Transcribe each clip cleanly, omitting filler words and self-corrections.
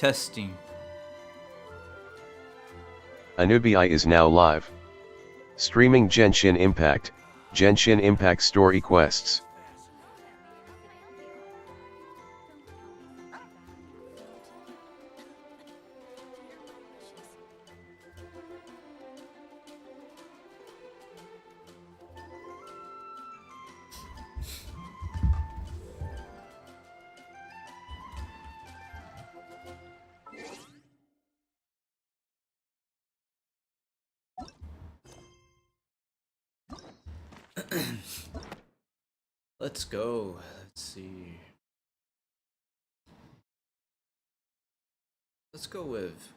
Testing. Anubi is now live. Streaming Genshin Impact story quests. Let's go. Let's see. Let's go with.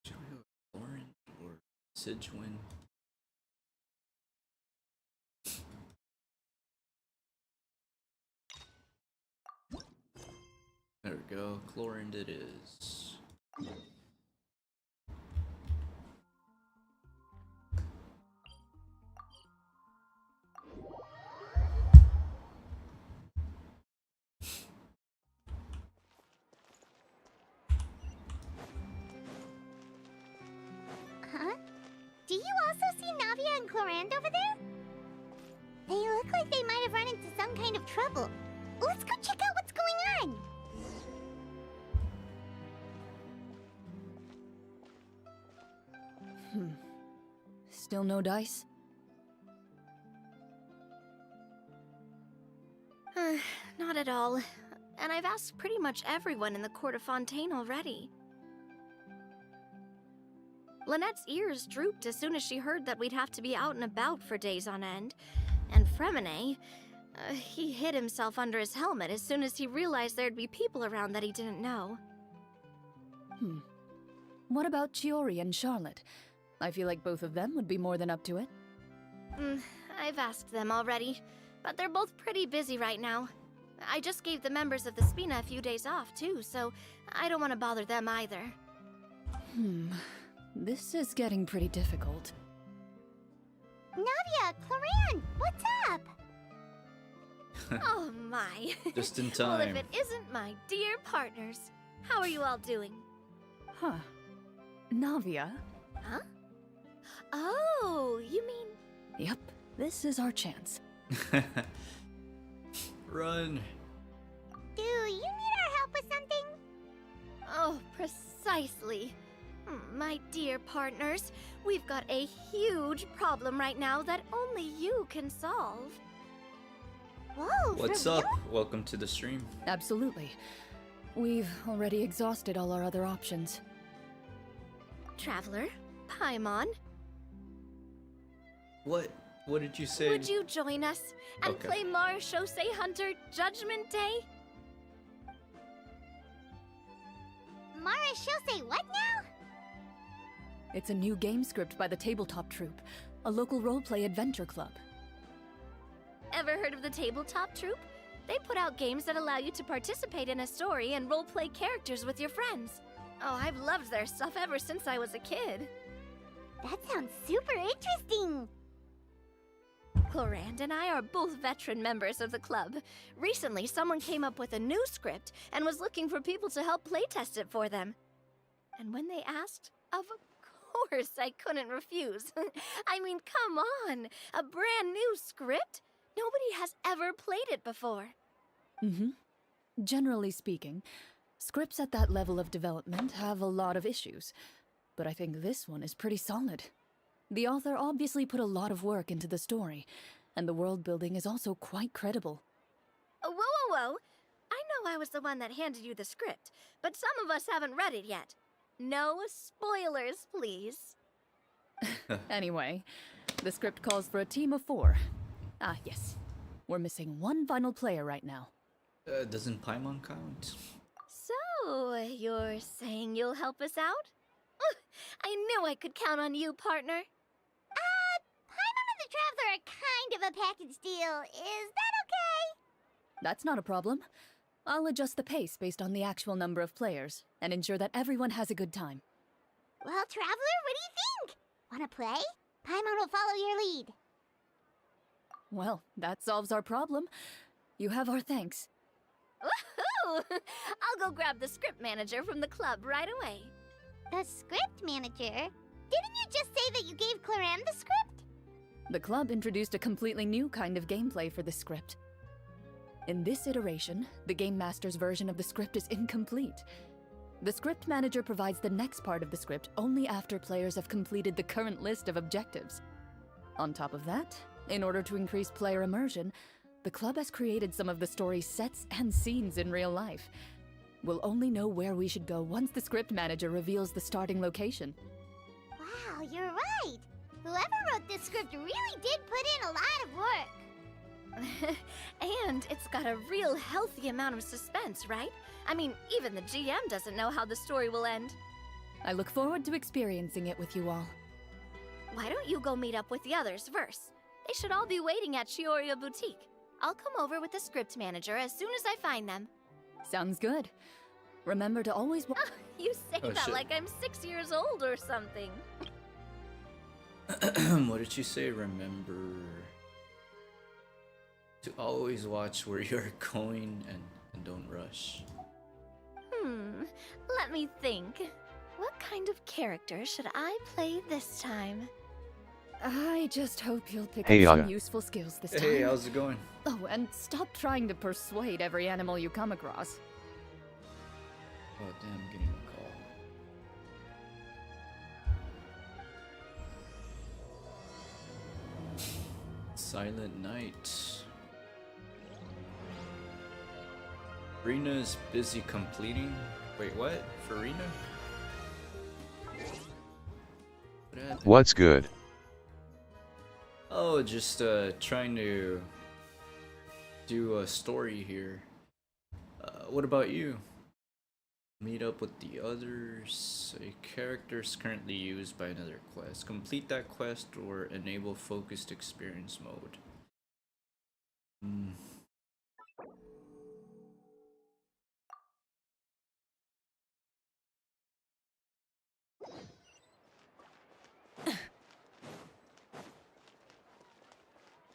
Should we go with Lauren or Sidgewin? There we go. Chlorine it is. Huh? Do you also see Navia and Clorand over there? They look like they might have run into some kind of trouble. Let's go check out what's going on! Still no dice? Not at all. And I've asked pretty much everyone in the court of Fontaine already. Lynette's ears drooped as soon as she heard that we'd have to be out and about for days on end. And Fremine, he hid himself under his helmet as soon as he realized there'd be people around that he didn't know. What about Chiori and Charlotte? I feel like both of them would be more than up to it. I've asked them already, but they're both pretty busy right now. I just gave the members of the Spina a few days off, too, so I don't want to bother them either. This is getting pretty difficult. Navia, Clorand, what's up? Oh my. Just in Well, if time. it isn't my dear partners. How are you all doing? Huh. Navia? Huh? Oh, you mean... Yep, this is our chance. Run. Do you need our help with something? Oh, precisely. My dear partners, we've got a huge problem right now that only you can solve. Whoa, What's for up? real? Welcome to the stream. Absolutely. We've already exhausted all our other options. Traveler, Paimon, What? What did you say? would you join us and Okay. play Marechaussee Hunter Judgment Day? Marechaussee what now? It's a new game script by the Tabletop Troupe, a local roleplay adventure club. Ever heard of the Tabletop Troupe? They put out games that allow you to participate in a story and roleplay characters with your friends. Oh, I've loved their stuff ever since I was a kid. That sounds super interesting. Clorand and I are both veteran members of the club. Recently, someone came up with a new script and was looking for people to help playtest it for them. And when they asked, of course I couldn't refuse. I mean, come on! A brand new script? Nobody has ever played it before. Generally speaking, scripts at that level of development have a lot of issues, but I think this one is pretty solid. The author obviously put a lot of work into the story, and the world building is also quite credible. Whoa, whoa, whoa! I know I was the one that handed you the script, but some of us haven't read it yet. No spoilers, please. Anyway, the script calls for a team of 4. Ah, yes. We're missing one final player right now. Doesn't Paimon count? So, you're saying you'll help us out? I knew I could count on you, partner. Paimon and the Traveler are kind of a package deal. Is that okay? That's not a problem. I'll adjust the pace based on the actual number of players, and ensure that everyone has a good time. Well, Traveler, what do you think? Wanna play? Paimon will follow your lead. Well, that solves our problem. You have our thanks. Woohoo! I'll go grab the script manager from the club right away. The script manager? Didn't you just say that you gave Clarem the script? The club introduced a completely new kind of gameplay for the script. In this iteration, the Game Master's version of the script is incomplete. The script manager provides the next part of the script only after players have completed the current list of objectives. On top of that, in order to increase player immersion, the club has created some of the story's sets and scenes in real life. We'll only know where we should go once the script manager reveals the starting location. Wow, you're right. Whoever wrote this script really did put in a lot of work. And it's got a real healthy amount of suspense, right? I mean, even the GM doesn't know how the story will end. I look forward to experiencing it with you all. Why don't you go meet up with the others first? They should all be waiting at Chioria Boutique. I'll come over with the script manager as soon as I find them. Sounds good. Remember to always You say Oh, that shit. like I'm 6 years old or something. What did you say? Remember to always watch where you're going and don't rush. Let me think. What kind of character should I play this time? I just hope you'll pick Hey, up some Yaga. useful skills this time. Hey, how's it going? Oh, and stop trying to persuade every animal you come across. Oh damn, I'm getting a call. Silent night. Farina's busy completing. Wait, what? Farina? What happened? What's good? Oh, just trying to do a story here. What about you? Meet up with the others. A character is currently used by another quest. Complete that quest or enable focused experience mode.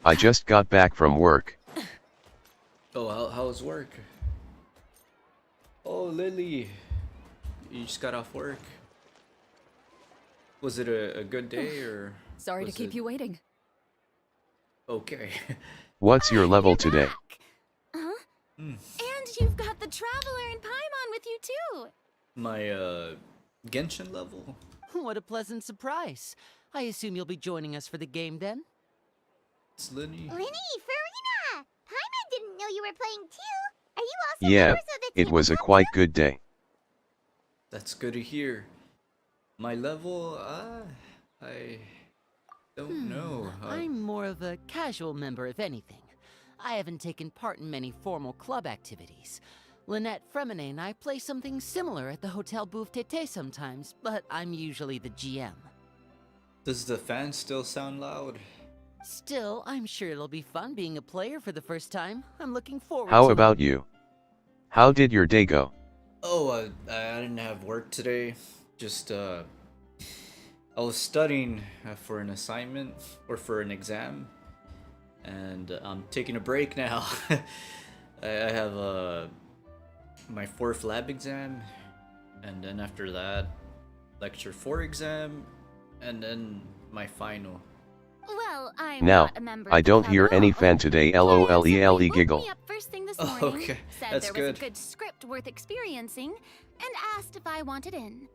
I just got back from work. Oh, how's work? Oh, Lily. You just got off work. Was it a good day or? Sorry to was keep it you waiting. Okay. What's your level today? Huh? And you've got the Traveler and Paimon with you too. My Genshin level? What a pleasant surprise. I assume you'll be joining us for the game then? It's Lily. Linny, Farina! Paimon didn't know you were playing too. Are you also Yeah, members of the it team was a club quite too? good day. That's good to hear. My level, I don't know. I'm more of a casual member, if anything. I haven't taken part in many formal club activities. Lynette Fremine and I play something similar at the Hotel Bouffe Tété sometimes, but I'm usually the GM. Does the fan still sound loud? Still, I'm sure it'll be fun being a player for the first time. I'm looking forward to How it. about you? How did your day go? Oh, I didn't have work today. Just, I was studying for an assignment or for an exam, and I'm taking a break now. I have my 4th lab exam, and then after that, lecture 4 exam, and then my final. Well, I'm Now, not a member I of the don't club hear at any all. fan today. Clarence LOLELE simply woke giggle. me up first thing this Oh, morning, okay. said That's there good. was a good script worth experiencing, and asked if I wanted in.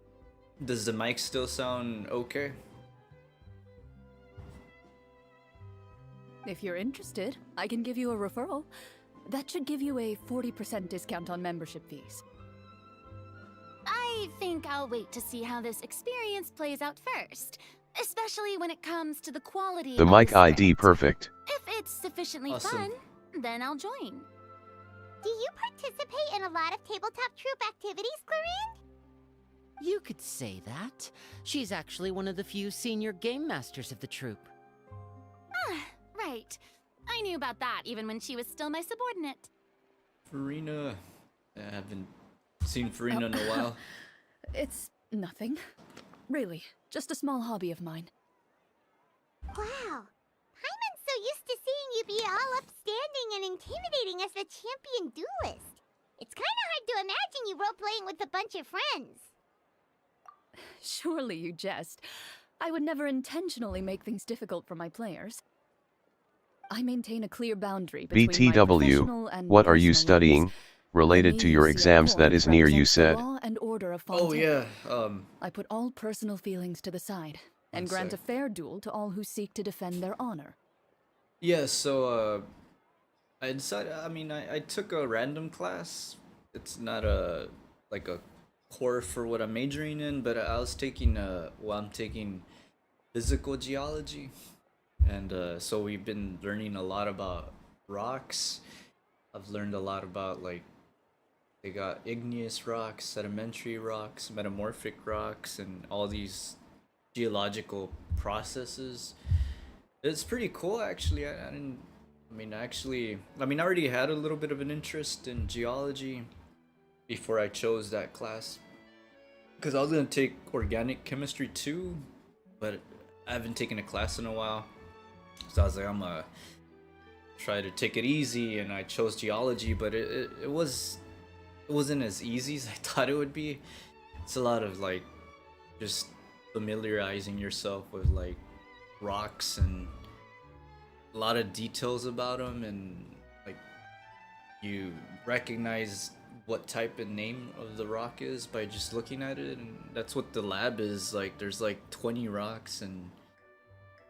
Does the mic still sound okay? If you're interested, I can give you a referral. That should give you a 40% discount on membership fees. I think I'll wait to see how this experience plays out first, especially when it comes to the quality The of mic the ID script. perfect. If it's sufficiently Awesome. fun, then I'll join. Do you participate in a lot of tabletop troop activities, Clarine? You could say that. She's actually one of the few senior game masters of the troupe. Right. I knew about that even when she was still my subordinate. Farina, I haven't seen Farina in a while. It's nothing. Really, just a small hobby of mine. Wow. Paimon's so used to seeing you be all upstanding and intimidating as the champion duelist. It's kind of hard to imagine you role-playing with a bunch of friends. Surely you jest. I would never intentionally make things difficult for my players. I maintain a clear boundary between my professional BTW, and what are you personal lives. studying? Related to your exams that is near, you said? Law and order of Oh Fontaine. yeah. I put all personal feelings to the side and One grant a sec. fair duel to all who seek to defend their honor. Yeah. So I decided. I mean, I took a random class. It's not a like a core for what I'm majoring in, but I was taking well, I'm taking physical geology, and so we've been learning a lot about rocks. I've learned a lot about like they got igneous rocks, sedimentary rocks, metamorphic rocks, and all these geological processes. It's pretty cool, actually. I didn't. I mean, actually, I mean, I already had a little bit of an interest in geology before I chose that class, because I was gonna take organic chemistry too, but I haven't taken a class in a while. So I was like, I'm gonna try to take it easy, and I chose geology, but it wasn't as easy as I thought it would be. It's a lot of like just familiarizing yourself with like rocks and a lot of details about them, and like you recognize what type and name of the rock is by just looking at it, and that's what the lab is like. There's like 20 rocks, and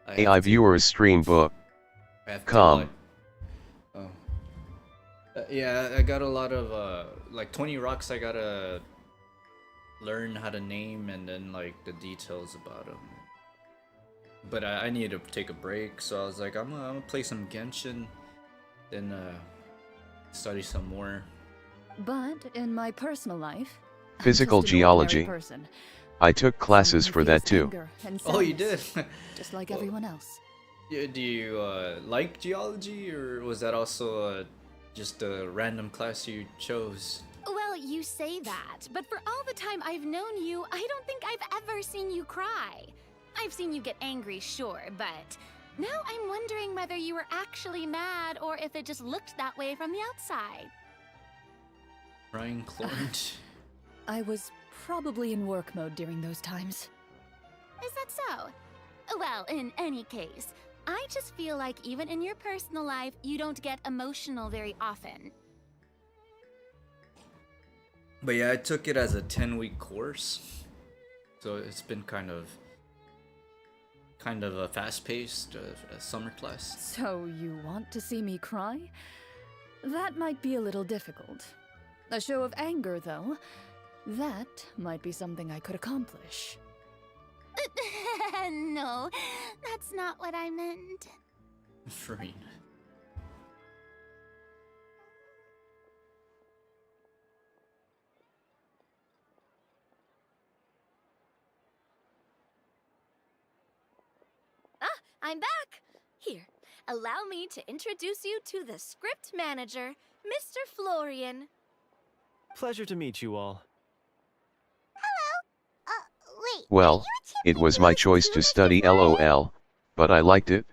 AI viewers stream book. I have to Com. like, oh. Yeah, I got a lot of like 20 rocks I gotta learn how to name, and then like the details about them. But I need to take a break, so I was like, I'm gonna play some Genshin, then study some more. But in my personal life, I'm Physical just an ordinary geology. person, I took classes someone for who that feels too. anger and Oh, you did? sadness, just like Well, everyone else. yeah, do you like geology, or was that also just a random class you chose? Well, you say that, but for all the time I've known you, I don't think I've ever seen you cry. I've seen you get angry, sure, but now I'm wondering whether you were actually mad or if it just looked that way from the outside. Ryan Clorent? I was probably in work mode during those times. Is that so? Well, in any case, I just feel like even in your personal life, you don't get emotional very often. But yeah, I took it as a 10-week course, so it's been kind of a fast-paced summer class. So you want to see me cry? That might be a little difficult. A show of anger, though, that might be something I could accomplish. No, that's not what I meant. Freen. I'm back! Here, allow me to introduce you to the script manager, Mr. Florian. Pleasure to meet you all. Wait. Well, it was my choice to study LOL, but I liked it.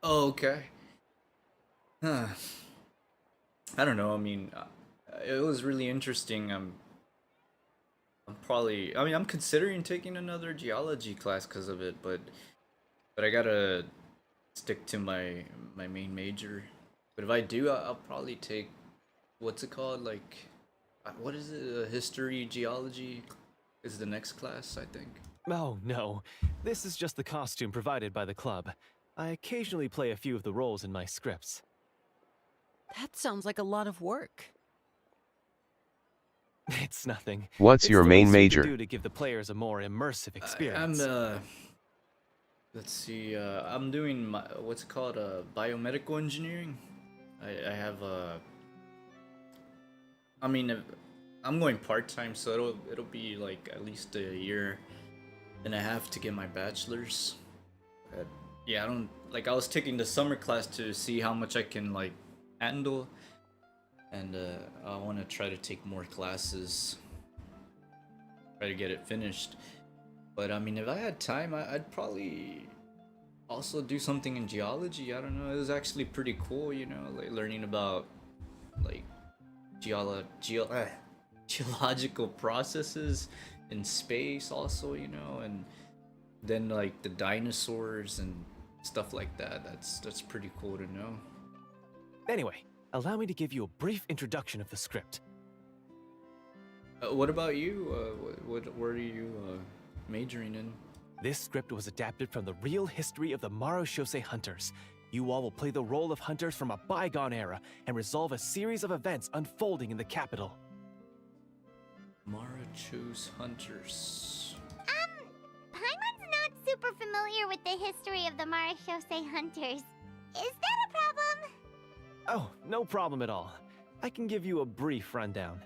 Oh, okay. Huh. I don't know. I mean, it was really interesting. I'm probably. I mean, I'm considering taking another geology class because of it, but I gotta stick to my main major. But if I do, I'll probably take what's it called? Like, what is it? History, geology is the next class, I think. Oh, no. This is just the costume provided by the club. I occasionally play a few of the roles in my scripts. That sounds like a lot of work. It's nothing. What's It's your the main least we major? can do to give the players a more immersive experience. Let's see. I'm doing what's it called? Biomedical engineering. I have I mean, I'm going part time, so it'll be like at least a year and a half to get my bachelor's. Yeah, I don't like. I was taking the summer class to see how much I can like handle, and I want to try to take more classes, try to get it finished. But I mean, if I had time, I'd probably also do something in geology. I don't know. It was actually pretty cool, you know, like learning about like geological processes in space also, you know, and then like the dinosaurs and stuff like that. That's pretty cool to know. Anyway, allow me to give you a brief introduction of the script. What about you? What are you majoring in? This script was adapted from the real history of the Marashose Hunters. You all will play the role of hunters from a bygone era and resolve a series of events unfolding in the capital. Marachose Hunters. Paimon's not super familiar with the history of the Marashose Hunters. Is that a problem? Oh, no problem at all. I can give you a brief rundown.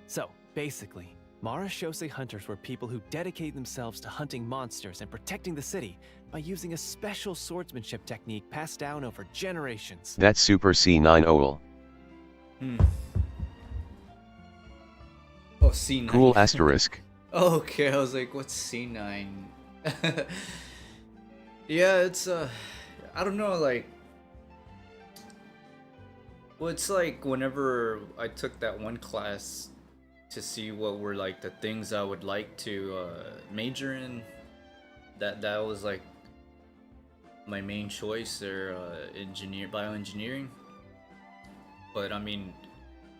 So, basically, Marashose Hunters were people who dedicated themselves to hunting monsters and protecting the city by using a special swordsmanship technique passed down over generations. That's Super C9 OL. Oh, C9. Cool asterisk. Okay, I was like, what's C9? Yeah, it's I don't know, like, well, it's like whenever I took that one class to see what were like the things I would like to major in, that was like my main choice there, bioengineering. But I mean,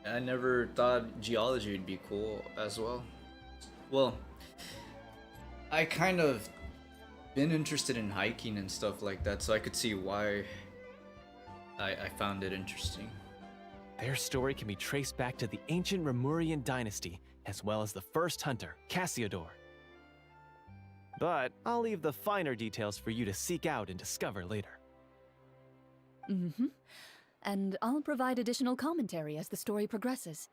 I never thought geology would be cool as well. Well, I kind of been interested in hiking and stuff like that, so I could see why I found it interesting. Their story can be traced back to the ancient Remurian dynasty, as well as the first hunter, Cassiodor. But I'll leave the finer details for you to seek out and discover later. Mm-hmm. And I'll provide additional commentary as the story progresses.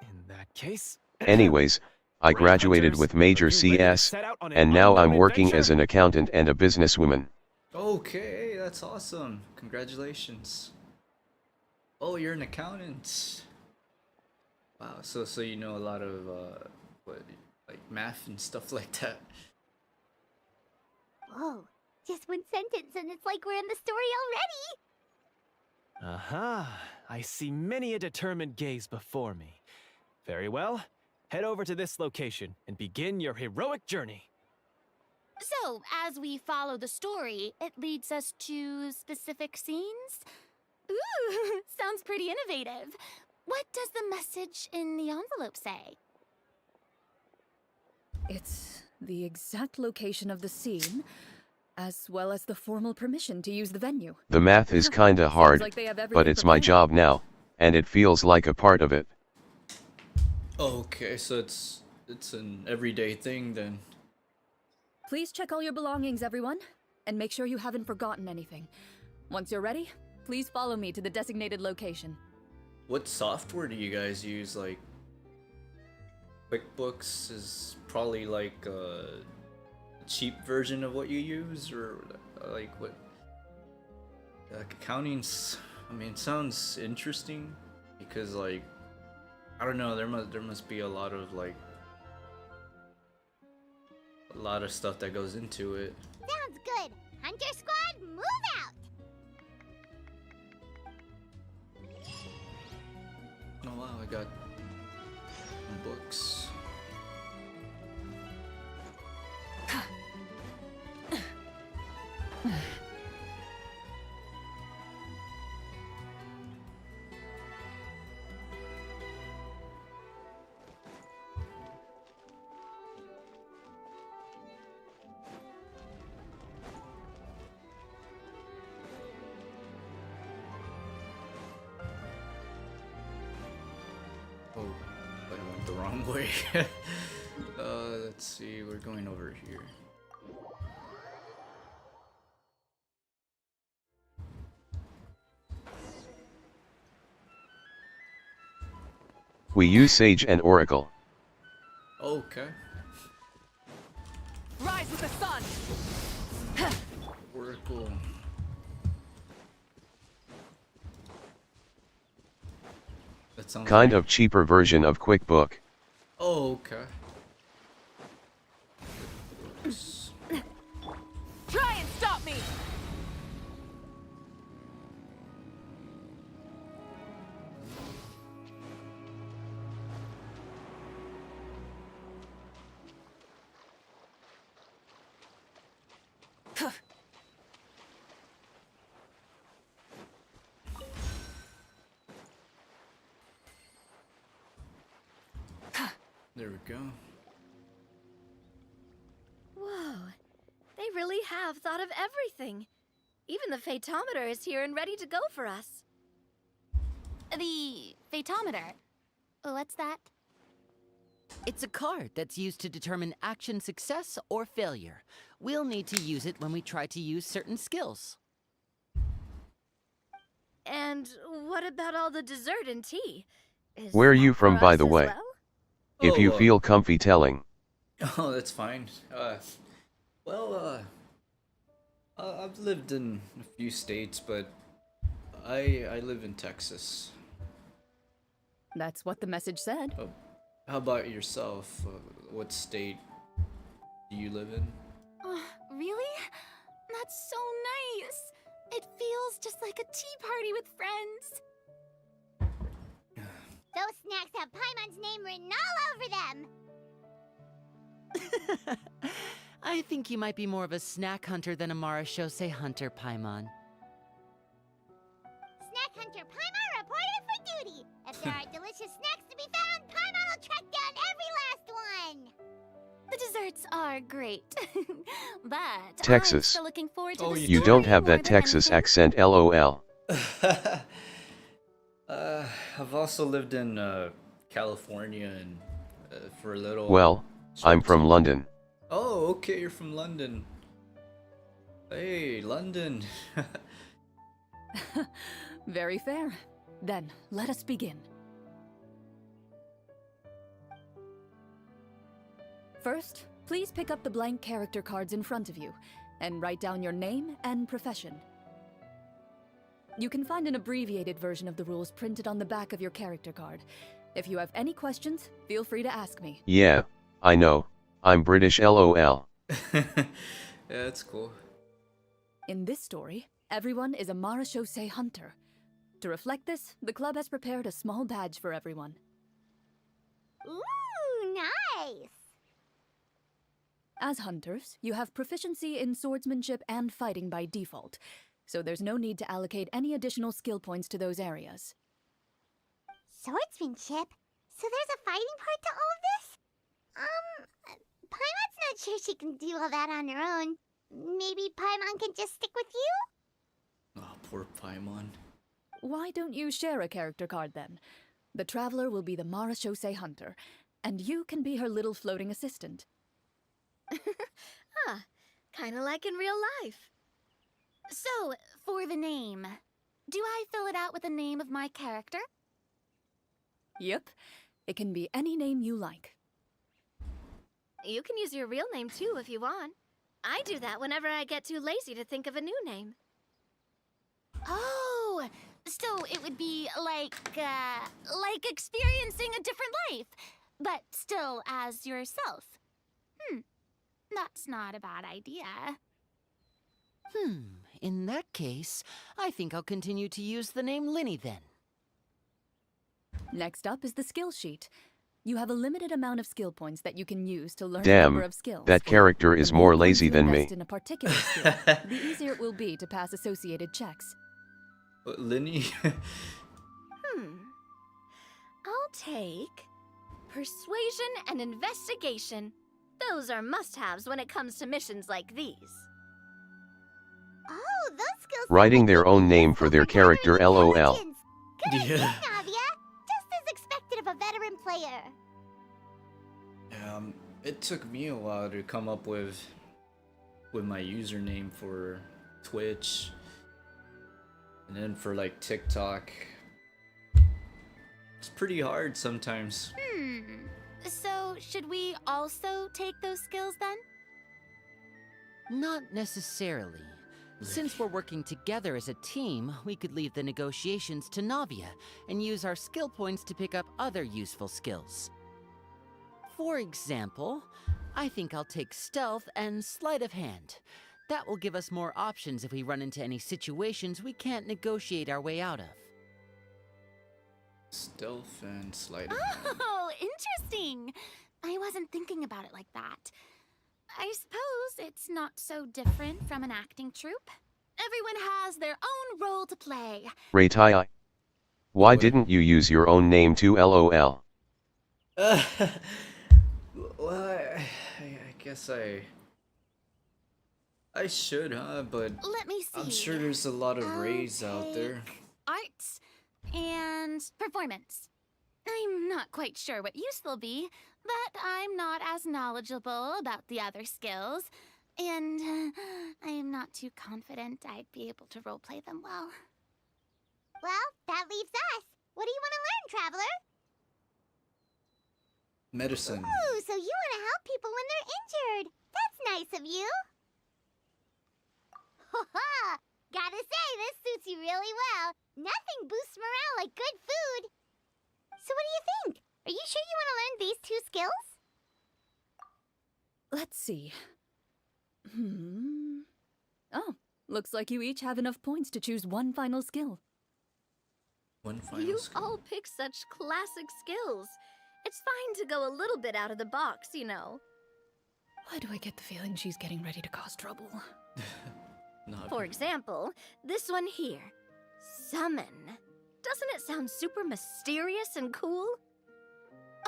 In that case... Anyways, I graduated with major CS, and now I'm working as an accountant and a businesswoman. Okay, that's awesome. Congratulations. Oh, you're an accountant. Wow, so you know a lot of like math and stuff like that. Whoa, just one sentence and it's like we're in the story already! Aha, I see many a determined gaze before me. Very well, head over to this location and begin your heroic journey. So, as we follow the story, it leads us to specific scenes? Ooh, sounds pretty innovative. What does the message in the envelope say? It's the exact location of the scene, as well as the formal permission to use the venue. The math is kinda hard, like they have but everything it's my prepared. job now, and it feels like a part of it. Okay, so it's an everyday thing then. Please check all your belongings, everyone, and make sure you haven't forgotten anything. Once you're ready, please follow me to the designated location. What software do you guys use? Like, QuickBooks is probably like a cheap version of what you use, or like what? Like accounting's. I mean, it sounds interesting because like, I don't know. There must be a lot of like. A lot of stuff that goes into it. Sounds good! Hunter Squad, move out! Oh wow, I got books. Oh, I went the wrong way. Let's see, we're going over here. We use Sage and Oracle. Okay. Rise with the sun! Oracle. That sounds Kind like... of cheaper version of QuickBook. Oh, okay. Books. Try and stop me! There we go. Whoa. They really have thought of everything. Even the phaetometer is here and ready to go for us. The phaetometer. What's that? It's a card that's used to determine action success or failure. We'll need to use it when we try to use certain skills. And what about all the dessert and tea? Is Where are you that from, for by us the as way? well? If you feel comfy telling. Oh, that's fine. Well, I've lived in a few states, but I live in Texas. That's what the message said. How about yourself? What state do you live in? Really? That's so nice. It feels just like a tea party with friends. Those snacks have Paimon's name written all over them. I think you might be more of a snack hunter than a Marashose hunter, Paimon. Snack Hunter Paimon reported for duty. If there are delicious snacks to be found, Paimon will track down every last one. The desserts are great. But I'm Texas. still looking forward to Oh, the you You story don't have more that than Texas anything. accent, lol. I've also lived in California and for a little. Well, I'm short from time. London. Oh, okay, you're from London. Hey, London. Very fair. Then, let us begin. First, please pick up the blank character cards in front of you and write down your name and profession. You can find an abbreviated version of the rules printed on the back of your character card. If you have any questions, feel free to ask me. Yeah, I know. I'm British, lol. Yeah, that's cool. In this story, everyone is a Marashose hunter. To reflect this, the club has prepared a small badge for everyone. Ooh, nice. As hunters, you have proficiency in swordsmanship and fighting by default, so there's no need to allocate any additional skill points to those areas. Swordsmanship? So there's a fighting part to all of this? Paimon's not sure she can do all that on her own. Maybe Paimon can just stick with you? Oh, poor Paimon. Why don't you share a character card then? The Traveler will be the Marashose hunter, and you can be her little floating assistant. Kinda like in real life. So, for the name, do I fill it out with the name of my character? Yep, it can be any name you like. You can use your real name too if you want. I do that whenever I get too lazy to think of a new name. Oh, so it would be like experiencing a different life, but still as yourself. That's not a bad idea. In that case, I think I'll continue to use the name Linny then. Next up is the skill sheet. You have a limited amount of skill points that you can use to learn a Damn, number of skills. that character is The more more points lazy you than me. invest in a particular skill, the easier it will be to pass associated checks. Linny? I'll take persuasion and investigation. Those are must-haves when it comes to missions like these. Oh, those skills. Writing their own name for their character, lol. Good idea, Yeah. Navia. Just as expected of a veteran player. It took me a while to come up with my username for Twitch, and then for like TikTok. It's pretty hard sometimes. So, should we also take those skills then? Not necessarily. Since we're working together as a team, we could leave the negotiations to Navia and use our skill points to pick up other useful skills. For example, I think I'll take stealth and sleight of hand. That will give us more options if we run into any situations we can't negotiate our way out of. Stealth and sleight of Oh, interesting. I wasn't thinking about it like that. I suppose it's not so different from an acting troupe. Everyone has their own role to play. Reitai. Why Wait. didn't you use your own name too, lol? Well, I guess I should, huh? But Let me see. I'm sure there's a lot of Rays out there. Arts and performance. I'm not quite sure what use they'll be, but I'm not as knowledgeable about the other skills, and I'm not too confident I'd be able to roleplay them well. Well, that leaves us. What do you want to learn, Traveler? Medicine. Ooh, so you want to help people when they're injured. That's nice of you. Ha! Gotta say, this suits you really well. Nothing boosts morale like good food. So what do you think? Are you sure you want to learn these 2 skills? Let's see. Oh, looks like you each have enough points to choose one final skill. One final You skill. all pick such classic skills. It's fine to go a little bit out of the box, you know. Why do I get the feeling she's getting ready to cause trouble? Not For example, this one here. Summon. Doesn't it sound super mysterious and cool?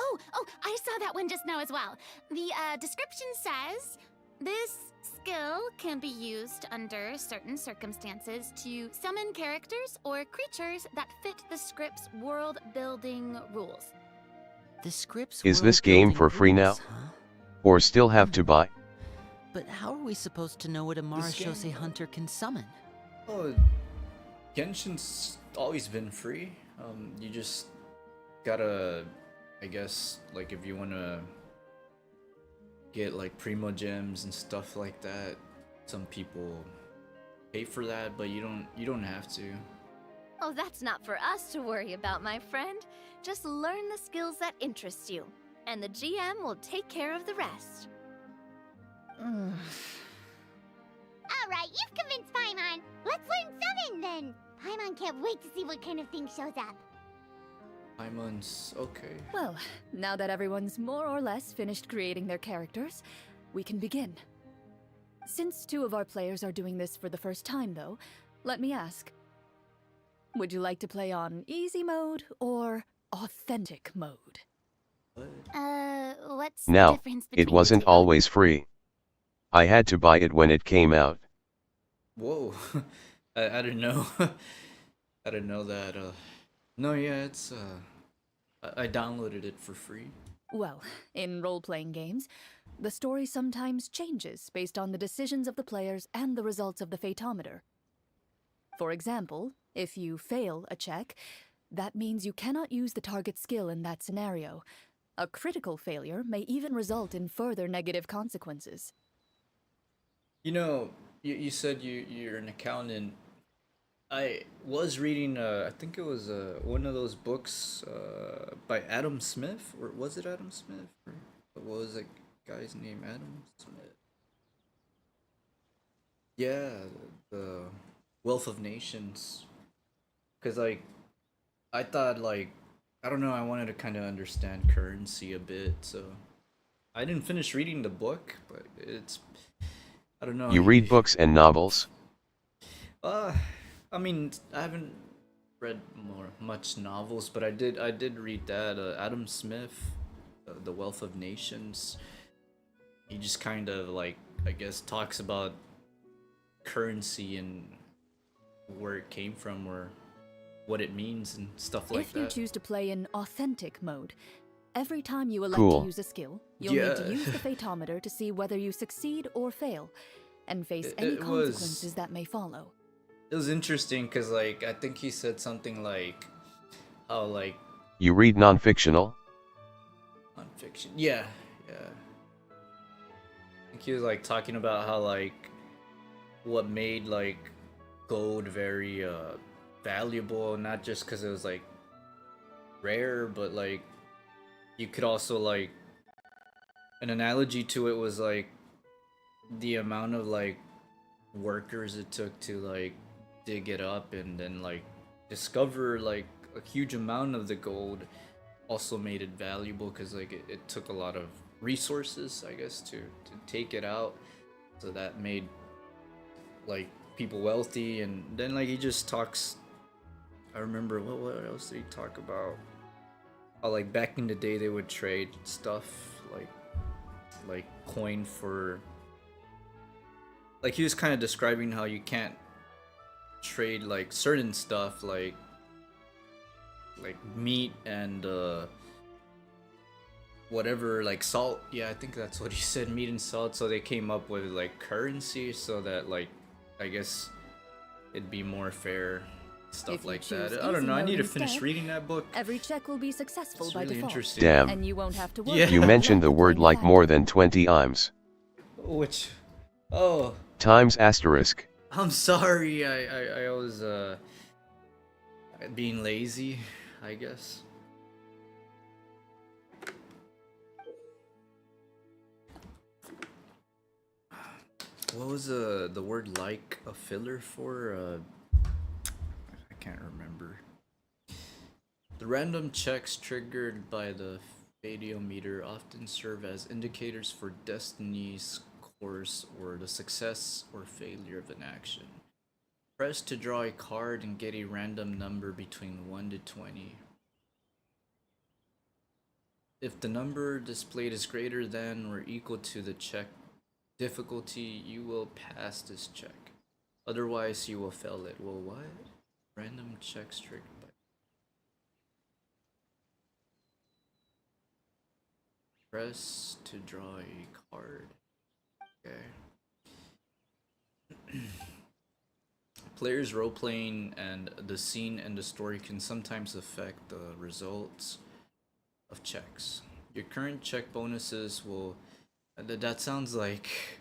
Oh, I saw that one just now as well. The description says, this skill can be used under certain circumstances to summon characters or creatures that fit the script's world-building rules. The script's Is this game world-building for free now? rules, huh? Or still have to buy? But how are we supposed to know what a This game- Marashose hunter can summon? Oh, Genshin's always been free. You just gotta, I guess, like if you wanna get like primo gems and stuff like that, some people pay for that, but you don't have to. Oh, that's not for us to worry about, my friend. Just learn the skills that interest you, and the GM will take care of the rest. All right, you've convinced Paimon. Let's learn Summon then. Paimon can't wait to see what kind of thing shows up. 5 months, okay. Well, now that everyone's more or less finished creating their characters, we can begin. Since 2 of our players are doing this for the first time, though, let me ask. Would you like to play on easy mode or authentic mode? What's the Now, difference between it the wasn't two? always free. I had to buy it when it came out. Whoa, I didn't know. I didn't know that. No, yeah, it's I downloaded it for free. Well, in role-playing games, the story sometimes changes based on the decisions of the players and the results of the Fatometer. For example, if you fail a check, that means you cannot use the target skill in that scenario. A critical failure may even result in further negative consequences. You know, you said you're an accountant. I was reading, I think it was one of those books by Adam Smith, or was it Adam Smith? Or what was that guy's name? Adam Smith. Yeah, the Wealth of Nations. Cause like, I thought like, I don't know, I wanted to kind of understand currency a bit, so I didn't finish reading the book, but it's, I don't know. You read books and novels? I mean, I haven't read much novels, but I did read that Adam Smith, The Wealth of Nations. He just kind of like, I guess, talks about currency and where it came from or what it means and stuff like If you that. choose to play in authentic mode, every time you elect Cool. to use a skill, you'll need Yeah. to use the Fatometer to see whether you succeed or fail, and face It- any it was- consequences that may follow. It was interesting because like I think he said something like, how like You read non-fictional? nonfiction. Yeah. I think he was like talking about how like what made like gold very valuable, not just because it was like rare, but like you could also like an analogy to it was like the amount of like workers it took to like dig it up and then like discover like a huge amount of the gold also made it valuable because like it took a lot of resources, I guess, to take it out. So that made like people wealthy, and then like he just talks. I remember what else did he talk about? Oh, like back in the day they would trade stuff like coin for. Like he was kind of describing how you can't trade like certain stuff like meat and whatever, like salt. Yeah, I think that's what he said, meat and salt. So they came up with like currency so that like I guess it'd be more fair, stuff If you like choose that. I don't easy know. I mode need to finish instead, reading that book. Every check will be successful It's by really default. interesting. Damn. And you won't have to worry Yeah. You about mentioned the luck word playing a like more factor. than 20 times. Which, oh, Times asterisk. I'm sorry. I was being lazy, I guess. What was the word like a filler for? I can't remember. The random checks triggered by the Fadiometer often serve as indicators for destiny's course or the success or failure of an action. Press to draw a card and get a random number between 1 to 20. If the number displayed is greater than or equal to the check difficulty, you will pass this check. Otherwise, you will fail it. Well, what? Random checks triggered by. Press to draw a card. Okay. Players' role-playing and the scene and the story can sometimes affect the results of checks. Your current check bonuses will... That sounds like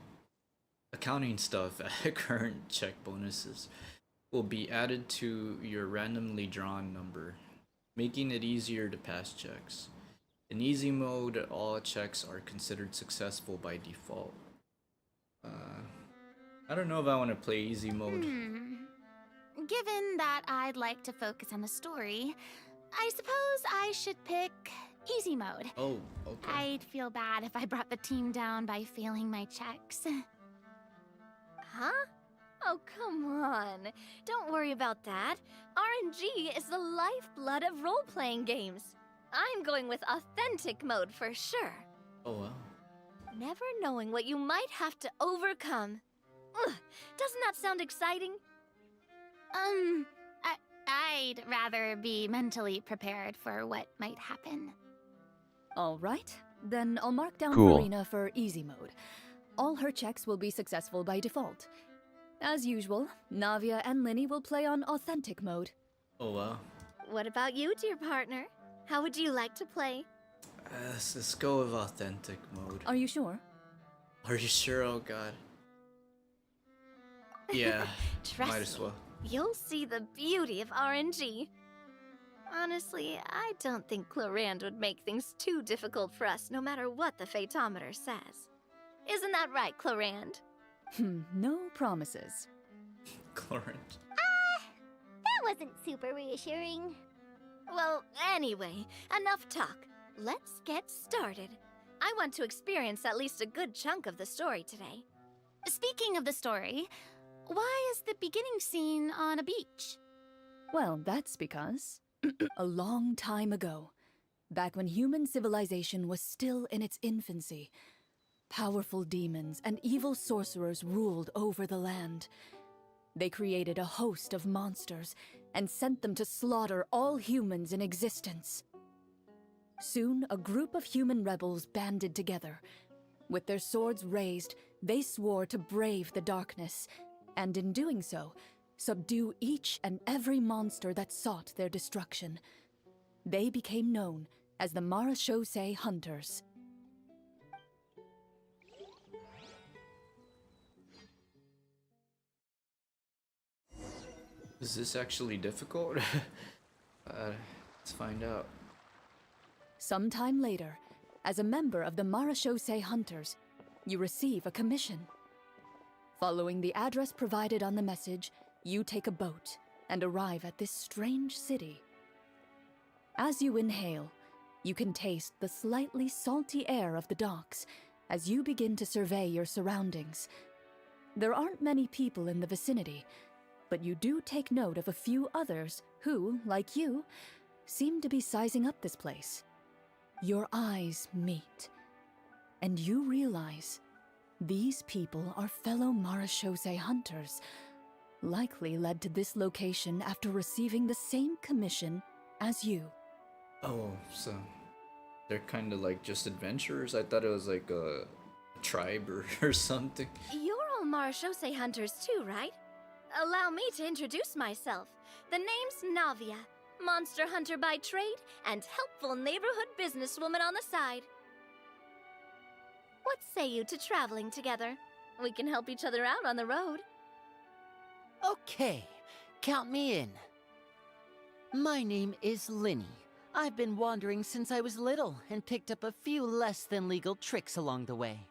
accounting stuff. Current check bonuses will be added to your randomly drawn number, making it easier to pass checks. In easy mode, all checks are considered successful by default. I don't know if I want to play easy mode. Given that I'd like to focus on the story, I suppose I should pick easy mode. Oh, okay. I'd feel bad if I brought the team down by failing my checks. Huh? Oh, come on. Don't worry about that. RNG is the lifeblood of role-playing games. I'm going with authentic mode for sure. Oh, wow. Never knowing what you might have to overcome. Ugh, doesn't that sound exciting? I'd rather be mentally prepared for what might happen. All right, then I'll mark down Cool. Farina for easy mode. All her checks will be successful by default. As usual, Navia and Linny will play on authentic mode. Oh, wow. What about you, dear partner? How would you like to play? Let's go with authentic mode. Are you sure? Are you sure? Oh, God. Yeah, Trust might as me, well. you'll see the beauty of RNG. Honestly, I don't think Clorand would make things too difficult for us no matter what the Fatometer says. Isn't that right, Clorand? No promises. Chlorant. That wasn't super reassuring. Well, anyway, enough talk. Let's get started. I want to experience at least a good chunk of the story today. Speaking of the story, why is the beginning scene on a beach? Well, that's because a long time ago, back when human civilization was still in its infancy, powerful demons and evil sorcerers ruled over the land. They created a host of monsters and sent them to slaughter all humans in existence. Soon, a group of human rebels banded together. With their swords raised, they swore to brave the darkness, and in doing so, subdue each and every monster that sought their destruction. They became known as the Marachose Hunters. Is this actually difficult? Let's find out. Sometime later, as a member of the Marachose Hunters, you receive a commission. Following the address provided on the message, you take a boat and arrive at this strange city. As you inhale, You can taste the slightly salty air of the docks as you begin to survey your surroundings. There aren't many people in the vicinity, but you do take note of a few others who, like you, seem to be sizing up this place. Your eyes meet, and you realize these people are fellow Marashose hunters, likely led to this location after receiving the same commission as you. Oh, so they're kind of like just adventurers? I thought it was like a tribe or something. You're all Marashose hunters too, right? Allow me to introduce myself. The name's Navia, monster hunter by trade and helpful neighborhood businesswoman on the side. What say you to traveling together? We can help each other out on the road. Okay, count me in. My name is Linny. I've been wandering since I was little and picked up a few less than legal tricks along the way.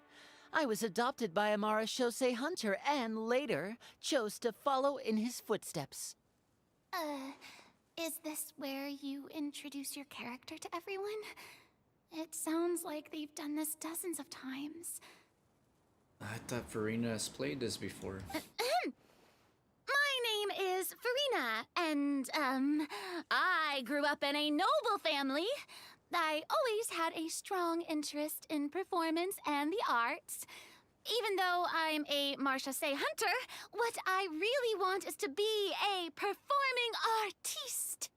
I was adopted by a Marashose hunter and later chose to follow in his footsteps. Is this where you introduce your character to everyone? It sounds like they've done this dozens of times. I thought Farina has played this before. My name is Farina, and, I grew up in a noble family. I always had a strong interest in performance and the arts. Even though I'm a Marashose hunter, what I really want is to be a performing artiste.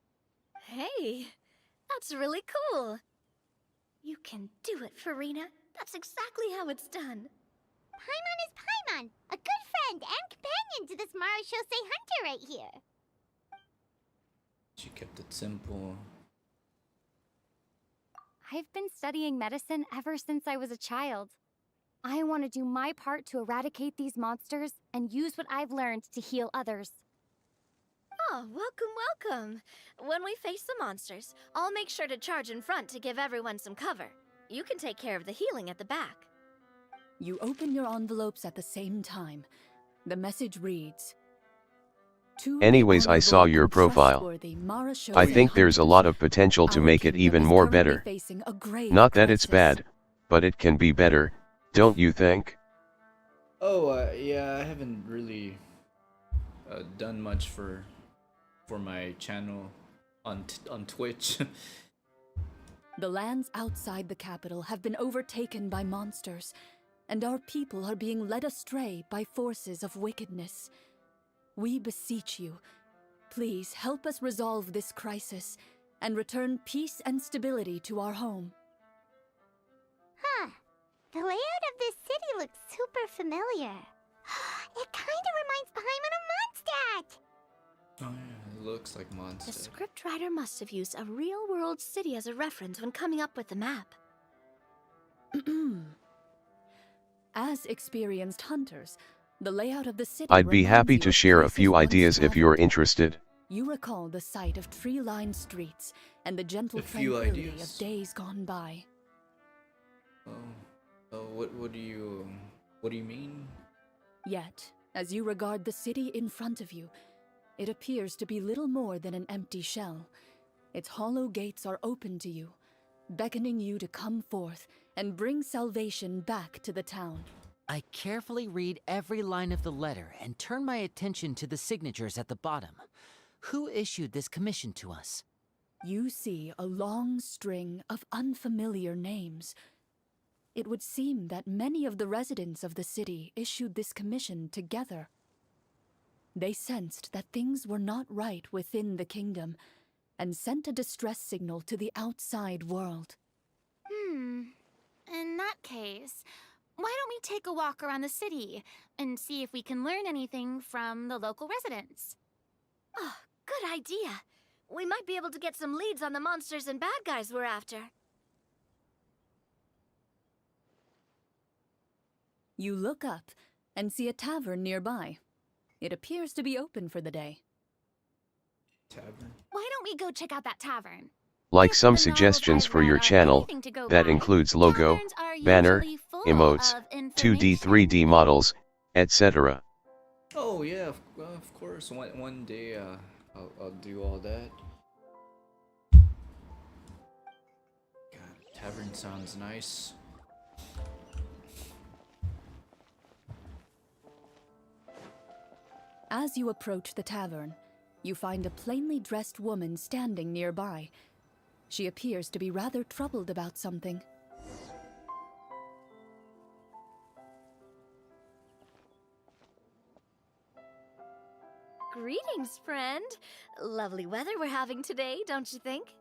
Hey, that's really cool. You can do it, Farina. That's exactly how it's done. Paimon is Paimon, a good friend and companion to this Marashose hunter right here. She kept it simple. I've been studying medicine ever since I was a child. I want to do my part to eradicate these monsters and use what I've learned to heal others. Oh, welcome. When we face the monsters, I'll make sure to charge in front to give everyone some cover. You can take care of the healing at the back. You open your envelopes at the same time. The message reads, Anyways, I saw your profile. I think there's a lot of potential to make it even more better. Not that it's bad, but it can be better, don't you think? Oh, yeah, I haven't really done much for my channel on Twitch. The lands outside the capital have been overtaken by monsters, and our people are being led astray by forces of wickedness. We beseech you, please help us resolve this crisis and return peace and stability to our home. Huh. The layout of this city looks super familiar. It kinda reminds Paimon of Mondstadt! Oh yeah, it looks like The Mondstadt. scriptwriter must have used a real-world city as a reference when coming up with the map. As experienced hunters, the layout of the city I'd be reminds happy you to of share a places few once ideas if traveled. you're interested. You recall the sight of tree-lined streets and the gentle A few tranquility ideas. of days gone by. What do you mean? Yet, as you regard the city in front of you, it appears to be little more than an empty shell. Its hollow gates are open to you, beckoning you to come forth and bring salvation back to the town. I carefully read every line of the letter and turn my attention to the signatures at the bottom. Who issued this commission to us? You see a long string of unfamiliar names. It would seem that many of the residents of the city issued this commission together. They sensed that things were not right within the kingdom and sent a distress signal to the outside world. In that case, why don't we take a walk around the city and see if we can learn anything from the local residents? Oh, good idea. We might be able to get some leads on the monsters and bad guys we're after. You look up and see a tavern nearby. It appears to be open for the day. Tavern? Why don't we go check out that tavern? Like If some the novels suggestions I've for read your aren't channel, anything to go that by, includes logo, taverns are banner, usually full emotes, of 2D, information. 3D models, etc. Oh yeah, of course. One day I'll do all that. Tavern sounds nice. As you approach the tavern, you find a plainly dressed woman standing nearby. She appears to be rather troubled about something. Greetings, friend. Lovely weather we're having today, don't you think?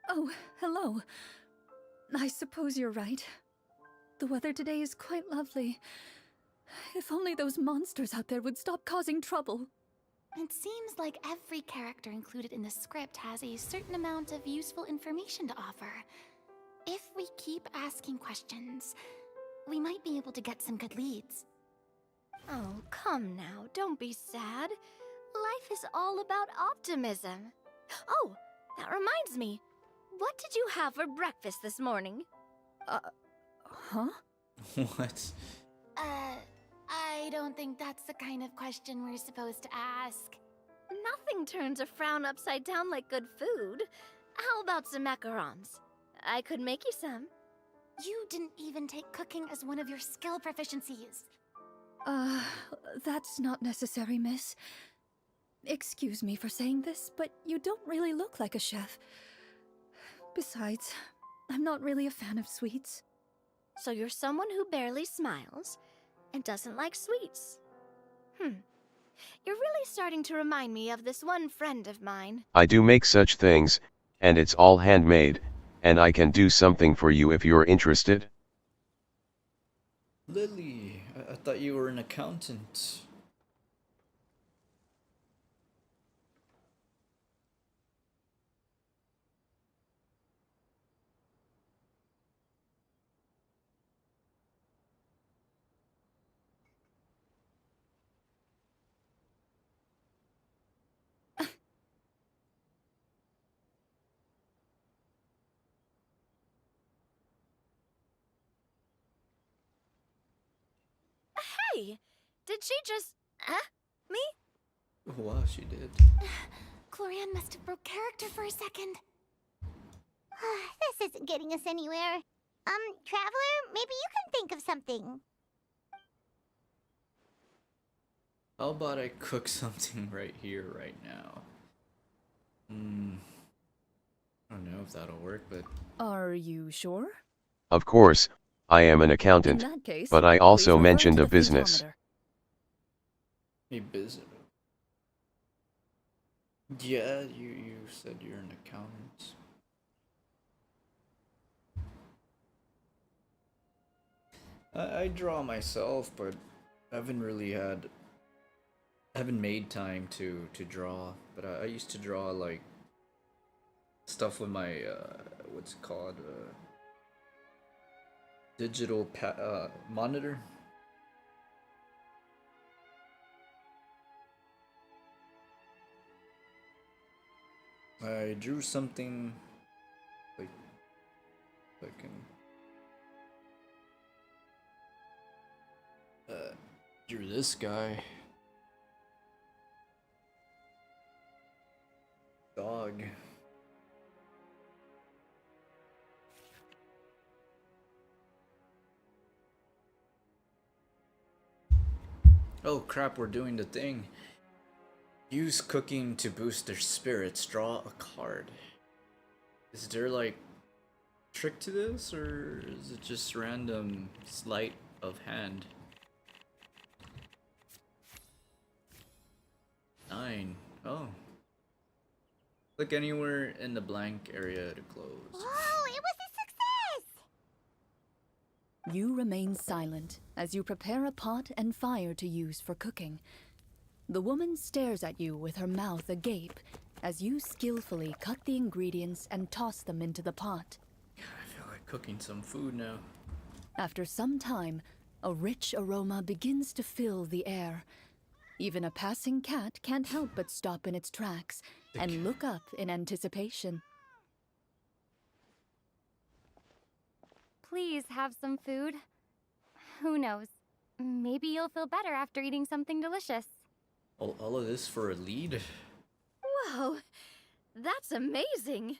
Oh, hello. I suppose you're right. The weather today is quite lovely. If only those monsters out there would stop causing trouble. It seems like every character included in the script has a certain amount of useful information to offer. If we keep asking questions, we might be able to get some good leads. Oh, come now, don't be sad. Life is all about optimism. Oh, that reminds me. What did you have for breakfast this morning? Huh? What? I don't think that's the kind of question we're supposed to ask. Nothing turns a frown upside down like good food. How about some macarons? I could make you some. You didn't even take cooking as one of your skill proficiencies. That's not necessary, miss. Excuse me for saying this, but you don't really look like a chef. Besides, I'm not really a fan of sweets. So you're someone who barely smiles and doesn't like sweets. You're really starting to remind me of this one friend of mine. I do make such things, and it's all handmade, and I can do something for you if you're interested. Lily, I thought you were an accountant. Hey, did she just... me? Wow, she did. Clorian must have broke character for a second. This isn't getting us anywhere. Traveler, maybe you can think of something. How about I cook something right here, right now? I don't know if that'll work, but... Are you sure? Of course, I am an In accountant, that case, but I please also refer mentioned to a the business. theatometer. A business. Yeah, you said you're an accountant. I draw myself, but I haven't made time to draw. But I used to draw like stuff with my what's it called, digital monitor. I drew something like I can drew this guy. Dog. Oh crap, we're doing the thing. Use cooking to boost their spirits. Draw a card. Is there like trick to this, or is it just random sleight of hand? 9. Oh. Click anywhere in the blank area to close. Whoa, it was a success! You remain silent as you prepare a pot and fire to use for cooking. The woman stares at you with her mouth agape as you skillfully cut the ingredients and toss them into the pot. I feel like cooking some food now. After some time, a rich aroma begins to fill the air. Even a passing cat can't help but stop in its tracks and look up in anticipation. Please have some food. Who knows? Maybe you'll feel better after eating something delicious. All of this for a lead? Whoa, that's amazing.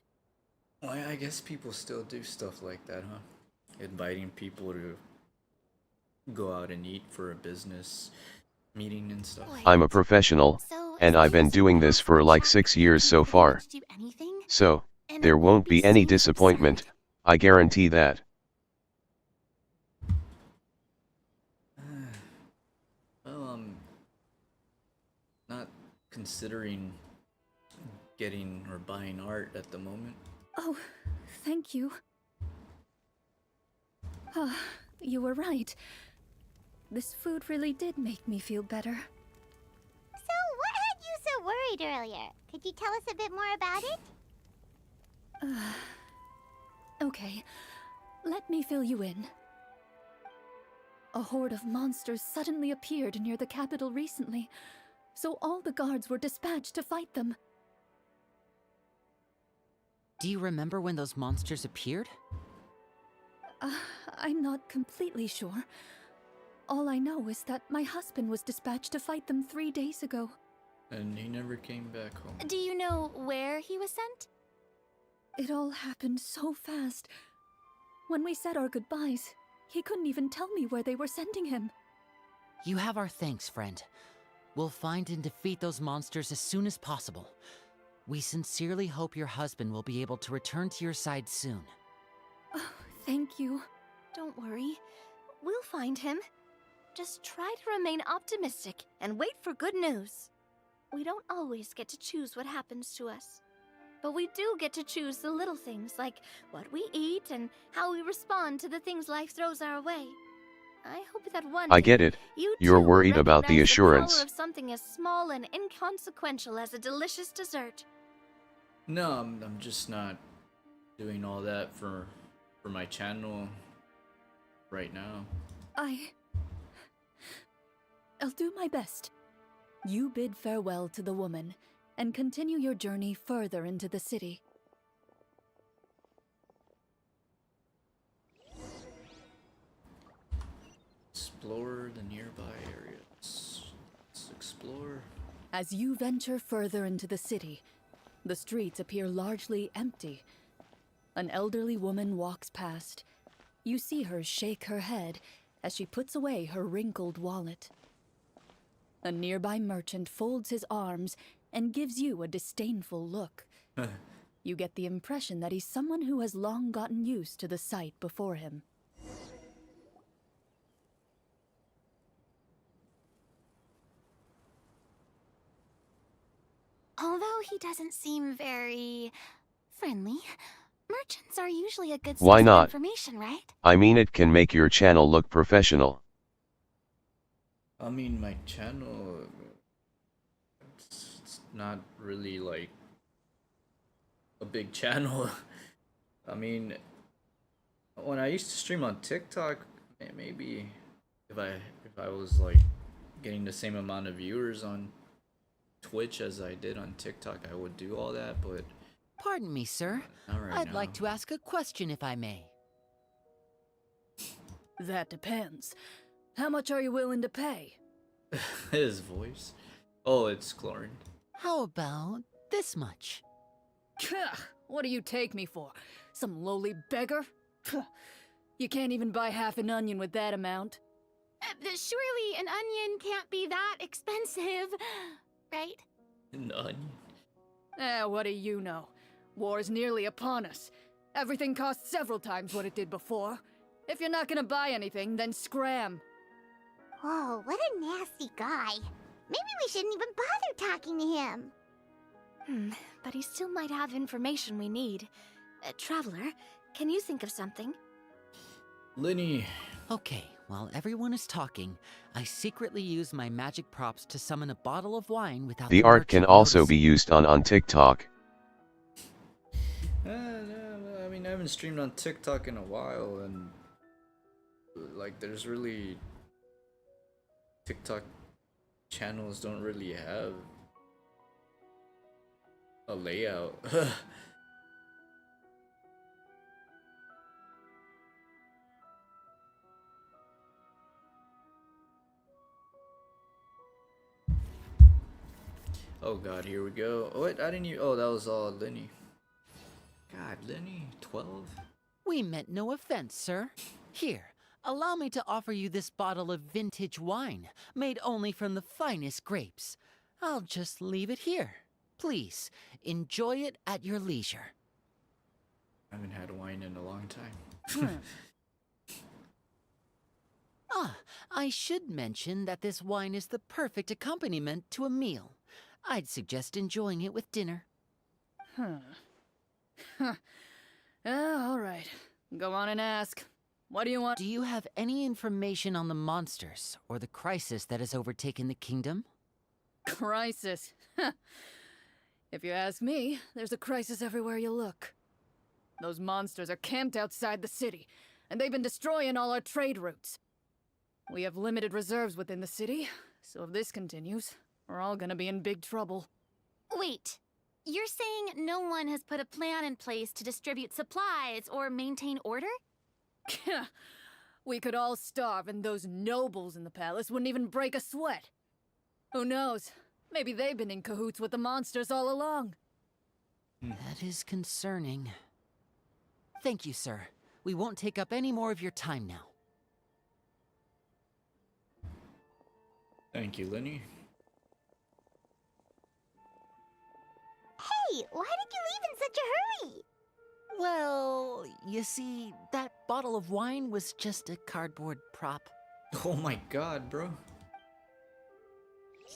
Well, I guess people still do stuff like that, huh? Inviting people to go out and eat for a business meeting and stuff. Wait. I'm a professional, So, and as I've long been as you doing this pass for the like check, 6 you years can so pretty far. much do anything, So, and there it won't be any seen as disappointment, absurd. I guarantee that. Well, not considering getting or buying art at the moment. Oh, thank you. Ah, you were right. This food really did make me feel better. So, what had you so worried earlier? Could you tell us a bit more about it? Okay, let me fill you in. A horde of monsters suddenly appeared near the capital recently, so all the guards were dispatched to fight them. Do you remember when those monsters appeared? I'm not completely sure. All I know is that my husband was dispatched to fight them 3 days ago. And he never came back home. Do you know where he was sent? It all happened so fast. When we said our goodbyes, he couldn't even tell me where they were sending him. You have our thanks, friend. We'll find and defeat those monsters as soon as possible. We sincerely hope your husband will be able to return to your side soon. Oh, thank you. Don't worry. We'll find him. Just try to remain optimistic and wait for good news. We don't always get to choose what happens to us. But we do get to choose the little things like what we eat and how we respond to the things life throws our way. I hope that one day I get it. you You're too will worried about the recognize assurance. power of something as small and inconsequential as a delicious dessert. No, I'm just not doing all that for my channel right now. I'll do my best. You bid farewell to the woman and continue your journey further into the city. Explore the nearby areas. Let's explore. As you venture further into the city, the streets appear largely empty. An elderly woman walks past. You see her shake her head as she puts away her wrinkled wallet. A nearby merchant folds his arms and gives you a disdainful look. You get the impression that he's someone who has long gotten used to the sight before him. Although he doesn't seem very friendly, merchants are usually a good Why source of not? information, right? I mean, it can make your channel look professional. I mean, my channel, it's not really like a big channel. I mean, when I used to stream on TikTok, maybe if I was like getting the same amount of viewers on Twitch as I did on TikTok, I would do all that, but Pardon me, sir. not right I'd now. like to ask a question if I may. That depends. How much are you willing to pay? His voice. Oh, it's Chlorine. How about this much? What do you take me for? Some lowly beggar? You can't even buy half an onion with that amount. Surely an onion can't be that expensive, right? None. What do you know? War's nearly upon us. Everything costs several times what it did before. If you're not gonna buy anything, then scram. Whoa, what a nasty guy. Maybe we shouldn't even bother talking to him. But he still might have information we need. Traveler, can you think of something? Linny. Okay, while everyone is talking, I secretly use my magic props to summon a bottle of wine without The art can merchant also be noticing. used on TikTok. I mean, I haven't streamed on TikTok in a while, and like, there's really TikTok channels don't really have a layout. Oh god, here we go. Oh, wait, I didn't even. Oh, that was all Linny. God God, Lenny, 12? We meant no offense, sir. Here, allow me to offer you this bottle of vintage wine, made only from the finest grapes. I'll just leave it here. Please, enjoy it at your leisure. I haven't had wine in a long time. Ah, I should mention that this wine is the perfect accompaniment to a meal. I'd suggest enjoying it with dinner. All right. Go on and ask. What do you want? Do you have any information on the monsters or the crisis that has overtaken the kingdom? Crisis. If you ask me, there's a crisis everywhere you look. Those monsters are camped outside the city, and they've been destroying all our trade routes. We have limited reserves within the city, so if this continues, we're all gonna be in big trouble. Wait, you're saying no one has put a plan in place to distribute supplies or maintain order? We could all starve and those nobles in the palace wouldn't even break a sweat. Who knows? Maybe they've been in cahoots with the monsters all along. That is concerning. Thank you, sir. We won't take up any more of your time now. Thank you, Lenny. Hey, why did you leave in such a hurry? Well, you see, that bottle of wine was just a cardboard prop. Oh my god, bro.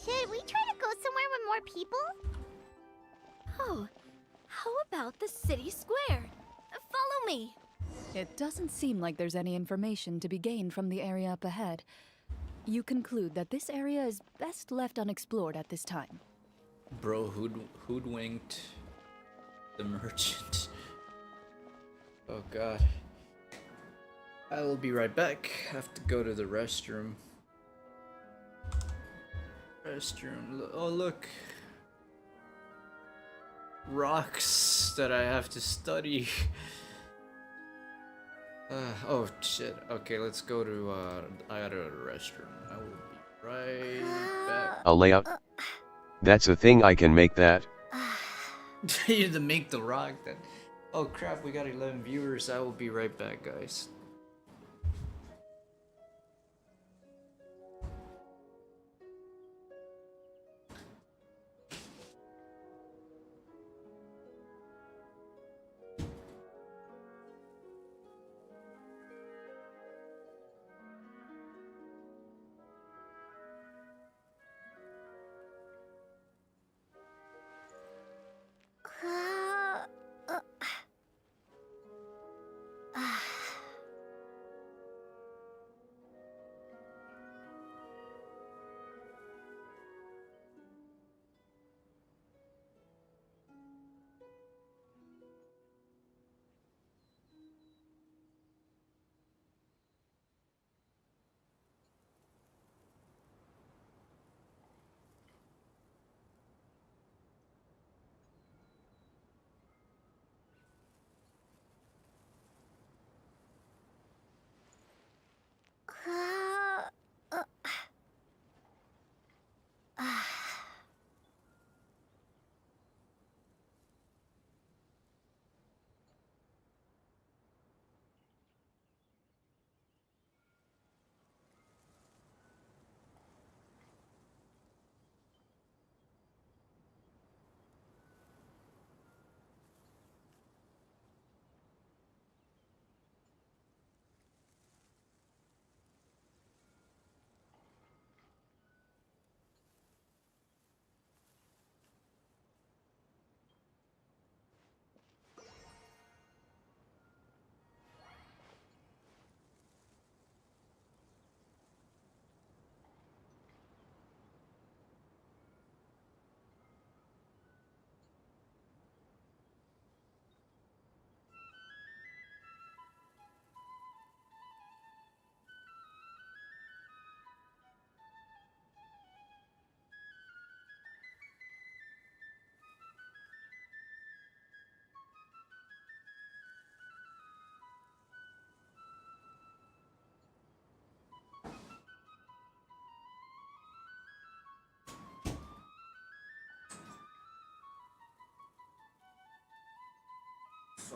Should we try to go somewhere with more people? Oh, how about the city square? Follow me. It doesn't seem like there's any information to be gained from the area up ahead. You conclude that this area is best left unexplored at this time. Bro hoodwinked the merchant. Oh god. I will be right back. I have to go to the restroom. Oh look. Rocks that I have to study. Oh shit. Okay, let's go to I gotta go to the restroom. I will be right back. A layout? That's a thing I can make that. You need to make the rock then. Oh crap, we got 11 viewers. I will be right back, guys.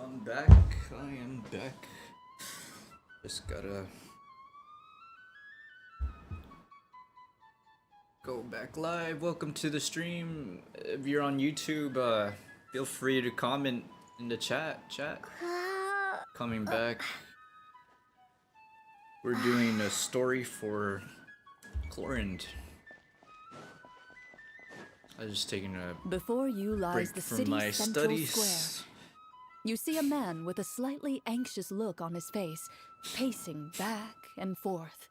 I'm back. I am back. Just gotta go back live. Welcome to the stream. If you're on YouTube, feel free to comment in the chat. Coming back. We're doing a story for Chlorand. I was just taking a Before you lies break the from city's my central studies. square. You see a man with a slightly anxious look on his face, pacing back and forth,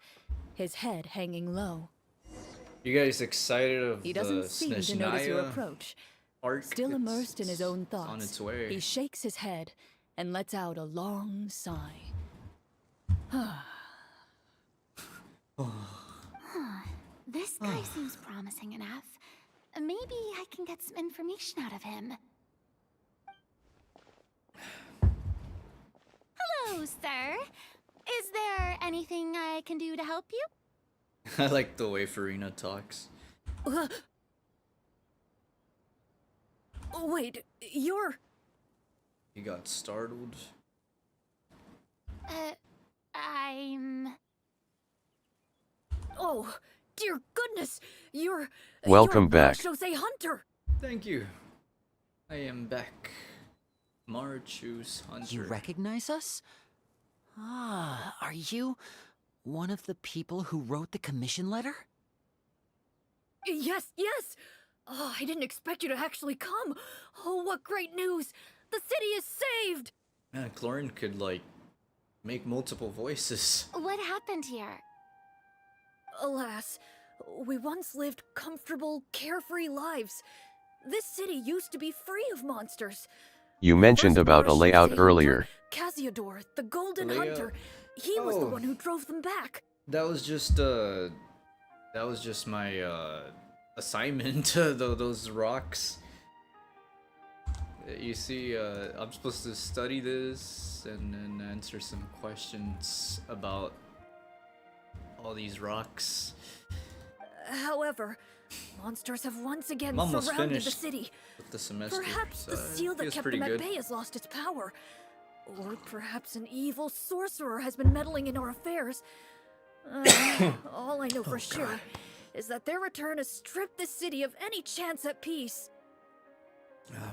his head hanging low. You guys excited of He the doesn't seem to notice your Snezhnaya approach. arc? Still immersed in his own It's thoughts, on its way. he shakes his head and lets out a long sigh. This guy seems promising enough. Maybe I can get some information out of him. Hello, sir. Is there anything I can do to help you? I like the way Farina talks. Wait, you're... He got startled. I'm... Oh, dear goodness! You're... Welcome you're back. Jose Hunter! Thank you. I am back. Marchu's Hunter. You recognize us? Ah, are you one of the people who wrote the commission letter? Yes, yes! Oh, I didn't expect you to actually come! Oh, what great news! The city is saved! Man, Chlorand could, like, make multiple voices. What happened here? Alas, we once lived comfortable, carefree lives. This city used to be free of monsters. You mentioned First about a Mara layout Shosei earlier. Hunter, Casiodor, the Golden Layout? Hunter. He was the Oh. one who drove them back. That was just my assignment to those rocks. You see, I'm supposed to study this and then answer some questions about all these rocks. However, monsters have once again I'm almost surrounded the finished city. with the semester. Perhaps so the seal it that feels kept pretty them good. at bay has lost its power. Or perhaps an evil sorcerer has been meddling in our affairs. All I know for sure is that their return has stripped the city of any chance at peace.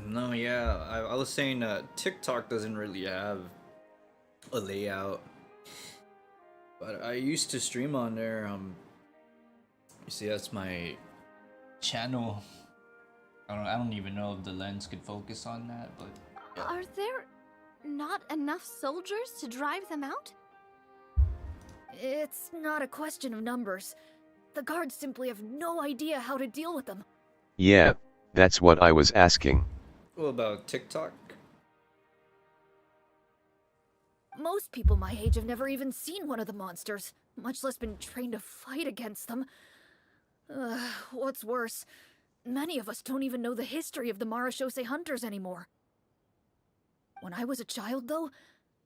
No, yeah, I was saying TikTok doesn't really have a layout, but I used to stream on there. You see, that's my channel. I don't even know if the lens could focus on that, but yeah. Are there not enough soldiers to drive them out? It's not a question of numbers. The guards simply have no idea how to deal with them. Yeah, that's what I was asking. What about TikTok? Most people my age have never even seen one of the monsters, much less been trained to fight against them. What's worse, many of us don't even know the history of the Marashose hunters anymore. When I was a child, though,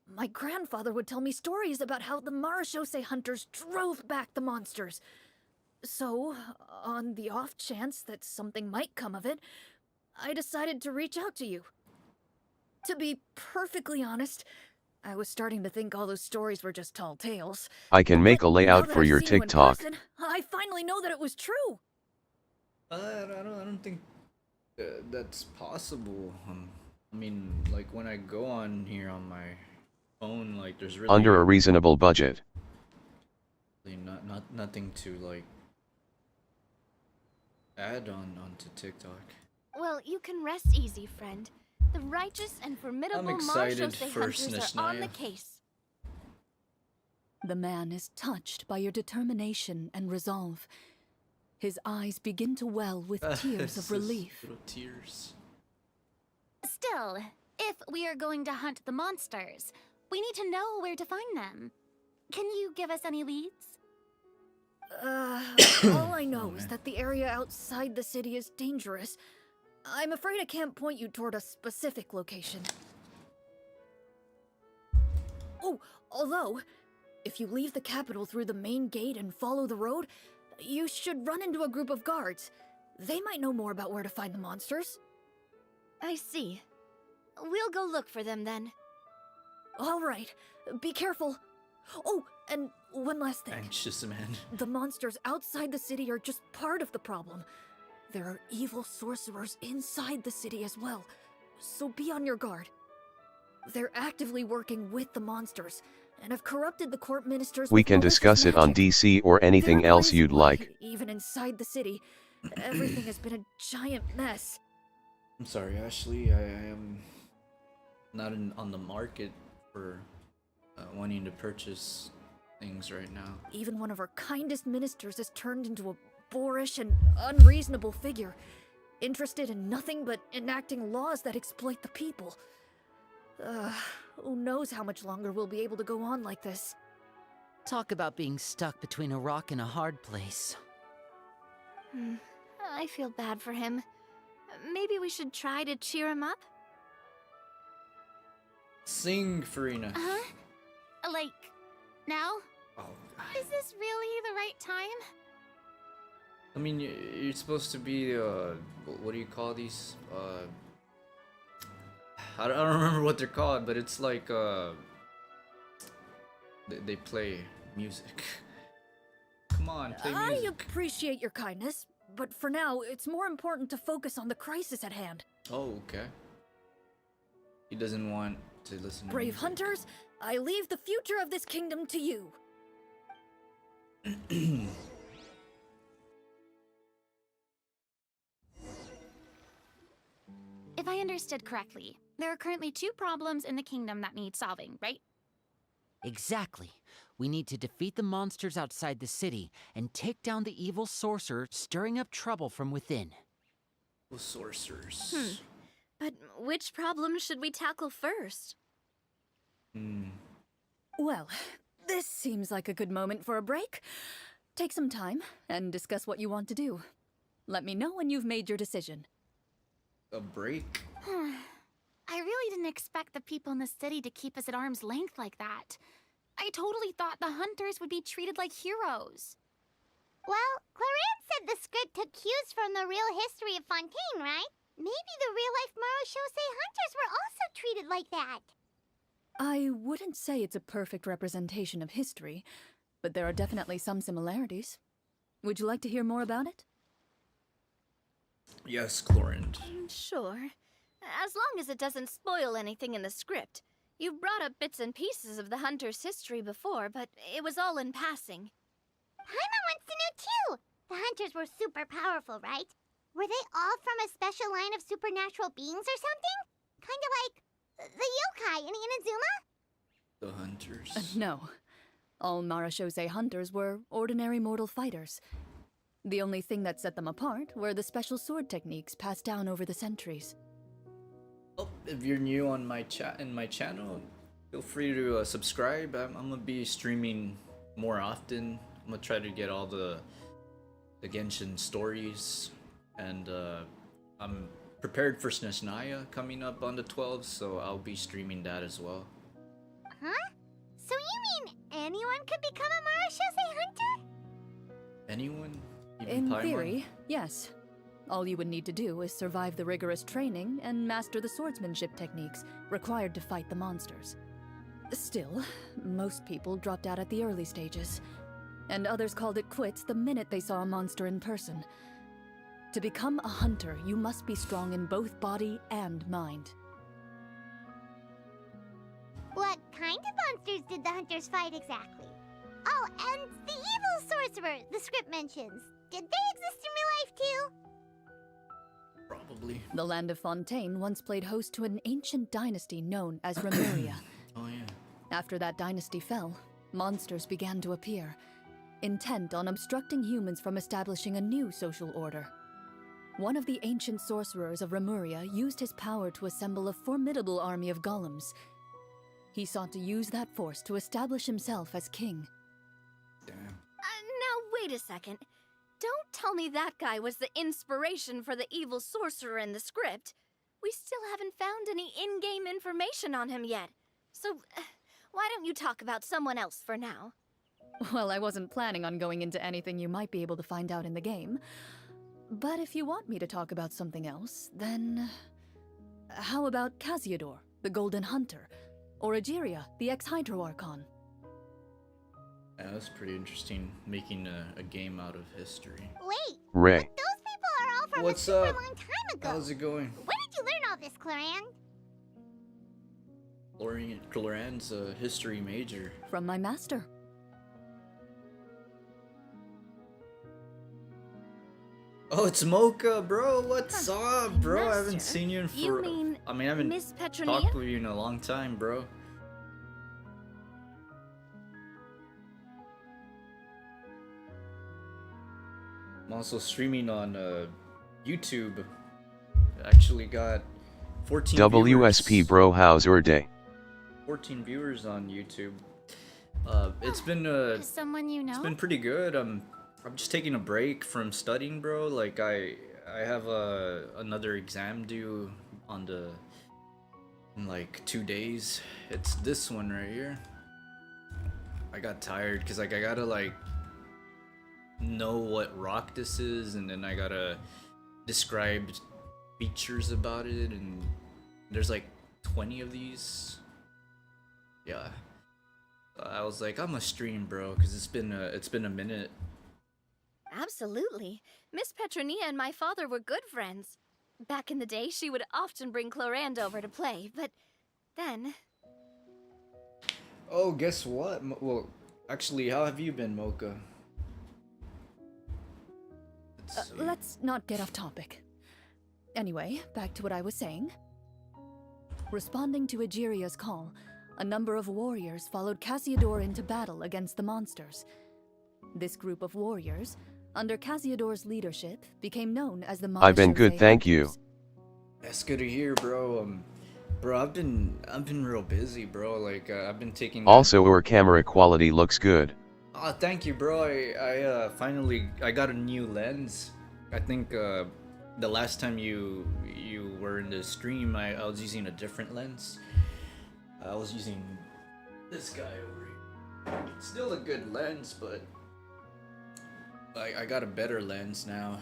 my grandfather would tell me stories about how the Marashose hunters drove back the monsters. So, on the off chance that something might come of it, I decided to reach out to you. To be perfectly honest, I was starting to think all those stories were just tall tales. I can make a But now layout that for I've your seen you in TikTok. person, I finally know that it was true. I don't think that's possible. I mean, like when I go on here on my phone, like there's really Under a reasonable budget. nothing to like add onto TikTok. Well, you can rest easy, friend. The righteous and formidable excited Marashose for hunters are on the Snezhnaya. case. The man is touched by your determination and resolve. His eyes begin to well with tears It's of just relief. Little tears. Still, if we are going to hunt the monsters, we need to know where to find them. Can you give us any leads? All I know is that the area outside the city is dangerous. I'm afraid I can't point you toward a specific location. Oh, although, if you leave the capital through the main gate and follow the road, you should run into a group of guards. They might know more about where to find the monsters. I see. We'll go look for them then. All right, be careful. Oh, and one last thing. Anxious man. The monsters outside the city are just part of the problem. There are evil sorcerers inside the city as well, so be on your guard. They're actively working with the monsters, and have corrupted the court ministers. We with can malicious discuss it on magic. DC or anything They're else crazy, you'd like. Even inside the city, everything has been a giant mess. I'm sorry, Ashley. I am not on the market for wanting to purchase things right now. Even one of our kindest ministers has turned into a boorish and unreasonable figure, interested in nothing but enacting laws that exploit the people. Who knows how much longer we'll be able to go on like this. Talk about being stuck between a rock and a hard place. I feel bad for him. Maybe we should try to cheer him up? Sing, Farina. Like, now? Oh, Is this really the right time? I mean, you're supposed to be, what do you call these? I don't remember what they're called, but it's like, they play music. Come on, play I music. appreciate your kindness, but for now, it's more important to focus on the crisis at hand. Oh, okay. He doesn't want to listen to Brave music. hunters, I leave the future of this kingdom to you. If I understood correctly, there are currently 2 problems in the kingdom that need solving, right? Exactly. We need to defeat the monsters outside the city and take down the evil sorcerer stirring up trouble from within. Sorcerers. But which problem should we tackle first? Well, this seems like a good moment for a break. Take some time and discuss what you want to do. Let me know when you've made your decision. A break? I really didn't expect the people in the city to keep us at arm's length like that. I totally thought the hunters would be treated like heroes. Well, Clarence said the script took cues from the real history of Fontaine, right? Maybe the real-life Marashosei hunters were also treated like that. I wouldn't say it's a perfect representation of history, but there are definitely some similarities. Would you like to hear more about it? Yes, Clorand. Sure. As long as it doesn't spoil anything in the script. You brought up bits and pieces of the hunter's history before, but it was all in passing. Paimon wants to know too. The hunters were super powerful, right? Were they all from a special line of supernatural beings or something? Kind of like the yokai in Inazuma? The hunters. No. All Marashosei hunters were ordinary mortal fighters. The only thing that set them apart were the special sword techniques passed down over the centuries. Oh, if you're new on my channel, feel free to subscribe. I'm gonna be streaming more often. I'm gonna try to get all the Genshin stories, and I'm prepared for Snezhnaya coming up on the 12th, so I'll be streaming that as well. Huh? So you mean anyone could become a Marashosei hunter? Anyone? Even In Paimon? theory, yes. All you would need to do is survive the rigorous training and master the swordsmanship techniques required to fight the monsters. Still, most people dropped out at the early stages, and others called it quits the minute they saw a monster in person. To become a hunter, you must be strong in both body and mind. What kind of monsters did the hunters fight exactly? Oh, and the evil sorcerer the script mentions. Did they exist in real life too? Probably. The land of Fontaine once played host to an ancient dynasty known as Remuria. Oh yeah. After that dynasty fell, monsters began to appear, intent on obstructing humans from establishing a new social order. One of the ancient sorcerers of Remuria used his power to assemble a formidable army of golems. He sought to use that force to establish himself as king. Damn. Now wait a second. Don't tell me that guy was the inspiration for the evil sorcerer in the script. We still haven't found any in-game information on him yet. So, why don't you talk about someone else for now? Well, I wasn't planning on going into anything you might be able to find out in the game. But if you want me to talk about something else, then... How about Casiodor, the Golden Hunter? Or Egeria, the ex-Hydro Archon? Yeah, that's pretty interesting, making a game out of history. Wait, Ray. but those people are all from What's a super up? long time ago. How's it going? Where did you learn all this, Claran? Cloran's a history major. From my master. Oh, it's Mocha, bro. What's up, bro? I haven't Master? seen you in for. You mean I mean, I haven't Miss talked Petronia? with you in a long time, bro. I'm also streaming on YouTube. Actually got 14 WSP viewers. bro, how's your day? 14 viewers on YouTube. It's been Someone you know? it's been pretty good. I'm just taking a break from studying, bro. Like I have another exam due in like 2 days. It's this one right here. I got tired because like I gotta like know what rock this is, and then I gotta describe features about it, and there's like 20 of these. Yeah. I was like, I'm gonna stream, bro, because it's been a minute. Absolutely. Miss Petronia and my father were good friends. Back in the day, she would often bring Clorand over to play, but then... Oh, guess what? Well, actually, how have you been, Mocha? Let's see. Let's not get off topic. Anyway, back to what I was saying. Responding to Egeria's call, a number of warriors followed Casiodor into battle against the monsters. This group of warriors, under Casiodor's leadership, became known as the I've been good, Marechaussee thank you. Hunters. That's good to hear, bro. Bro, I've been real busy, bro. Like, I've been taking. Also, your camera quality looks good. Oh, thank you, bro. I finally got a new lens. I think the last time you were in the stream, I was using a different lens. I was using this guy over here. Still a good lens, but I got a better lens now.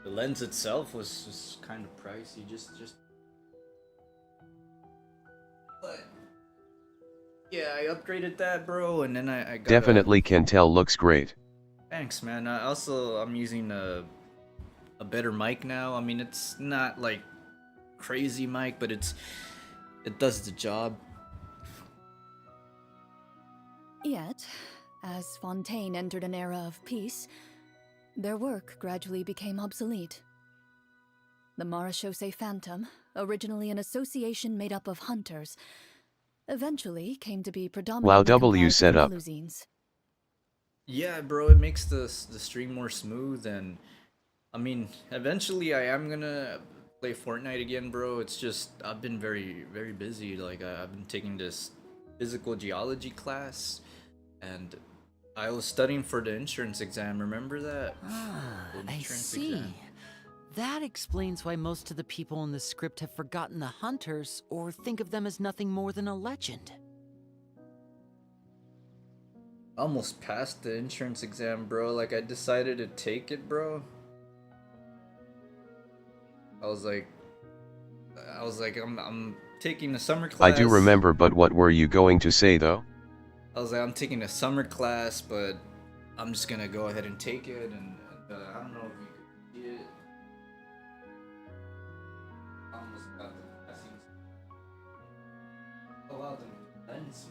The lens itself was just kind of pricey, just. But yeah, I upgraded that, bro, and then I got Definitely can tell looks great. Thanks, man. I'm using a better mic now. I mean, it's not like crazy mic, but it does the job. Yet, as Fontaine entered an era of peace, their work gradually became obsolete. The Marechaussee Phantom, originally an association made up of hunters, eventually came to be predominantly Wow, W comprised of set up. Melusines. Yeah, bro, it makes the stream more smooth, and I mean, eventually I am gonna play Fortnite again, bro. It's just I've been very busy. Like I've been taking this physical geology class, and I was studying for the insurance exam. Remember that? Ah, The I insurance see. exam. That explains why most of the people in the script have forgotten the hunters or think of them as nothing more than a legend. Almost passed the insurance exam, bro. Like I decided to take it, bro. I was like, I'm taking a summer class. I do remember, but what were you going to say though? I was like, I'm taking a summer class, but I'm just gonna go ahead and take it, and I don't know if you could see it. Almost got the passing. Oh wow, the lens.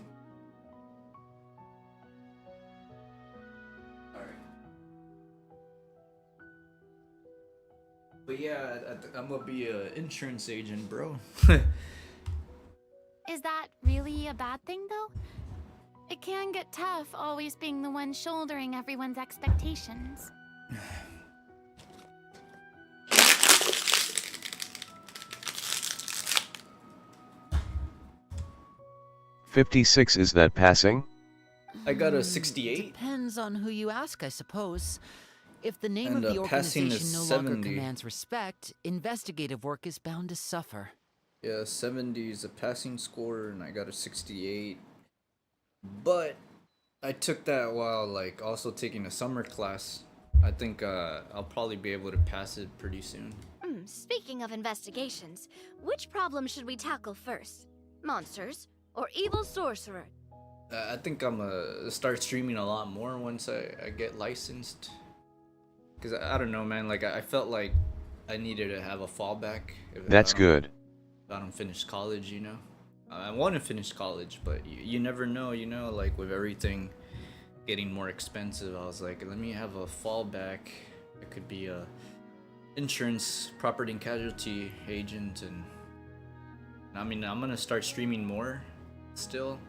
Alright. But yeah, I'm gonna be an insurance agent, bro. Is that really a bad thing, though? It can get tough always being the one shouldering everyone's expectations. 56, is that passing? I got a 68. Depends on who you ask, I suppose. If the name And, of the passing organization is no longer 70. commands respect, investigative work is bound to suffer. Yeah, 70 is a passing score, and I got a 68. But I took that while like also taking a summer class. I think I'll probably be able to pass it pretty soon. Speaking of investigations, which problem should we tackle first? Monsters or evil sorcerer? I think I'm gonna start streaming a lot more once I get licensed. Cause I don't know, man. Like I felt like I needed to have a fallback. That's good. If I don't finish college, you know. I want to finish college, but you never know, you know. Like with everything getting more expensive, I was like, let me have a fallback. It could be a insurance, property and casualty agent, and I mean, I'm gonna start streaming more still.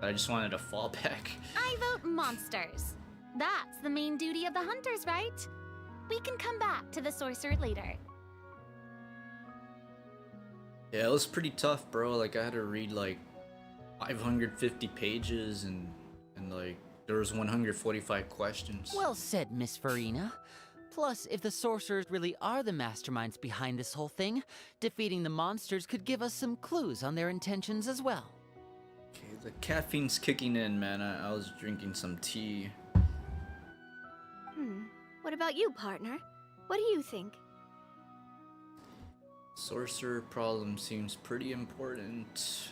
But I just wanted a fallback. I vote monsters. That's the main duty of the hunters, right? We can come back to the sorcerer later. Yeah, it was pretty tough, bro. Like I had to read like 550 pages and like there was 145 questions. Well said, Miss Farina. Plus, if the sorcerers really are the masterminds behind this whole thing, defeating the monsters could give us some clues on their intentions as well. Okay, the caffeine's kicking in, man. I was drinking some tea. What about you, partner? What do you think? Sorcerer problem seems pretty important.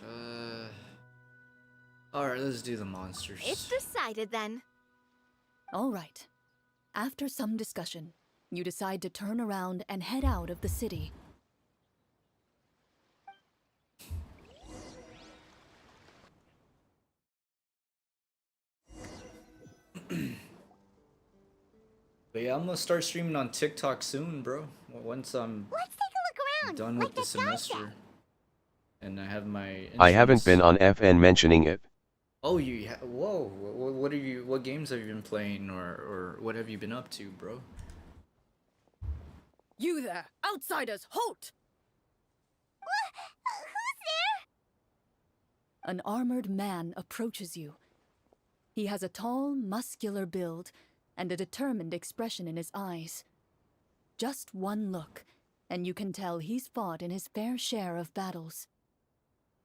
Alright, let's do the monsters. It's decided then. All right. After some discussion, you decide to turn around and head out of the city. But yeah, I'm gonna start streaming on TikTok soon, bro. Once I'm Let's take a look around. done like with the that guy semester. said. And I have my I haven't been insurance. on FN mentioning it. Oh, whoa. What games have you been playing or what have you been up to, bro? You there! Outsiders, halt! Who's there? An armored man approaches you. He has a tall, muscular build and a determined expression in his eyes. Just one look, and you can tell he's fought in his fair share of battles.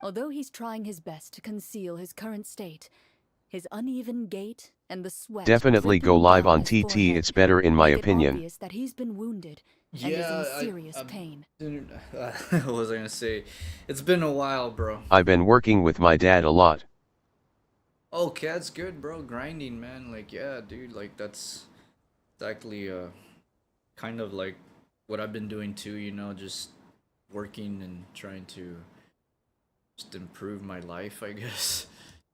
Although he's trying his best to conceal his current state, his uneven gait and the sweat Definitely go dripping live down on his TT, forehead it's better in my make it opinion. obvious that he's been wounded and is in serious pain. What was I gonna say? It's been a while, bro. I've been working with my dad a lot. Okay, that's good, bro. Grinding, man. Like, yeah, dude. Like, that's exactly kind of like what I've been doing too. You know, just working and trying to just improve my life, I guess.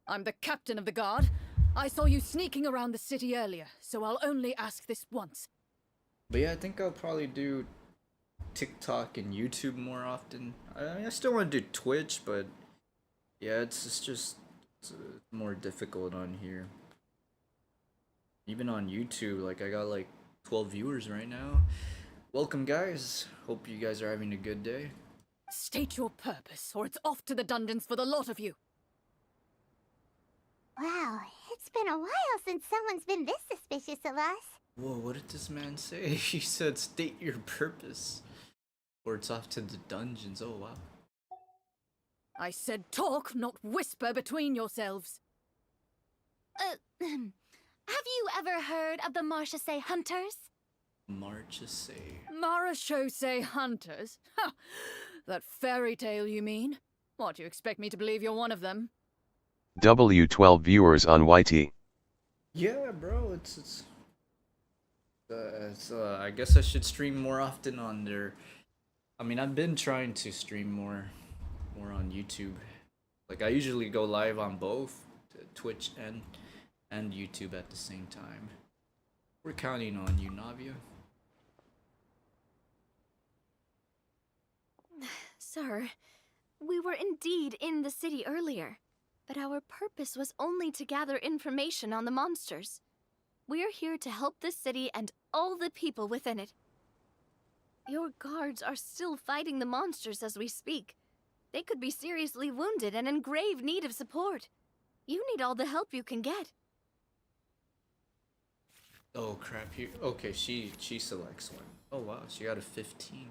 I'm the captain of the guard. I saw you sneaking around the city earlier, so I'll only ask this once. But yeah, I think I'll probably do TikTok and YouTube more often. I still want to do Twitch, but yeah, it's just more difficult on here. Even on YouTube, like I got like 12 viewers right now. Welcome, guys. Hope you guys are having a good day. State your purpose, or it's off to the dungeons for the lot of you. Wow, it's been a while since someone's been this suspicious of us. Whoa, what did this man say? He said, state your purpose, or it's off to the dungeons. Oh, wow. I said talk, not whisper between yourselves. Have you ever heard of the Marchese Hunters? Marchese. Marachose hunters? Ha! That fairy tale, you mean? What, you expect me to believe you're one of them? W12 viewers on YT. Yeah, bro, I guess I should stream more often on there. I mean, I've been trying to stream more on YouTube. Like, I usually go live on both Twitch and YouTube at the same time. We're counting on you, Navia. Sir, we were indeed in the city earlier, but our purpose was only to gather information on the monsters. We're here to help the city and all the people within it. Your guards are still fighting the monsters as we speak. They could be seriously wounded and in grave need of support. You need all the help you can get. Oh crap! Okay, she selects one. Oh wow, she got a 15.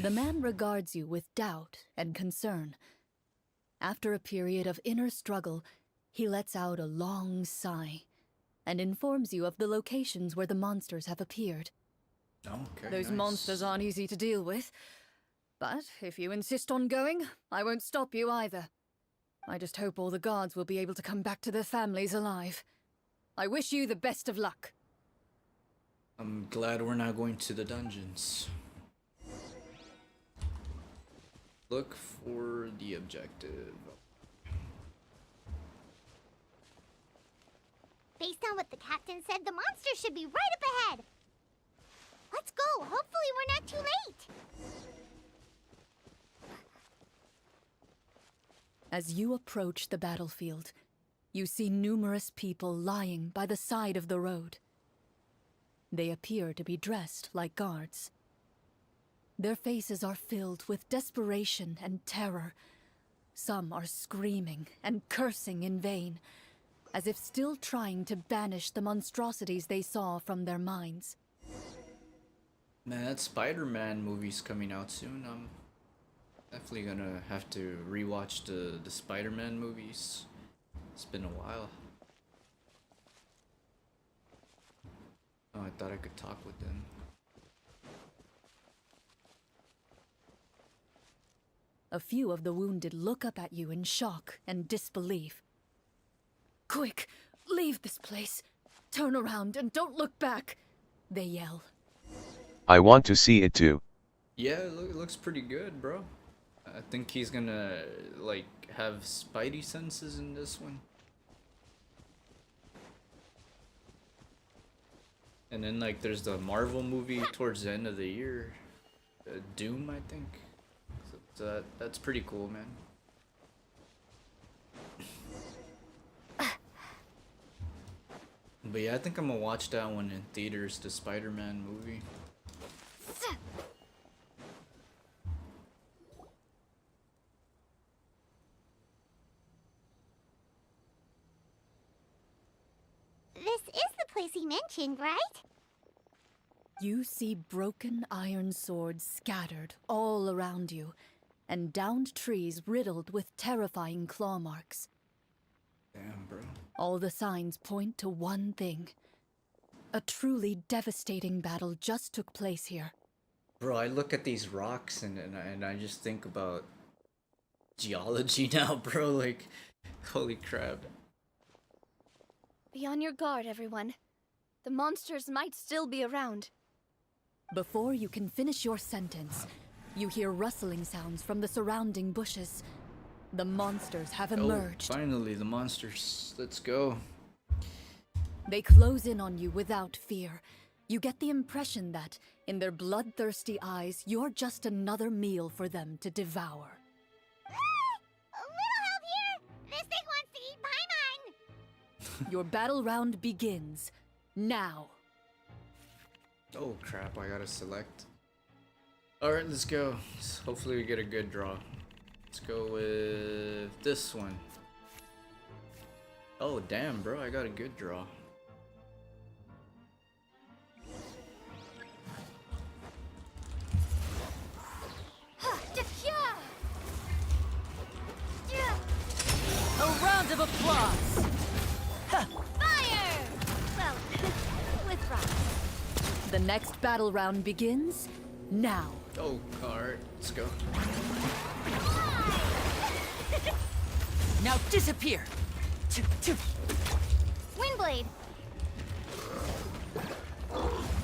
The man regards you with doubt and concern. After a period of inner struggle, he lets out a long sigh and informs you of the locations where the monsters have appeared. Okay, Those nice. monsters aren't easy to deal with. But if you insist on going, I won't stop you either. I just hope all the guards will be able to come back to their families alive. I wish you the best of luck. I'm glad we're not going to the dungeons. Look for the objective. Based on what the captain said, the monster should be right up ahead. Let's go. Hopefully we're not too late. As you approach the battlefield, you see numerous people lying by the side of the road. They appear to be dressed like guards. Their faces are filled with desperation and terror. Some are screaming and cursing in vain, as if still trying to banish the monstrosities they saw from their minds. Man, that Spider-Man movie's coming out soon. I'm definitely gonna have to rewatch the Spider-Man movies. It's been a while. Oh, I thought I could talk with them. A few of the wounded look up at you in shock and disbelief. "Quick, leave this place. Turn around and don't look back," they yell. I want to see it too. Yeah, it looks pretty good, bro. I think he's gonna, like, have spidey senses in this one. And then, like, there's the Marvel movie towards the end of the year. Doom, I think. So that's pretty cool, man. But yeah, I think I'm gonna watch that one in theaters, the Spider-Man movie. This is the place he mentioned, right? You see broken iron swords scattered all around you, and downed trees riddled with terrifying claw marks. Damn, bro. All the signs point to one thing. A truly devastating battle just took place here. Bro, I look at these rocks and I just think about geology now, bro. Like, holy crap. Be on your guard, everyone. The monsters might still be around. Before you can finish your sentence, you hear rustling sounds from the surrounding bushes. The monsters have emerged. Oh, finally, the monsters. Let's go. They close in on you without fear. You get the impression that, in their bloodthirsty eyes, you're just another meal for them to devour. A little help here. This thing wants to eat Paimon. Your battle round begins now. Oh crap, I gotta select. Alright, let's go. Hopefully we get a good draw. Let's go with this one. Oh damn, bro, I got a good draw. A round of applause! Fire! Well, with rock. The next battle round begins now. Oh, alright, let's go. Now disappear! Windblade.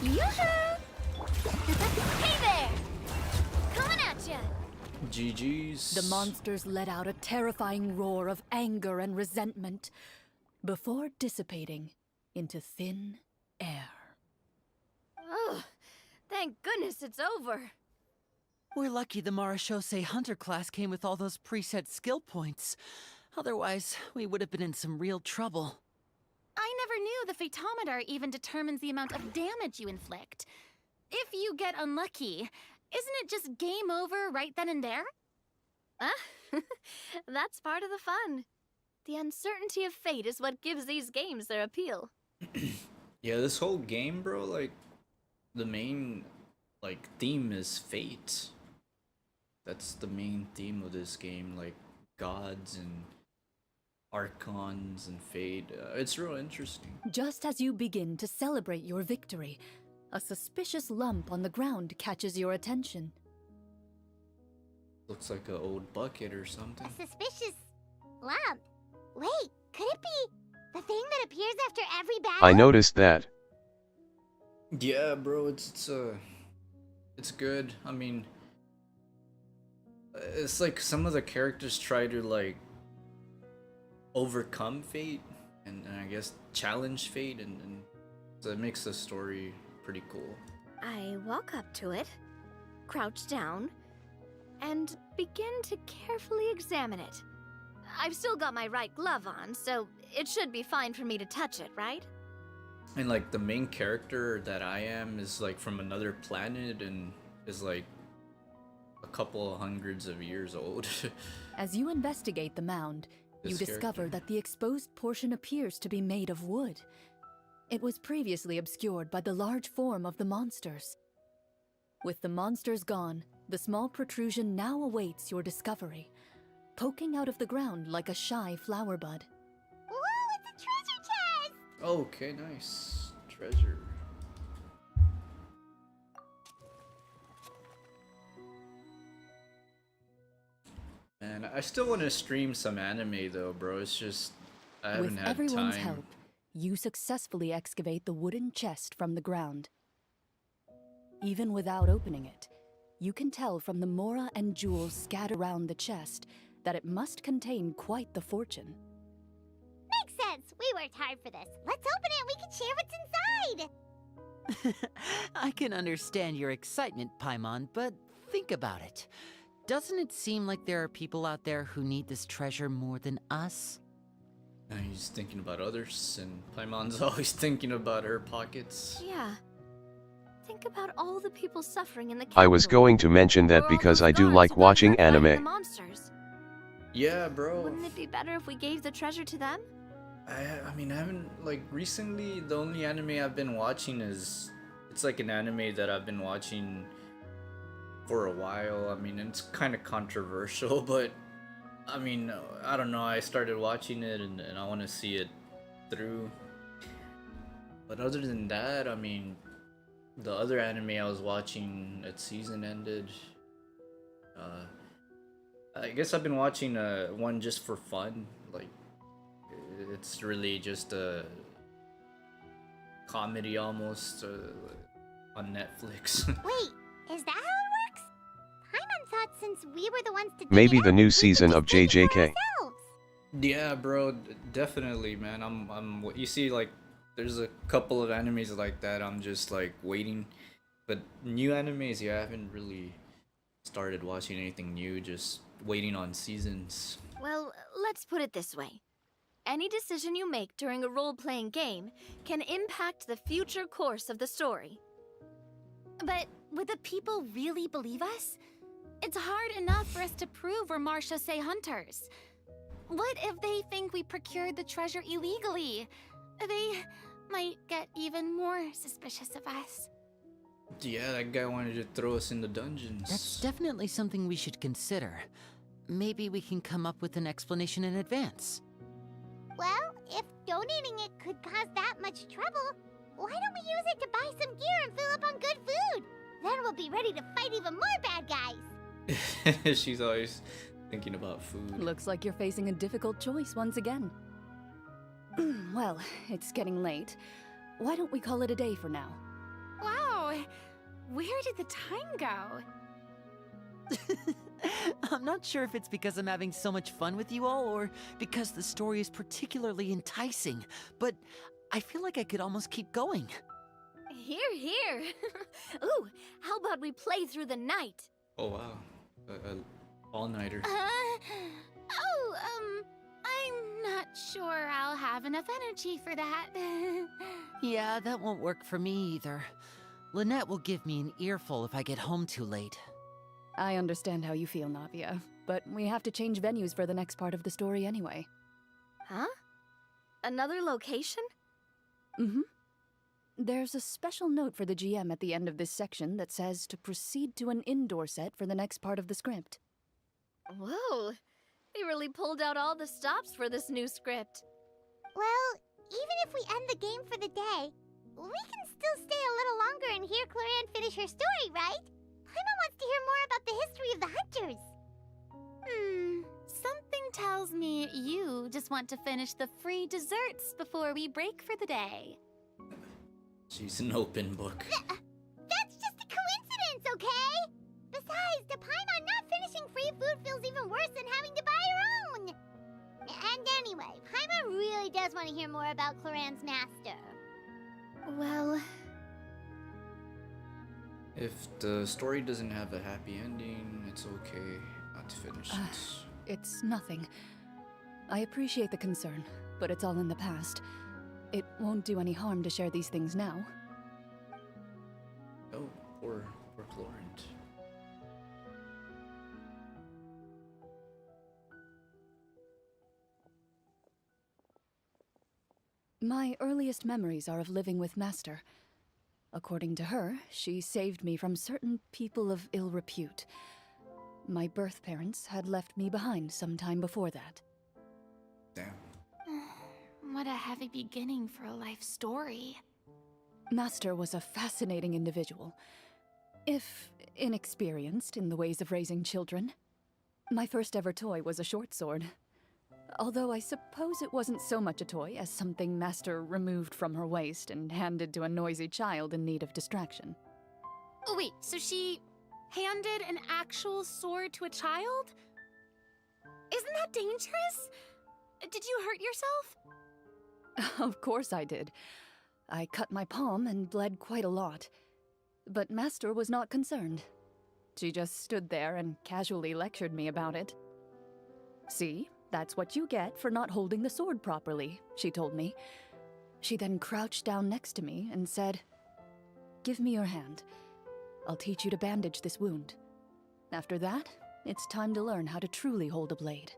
Yoo-hoo! Hey there! Coming at ya! GG's. The monsters let out a terrifying roar of anger and resentment before dissipating into thin air. Oh, thank goodness it's over. We're lucky the Marashose Hunter class came with all those preset skill points. Otherwise, we would have been in some real trouble. I never knew the photometer even determines the amount of damage you inflict. If you get unlucky, isn't it just game over right then and there? That's part of the fun. The uncertainty of fate is what gives these games their appeal. Yeah, this whole game, bro, like, the main, like, theme is fate. That's the main theme of this game, like, gods and archons and fate. It's real interesting. Just as you begin to celebrate your victory, A suspicious lump on the ground catches your attention. Looks like an old bucket or something. A suspicious lump. Wait, could it be the thing that appears after every battle? I noticed that. Yeah, bro, it's good. I mean, it's like some of the characters try to like overcome fate and I guess challenge fate, and so it makes the story pretty cool. I walk up to it, crouch down, and begin to carefully examine it. I've still got my right glove on, so it should be fine for me to touch it, right? And like the main character that I am is like from another planet and is like a couple of hundreds of years old. As you investigate the mound, you This discover character. that the exposed portion appears to be made of wood. It was previously obscured by the large form of the monsters. With the monsters gone, the small protrusion now awaits your discovery, poking out of the ground like a shy flower bud. Whoa, it's a treasure chest! Okay, nice. Treasure. Man, I still want to stream some anime though, bro. It's just I haven't With had everyone's time. help, you successfully excavate the wooden chest from the ground. Even without opening it, you can tell from the mora and jewels scattered around the chest that it must contain quite the fortune. Makes sense. We worked hard for this. Let's open it and we can share what's inside. I can understand your excitement, Paimon, but think about it. Doesn't it seem like there are people out there who need this treasure more than us? And he's thinking about others, and Paimon's always thinking about her pockets. Yeah. Think about all the people suffering in the I was capital. going to mention that Or all because those I do guards like who got watching hurt fighting the anime. monsters. Yeah, bro. Wouldn't it be better if we gave the treasure to them? I mean, I haven't, like, recently, the only anime I've been watching is, it's like an anime that I've been watching for a while. I mean, it's kind of controversial, but, I mean, I don't know, I started watching it and I want to see it through. But other than that, I mean, the other anime I was watching, its season ended. I guess I've been watching one just for fun, like, it's really just a comedy almost on Netflix. Wait, is that how it works? Paimon thought since we were the ones to dig Maybe it the up, new we could season just of dig it for JJK. ourselves. Yeah, bro, definitely, man. I'm. You see, like, there's a couple of animes like that. I'm just like waiting, but new animes, yeah, I haven't really started watching anything new. Just waiting on seasons. Well, let's put it this way. Any decision you make during a role-playing game can impact the future course of the story. But would the people really believe us? It's hard enough for us to prove we're Marchese hunters. What if they think we procured the treasure illegally? They might get even more suspicious of us. Yeah, that guy wanted to throw us in the dungeons. That's definitely something we should consider. Maybe we can come up with an explanation in advance. Well, if donating it could cause that much trouble, why don't we use it to buy some gear and fill up on good food? Then we'll be ready to fight even more bad guys. She's always thinking about food. Looks like you're facing a difficult choice once again. Well, it's getting late. Why don't we call it a day for now? Wow, where did the time go? I'm not sure if it's because I'm having so much fun with you all or because the story is particularly enticing, but I feel like I could almost keep going. Here, here. Ooh, how about we play through the night? Oh wow, all-nighter. I'm not sure I'll have enough energy for that. Yeah, that won't work for me either. Lynette will give me an earful if I get home too late. I understand how you feel, Navia, but we have to change venues for the next part of the story anyway. Huh? Another location? Mm-hmm. There's a special note for the GM at the end of this section that says to proceed to an indoor set for the next part of the script. Whoa, they really pulled out all the stops for this new script. Well, even if we end the game for the day, We can still stay a little longer and hear Cloran finish her story, right? Paimon wants to hear more about the history of the hunters. Something tells me you just want to finish the free desserts before we break for the day. She's an open book. That's just a coincidence, okay? Besides, to Paimon, not finishing free food feels even worse than having to buy her own. And anyway, Paimon really does want to hear more about Cloran's master. Well, If the story doesn't have a happy ending, it's okay not to finish it. It's nothing. I appreciate the concern, but it's all in the past. It won't do any harm to share these things now. Oh, poor Clorant. My earliest memories are of living with Master. According to her, she saved me from certain people of ill repute. My birth parents had left me behind some time before that. Damn. what a heavy beginning for a life story. Master was a fascinating individual, if inexperienced in the ways of raising children. My first ever toy was a short sword. Although I suppose it wasn't so much a toy as something Master removed from her waist and handed to a noisy child in need of distraction. Oh wait, so she handed an actual sword to a child? Isn't that dangerous? Did you hurt yourself? Of course I did. I cut my palm and bled quite a lot. But Master was not concerned. She just stood there and casually lectured me about it. See? That's what you get for not holding the sword properly, she told me. She then crouched down next to me and said, "Give me your hand. I'll teach you to bandage this wound. After that, it's time to learn how to truly hold a blade."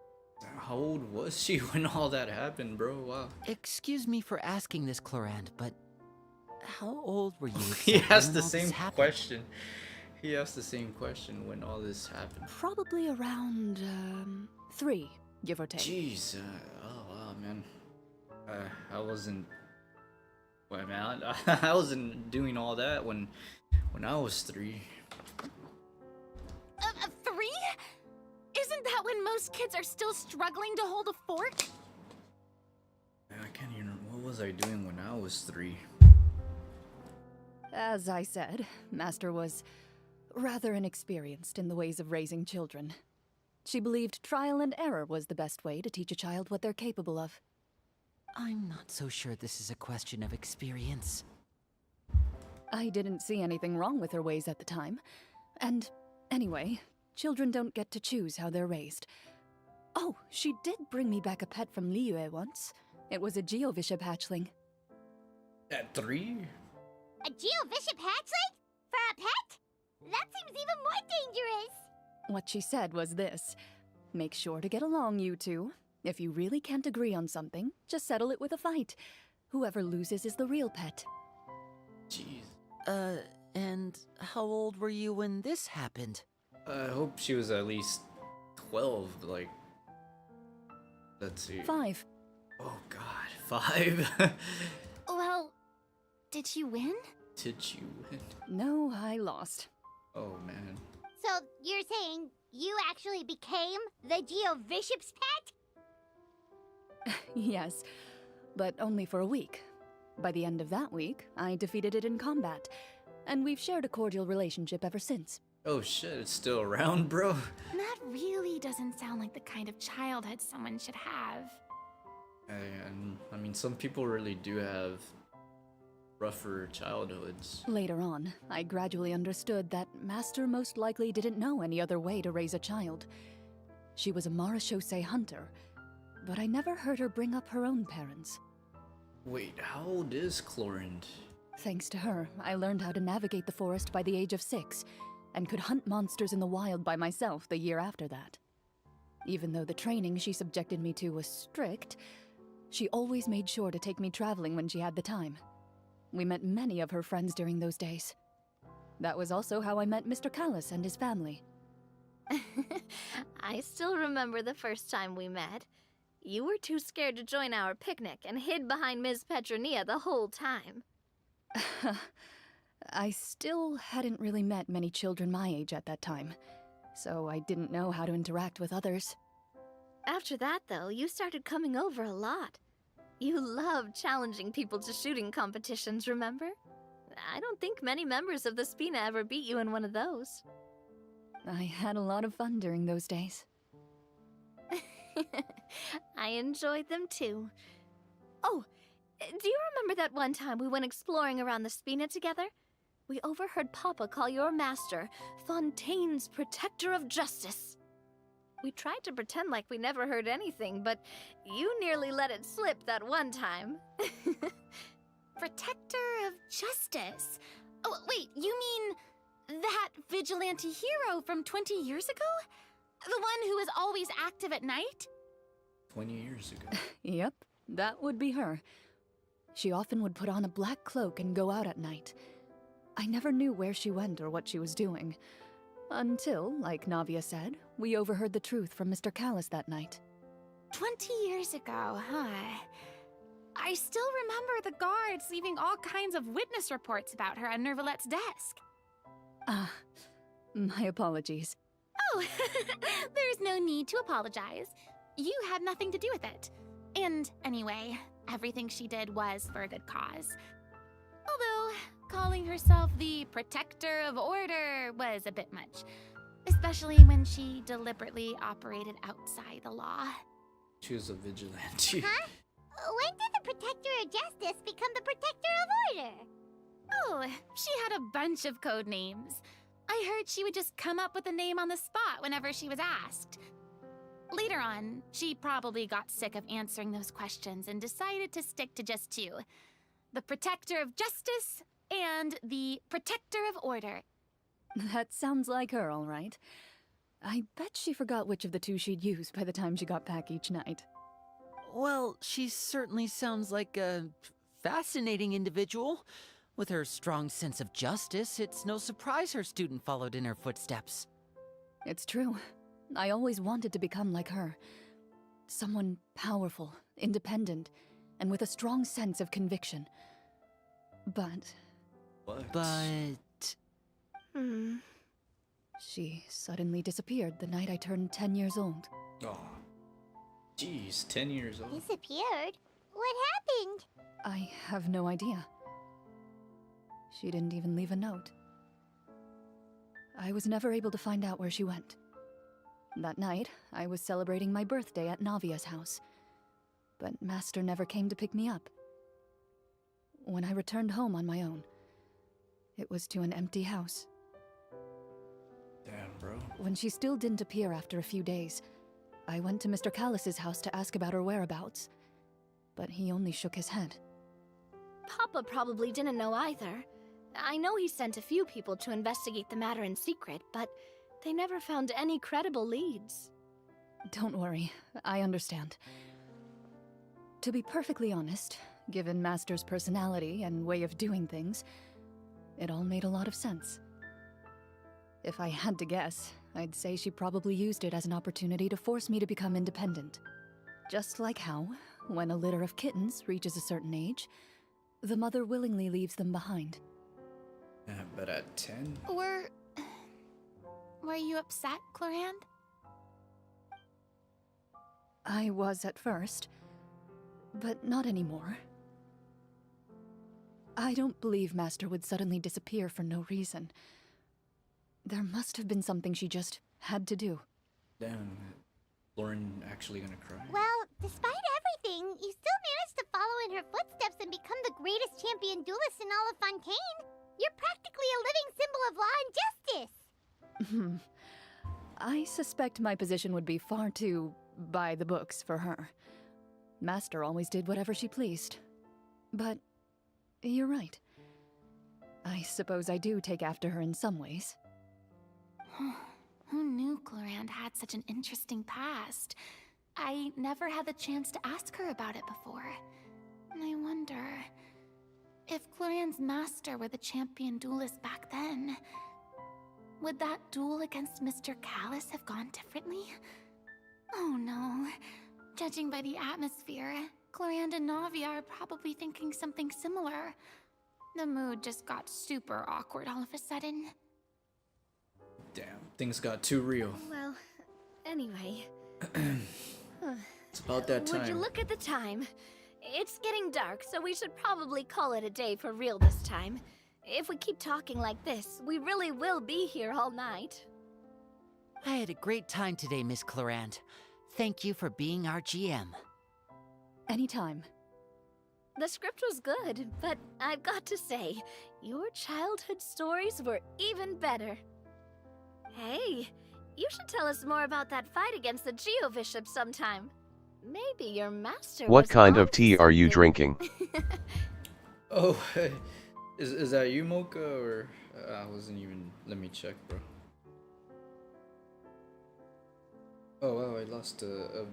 How old was she when all that happened, bro? Wow. Excuse me for asking this, Clorand, but how old were you He exactly asked when the all this same happened? question. He asked the same question when all this happened. Probably around, 3, give or take. Jeez. Oh, wow, man. I wasn't... Well, man, I wasn't doing all that when I was 3. 3? Isn't that when most kids are still struggling to hold a fork? Man, I can't even... What was I doing when I was 3? As I said, Master was rather inexperienced in the ways of raising children. She believed trial and error was the best way to teach a child what they're capable of. I'm not so sure this is a question of experience. I didn't see anything wrong with her ways at the time. And anyway, children don't get to choose how they're raised. Oh, she did bring me back a pet from Liyue once. It was a Geovishap hatchling. At 3? A Geovishap hatchling? For a pet? That seems even more dangerous! What she said was this: make sure to get along, you two. If you really can't agree on something, just settle it with a fight. Whoever loses is the real pet. Jeez. And how old were you when this happened? I hope she was at least 12, like... Let's see. 5. Oh, God. 5? Well, did you win? Did you win? No, I lost. Oh, man. So, you're saying you actually became the Geovishap's pet? Yes, but only for a week. By the end of that week, I defeated it in combat, and we've shared a cordial relationship ever since. Oh, shit. It's still around, bro? That really doesn't sound like the kind of childhood someone should have. And, I mean, some people really do have rougher childhoods. Later on, I gradually understood that Master most likely didn't know any other way to raise a child. She was a Marashosei hunter, but I never heard her bring up her own parents. Wait, how old is Clorand? Thanks to her, I learned how to navigate the forest by the age of 6, and could hunt monsters in the wild by myself the year after that. Even though the training she subjected me to was strict, she always made sure to take me traveling when she had the time. We met many of her friends during those days. That was also how I met Mr. Callis and his family. I still remember the first time we met. You were too scared to join our picnic and hid behind Ms. Petronia the whole time. I still hadn't really met many children my age at that time, so I didn't know how to interact with others. After that, though, you started coming over a lot. You loved challenging people to shooting competitions, remember? I don't think many members of the Spina ever beat you in one of those. I had a lot of fun during those days. I enjoyed them too. Oh, do you remember that one time we went exploring around the Spina together? We overheard Papa call your master Fontaine's Protector of Justice. We tried to pretend like we never heard anything, but you nearly let it slip that one time. Protector of Justice? Oh, wait, you mean that vigilante hero from 20 years ago? The one who was always active at night? 20 years ago. Yep, that would be her. She often would put on a black cloak and go out at night. I never knew where she went or what she was doing. Until, like Navia said, we overheard the truth from Mr. Callis that night. 20 years ago, huh? I still remember the guards leaving all kinds of witness reports about her on Nervalette's desk. Ah, my apologies. Oh, there's no need to apologize. You had nothing to do with it. And anyway, everything she did was for a good cause. Although, calling herself the Protector of Order was a bit much. Especially when she deliberately operated outside the law. She was a vigilante. Huh? When did the Protector of Justice become the Protector of Order? Oh, she had a bunch of code names. I heard she would just come up with a name on the spot whenever she was asked. Later on, she probably got sick of answering those questions and decided to stick to just two. The Protector of Justice and the Protector of Order. That sounds like her, all right. I bet she forgot which of the two she'd use by the time she got back each night. Well, she certainly sounds like a fascinating individual. With her strong sense of justice, it's no surprise her student followed in her footsteps. It's true. I always wanted to become like her. Someone powerful, independent, and with a strong sense of conviction. But... But... She suddenly disappeared the night I turned 10 years old. Oh, jeez, 10 years old. Disappeared? What happened? I have no idea. She didn't even leave a note. I was never able to find out where she went. That night, I was celebrating my birthday at Navia's house. But Master never came to pick me up. When I returned home on my own, it was to an empty house. Damn, bro. When she still didn't appear after a few days, I went to Mr. Callis's house to ask about her whereabouts. But he only shook his head. Papa probably didn't know either. I know he sent a few people to investigate the matter in secret, but they never found any credible leads. Don't worry, I understand. To be perfectly honest, given Master's personality and way of doing things, it all made a lot of sense. If I had to guess, I'd say she probably used it as an opportunity to force me to become independent. Just like how, when a litter of kittens reaches a certain age, the mother willingly leaves them behind. Yeah, but at 10? Were you upset, Clorand? I was at first, but not anymore. I don't believe Master would suddenly disappear for no reason. There must have been something she just had to do. Damn, Lauren actually gonna cry? Well, despite everything, you still managed to follow in her footsteps and become the greatest champion duelist in all of Fontaine. You're practically a living symbol of law and justice. I suspect my position would be far too by the books for her. Master always did whatever she pleased. But you're right. I suppose I do take after her in some ways. Who knew Clorand had such an interesting past? I never had the chance to ask her about it before. I wonder... if Clorand's master were the champion duelist back then, would that duel against Mr. Callis have gone differently? Oh no. Judging by the atmosphere, Clorand and Navia are probably thinking something similar. The mood just got super awkward all of a sudden. Damn, things got too real. Well, anyway. It's about that time. Would you look at the time? It's getting dark, so we should probably call it a day for real this time. If we keep talking like this, we really will be here all night. I had a great time today, Miss Clarant. Thank you for being our GM. Anytime. The script was good, but I've got to say, your childhood stories were even better. Hey, you should tell us more about that fight against the Geo-Bishop sometime. Maybe your master What was kind of onto tea are you something. drinking? Oh, is that you, Mocha, or I wasn't even? Let me check, bro. Oh wow, I lost a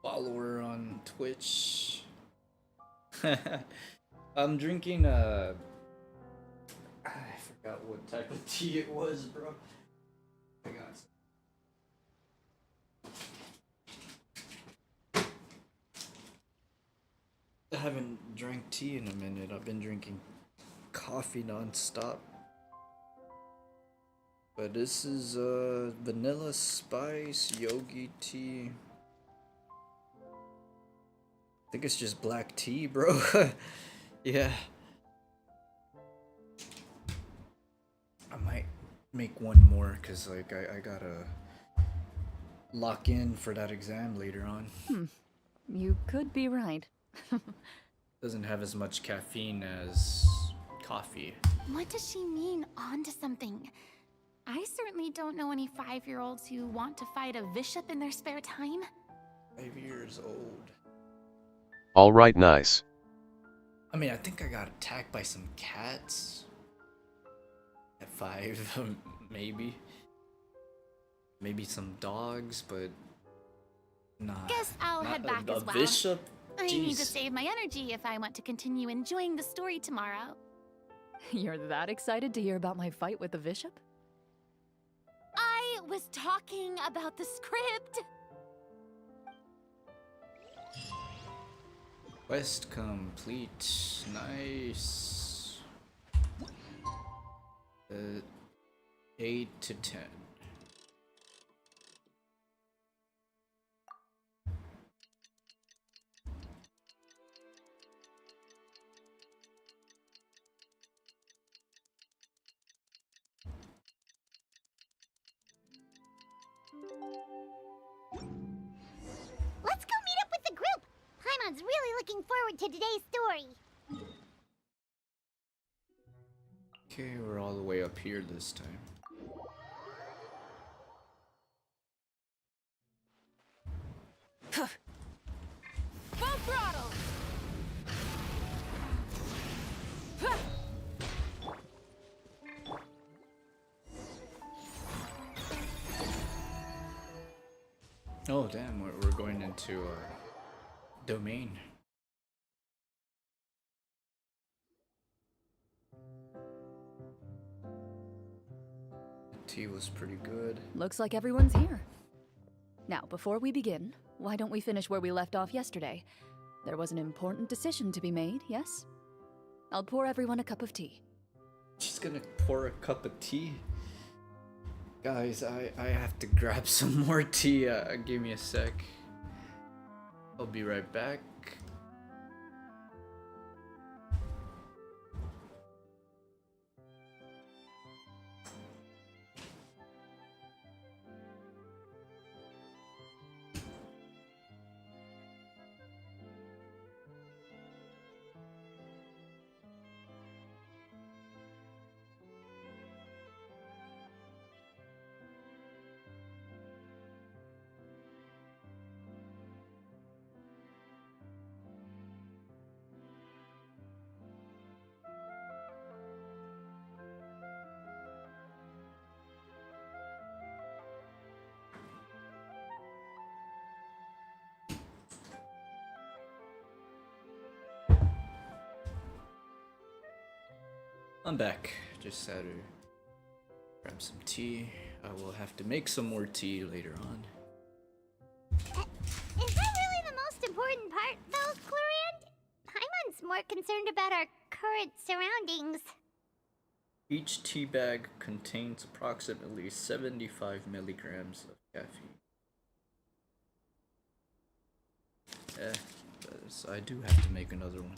follower on Twitch. I'm drinking I forgot what type of tea it was, bro. I got I haven't drank tea in a minute. I've been drinking coffee non-stop. But this is vanilla spice yogi tea. I think it's just black tea, bro. Yeah. I might make one more cuz like I got to lock in for that exam later on. You could be right. Doesn't have as much caffeine as coffee. What does she mean, on to something? I certainly don't know any 5-year-olds who want to fight a bishop in their spare time. 5 years old. Alright, nice. I mean, I think I got attacked by some cats. At 5, maybe. Maybe some dogs, but nah. Guess I'll head back a as well. bishop? I need to Jeez. save my energy if I want to continue enjoying the story tomorrow. You're that excited to hear about my fight with the bishop? I was talking about the script. Quest complete. Nice. 8 to 10. Let's go meet up with the group. Paimon's really looking forward to today's story. Okay, we're all the way up here this time. Full throttle. Oh damn, we're going into domain. The tea was pretty good. Looks like everyone's here. Now, before we begin, why don't we finish where we left off yesterday? There was an important decision to be made, yes? I'll pour everyone a cup of tea. She's gonna pour a cup of tea. Guys, I have to grab some more tea. Give me a sec. I'll be right back. I'm back. Just had to grab some tea. I will have to make some more tea later on. Is that really the most important part, though, Clarant? Paimon's more concerned about our current surroundings? Each tea bag contains approximately 75 milligrams of caffeine. I do have to make another one.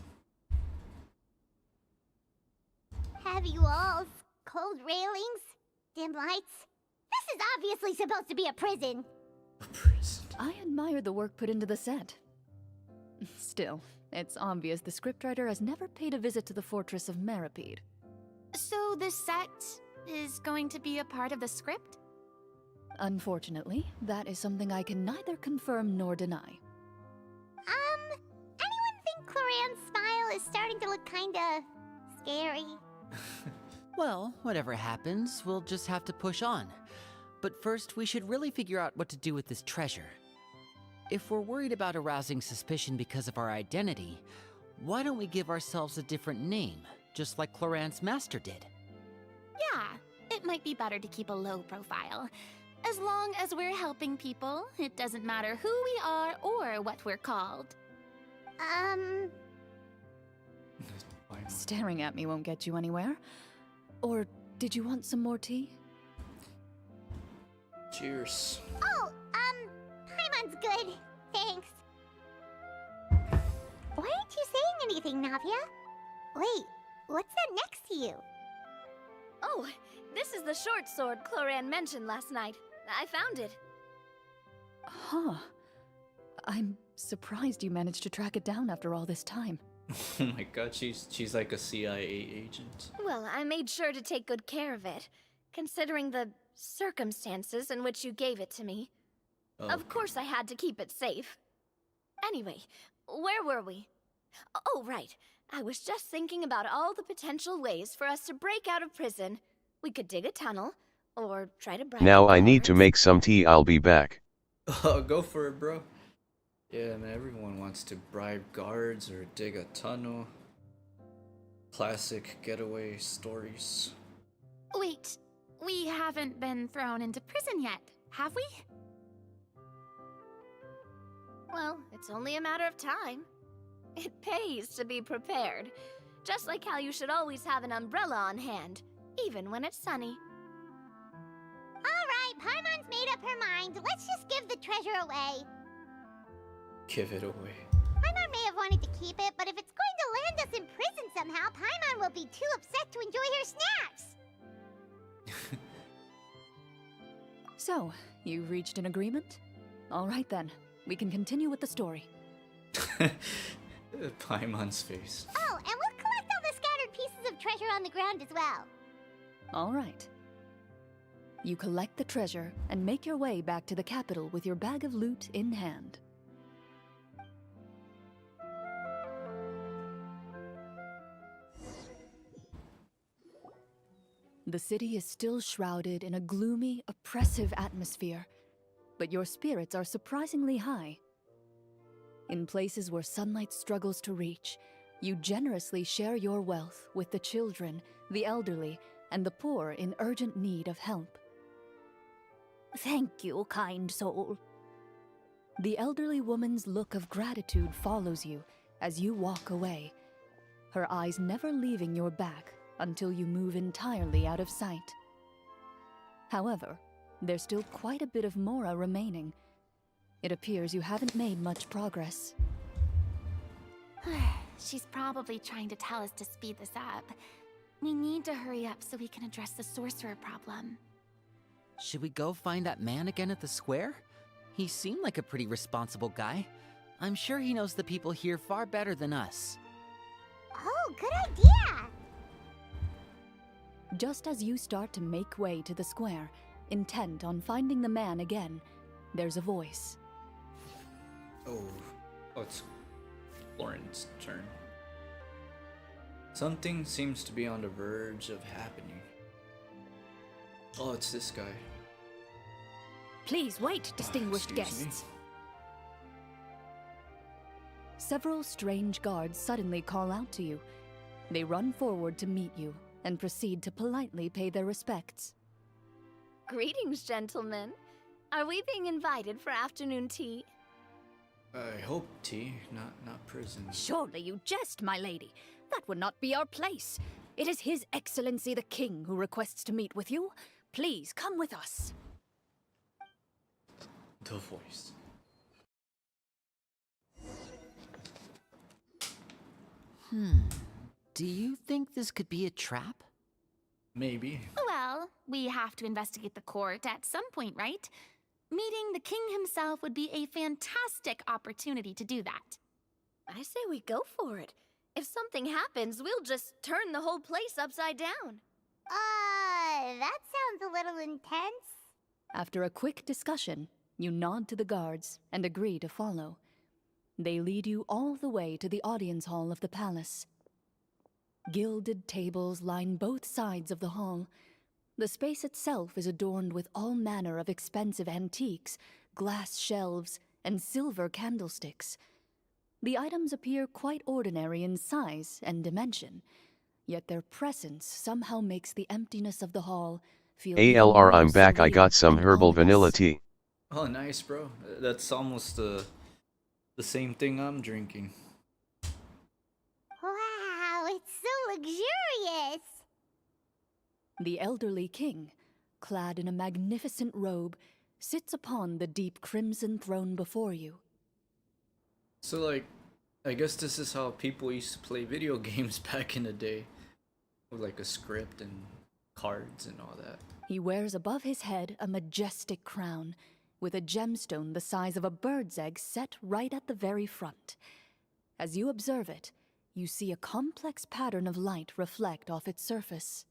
Heavy walls, cold railings, dim lights. This is obviously supposed to be a prison. A prison. I admire the work put into the set. Still, it's obvious the scriptwriter has never paid a visit to the fortress of Meripede. So this set is going to be a part of the script? Unfortunately, that is something I can neither confirm nor deny. Anyone think Cloran's smile is starting to look kinda scary? Well, whatever happens, we'll just have to push on. But first, we should really figure out what to do with this treasure. If we're worried about arousing suspicion because of our identity, why don't we give ourselves a different name, just like Cloran's master did? Yeah, it might be better to keep a low profile. As long as we're helping people, it doesn't matter who we are or what we're called. Staring at me won't get you anywhere. Or did you want some more tea? Cheers. Oh, Paimon's good. Thanks. Why aren't you saying anything, Navia? Wait, what's that next to you? Oh, this is the short sword Cloran mentioned last night. I found it. Huh. I'm surprised you managed to track it down after all this time. Oh my god, she's like a CIA agent. Well, I made sure to take good care of it, considering the circumstances in which you gave it to me. Oh, Of course I had to keep it safe. Anyway, where were we? Oh, right. I was just thinking about all the potential ways for us to break out of prison. We could dig a tunnel, or try to bribe Now the I need to guards. make some tea, I'll be back. Oh, go for it, bro. Yeah, man, everyone wants to bribe guards or dig a tunnel. Classic getaway stories. Wait, we haven't been thrown into prison yet, have we? Well, it's only a matter of time. It pays to be prepared. Just like how you should always have an umbrella on hand, even when it's sunny. Alright, Paimon's made up her mind. Let's just give the treasure away. Give it away. Paimon may have wanted to keep it, but if it's going to land us in prison somehow, Paimon will be too upset to enjoy her snacks. So, you've reached an agreement? All right then, we can continue with the story. Paimon's face. Oh, and we'll collect all the scattered pieces of treasure on the ground as well. All right. You collect the treasure and make your way back to the capital with your bag of loot in hand. The city is still shrouded in a gloomy, oppressive atmosphere, but your spirits are surprisingly high. In places where sunlight struggles to reach, you generously share your wealth with the children, the elderly, and the poor in urgent need of help. Thank you, kind soul. The elderly woman's look of gratitude follows you as you walk away, her eyes never leaving your back until you move entirely out of sight. However, there's still quite a bit of Mora remaining. It appears you haven't made much progress. She's probably trying to tell us to speed this up. We need to hurry up so we can address the sorcerer problem. Should we go find that man again at the square? He seemed like a pretty responsible guy. I'm sure he knows the people here far better than us. Oh, good idea! Just as you start to make way to the square, intent on finding the man again, there's a voice. Oh, it's Lauren's turn. Something seems to be on the verge of happening. Oh, it's this guy. Please wait, distinguished excuse me. guests. Several strange guards suddenly call out to you. They run forward to meet you and proceed to politely pay their respects. Greetings, gentlemen. Are we being invited for afternoon tea? I hope tea, not prison. Surely you jest, my lady. That would not be our place. It is His Excellency the King who requests to meet with you. Please come with us. The voice. Do you think this could be a trap? Maybe. Well, we have to investigate the court at some point, right? Meeting the king himself would be a fantastic opportunity to do that. I say we go for it. If something happens, we'll just turn the whole place upside down. That sounds a little intense. After a quick discussion, you nod to the guards and agree to follow. They lead you all the way to the audience hall of the palace. Gilded tables line both sides of the hall. The space itself is adorned with all manner of expensive antiques, glass shelves, and silver candlesticks. The items appear quite ordinary in size and dimension, yet their presence somehow makes the emptiness of the hall feel ALR, I'm more back. I surreal got some and herbal ominous. vanilla tea. Oh, nice, bro. That's almost the same thing I'm drinking. Wow, it's so luxurious. The elderly king, clad in a magnificent robe, sits upon the deep crimson throne before you. So, like, I guess this is how people used to play video games back in the day. With, like, a script and cards and all that. He wears above his head a majestic crown, with a gemstone the size of a bird's egg set right at the very front. As you observe it, you see a complex pattern of light reflect off its surface.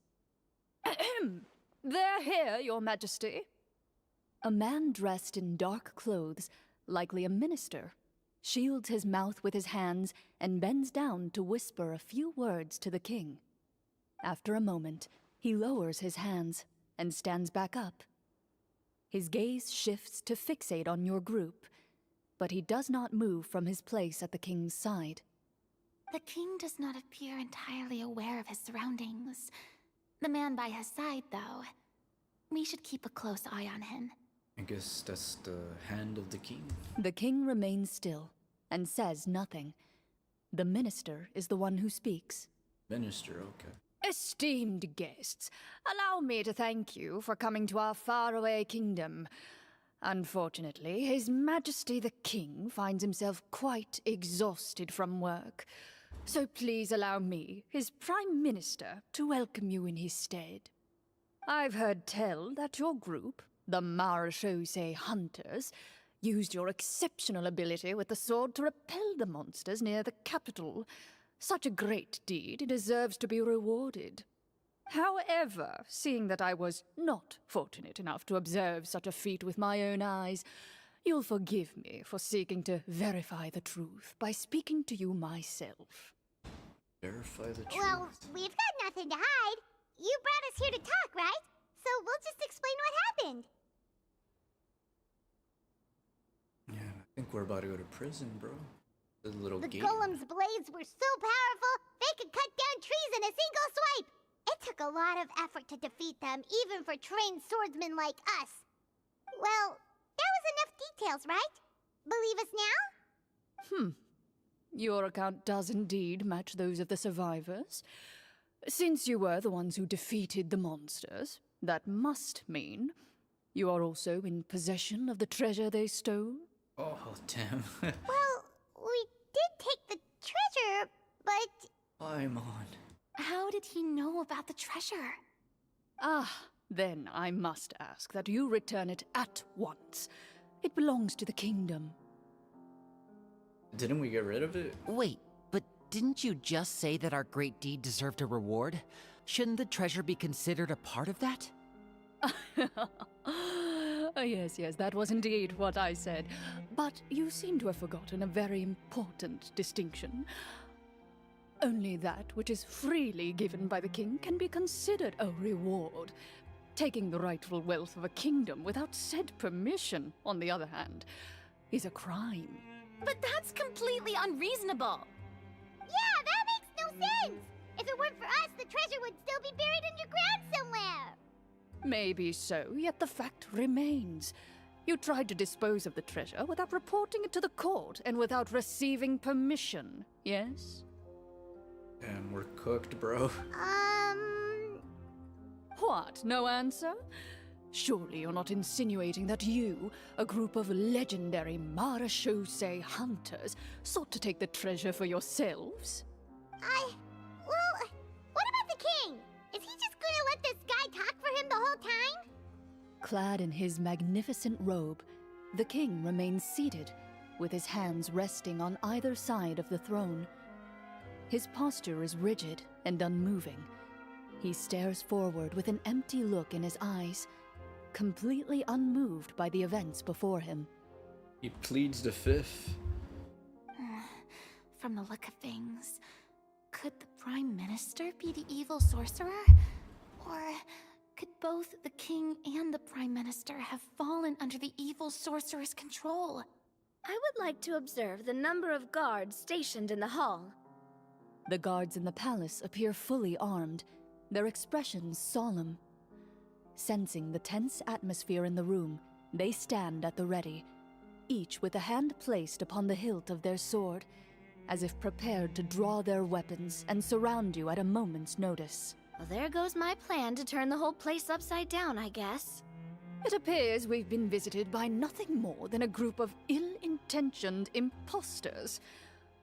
Ahem! They're here, Your Majesty. A man dressed in dark clothes, likely a minister, shields his mouth with his hands and bends down to whisper a few words to the king. After a moment, he lowers his hands and stands back up. His gaze shifts to fixate on your group, but he does not move from his place at the king's side. The king does not appear entirely aware of his surroundings. The man by his side, though. We should keep a close eye on him. I guess that's the hand of the king. The king remains still and says nothing. The minister is the one who speaks. Minister, okay. Esteemed guests, allow me to thank you for coming to our faraway kingdom. Unfortunately, His Majesty the King finds himself quite exhausted from work. So please allow me, his Prime Minister, to welcome you in his stead. I've heard tell that your group, the Marechaussee Hunters, used your exceptional ability with the sword to repel the monsters near the capital. Such a great deed deserves to be rewarded. However, seeing that I was not fortunate enough to observe such a feat with my own eyes, you'll forgive me for seeking to verify the truth by speaking to you myself. Verify the truth. Well, we've got nothing to hide. You brought us here to talk, right? So we'll just explain what happened. Yeah, I think we're about to go to prison, bro. The little The gate. golem's blades were so powerful, they could cut down trees in a single swipe. It took a lot of effort to defeat them, even for trained swordsmen like us. Well, that was enough details, right? Believe us now? Your account does indeed match those of the survivors. Since you were the ones who defeated the monsters, that must mean you are also in possession of the treasure they stole? Oh, damn. Well, we did take the treasure, but... I'm on. How did he know about the treasure? Then I must ask that you return it at once. It belongs to the kingdom. Didn't we get rid of it? Wait, but didn't you just say that our great deed deserved a reward? Shouldn't the treasure be considered a part of that? Yes, that was indeed what I said. But you seem to have forgotten a very important distinction. Only that which is freely given by the king can be considered a reward. Taking the rightful wealth of a kingdom without said permission, on the other hand, is a crime. But that's completely unreasonable. Yeah, that makes no sense! If it weren't for us, the treasure would still be buried underground somewhere! Maybe so, yet the fact remains. You tried to dispose of the treasure without reporting it to the court and without receiving permission, yes? Damn, we're cooked, bro. What? No answer? Surely you're not insinuating that you, a group of legendary Marashosei hunters, sought to take the treasure for yourselves? Well, what about the king? Is he just gonna let this guy talk for him the whole time? Clad in his magnificent robe, the king remains seated, with his hands resting on either side of the throne. His posture is rigid and unmoving. He stares forward with an empty look in his eyes, completely unmoved by the events before him. He pleads the fifth. From the look of things, could the Prime Minister be the evil sorcerer? Or could both the King and the Prime Minister have fallen under the evil sorcerer's control? I would like to observe the number of guards stationed in the hall. The guards in the palace appear fully armed, their expressions solemn. Sensing the tense atmosphere in the room, they stand at the ready, each with a hand placed upon the hilt of their sword, as if prepared to draw their weapons and surround you at a moment's notice. Well, there goes my plan to turn the whole place upside down, I guess. It appears we've been visited by nothing more than a group of ill-intentioned imposters.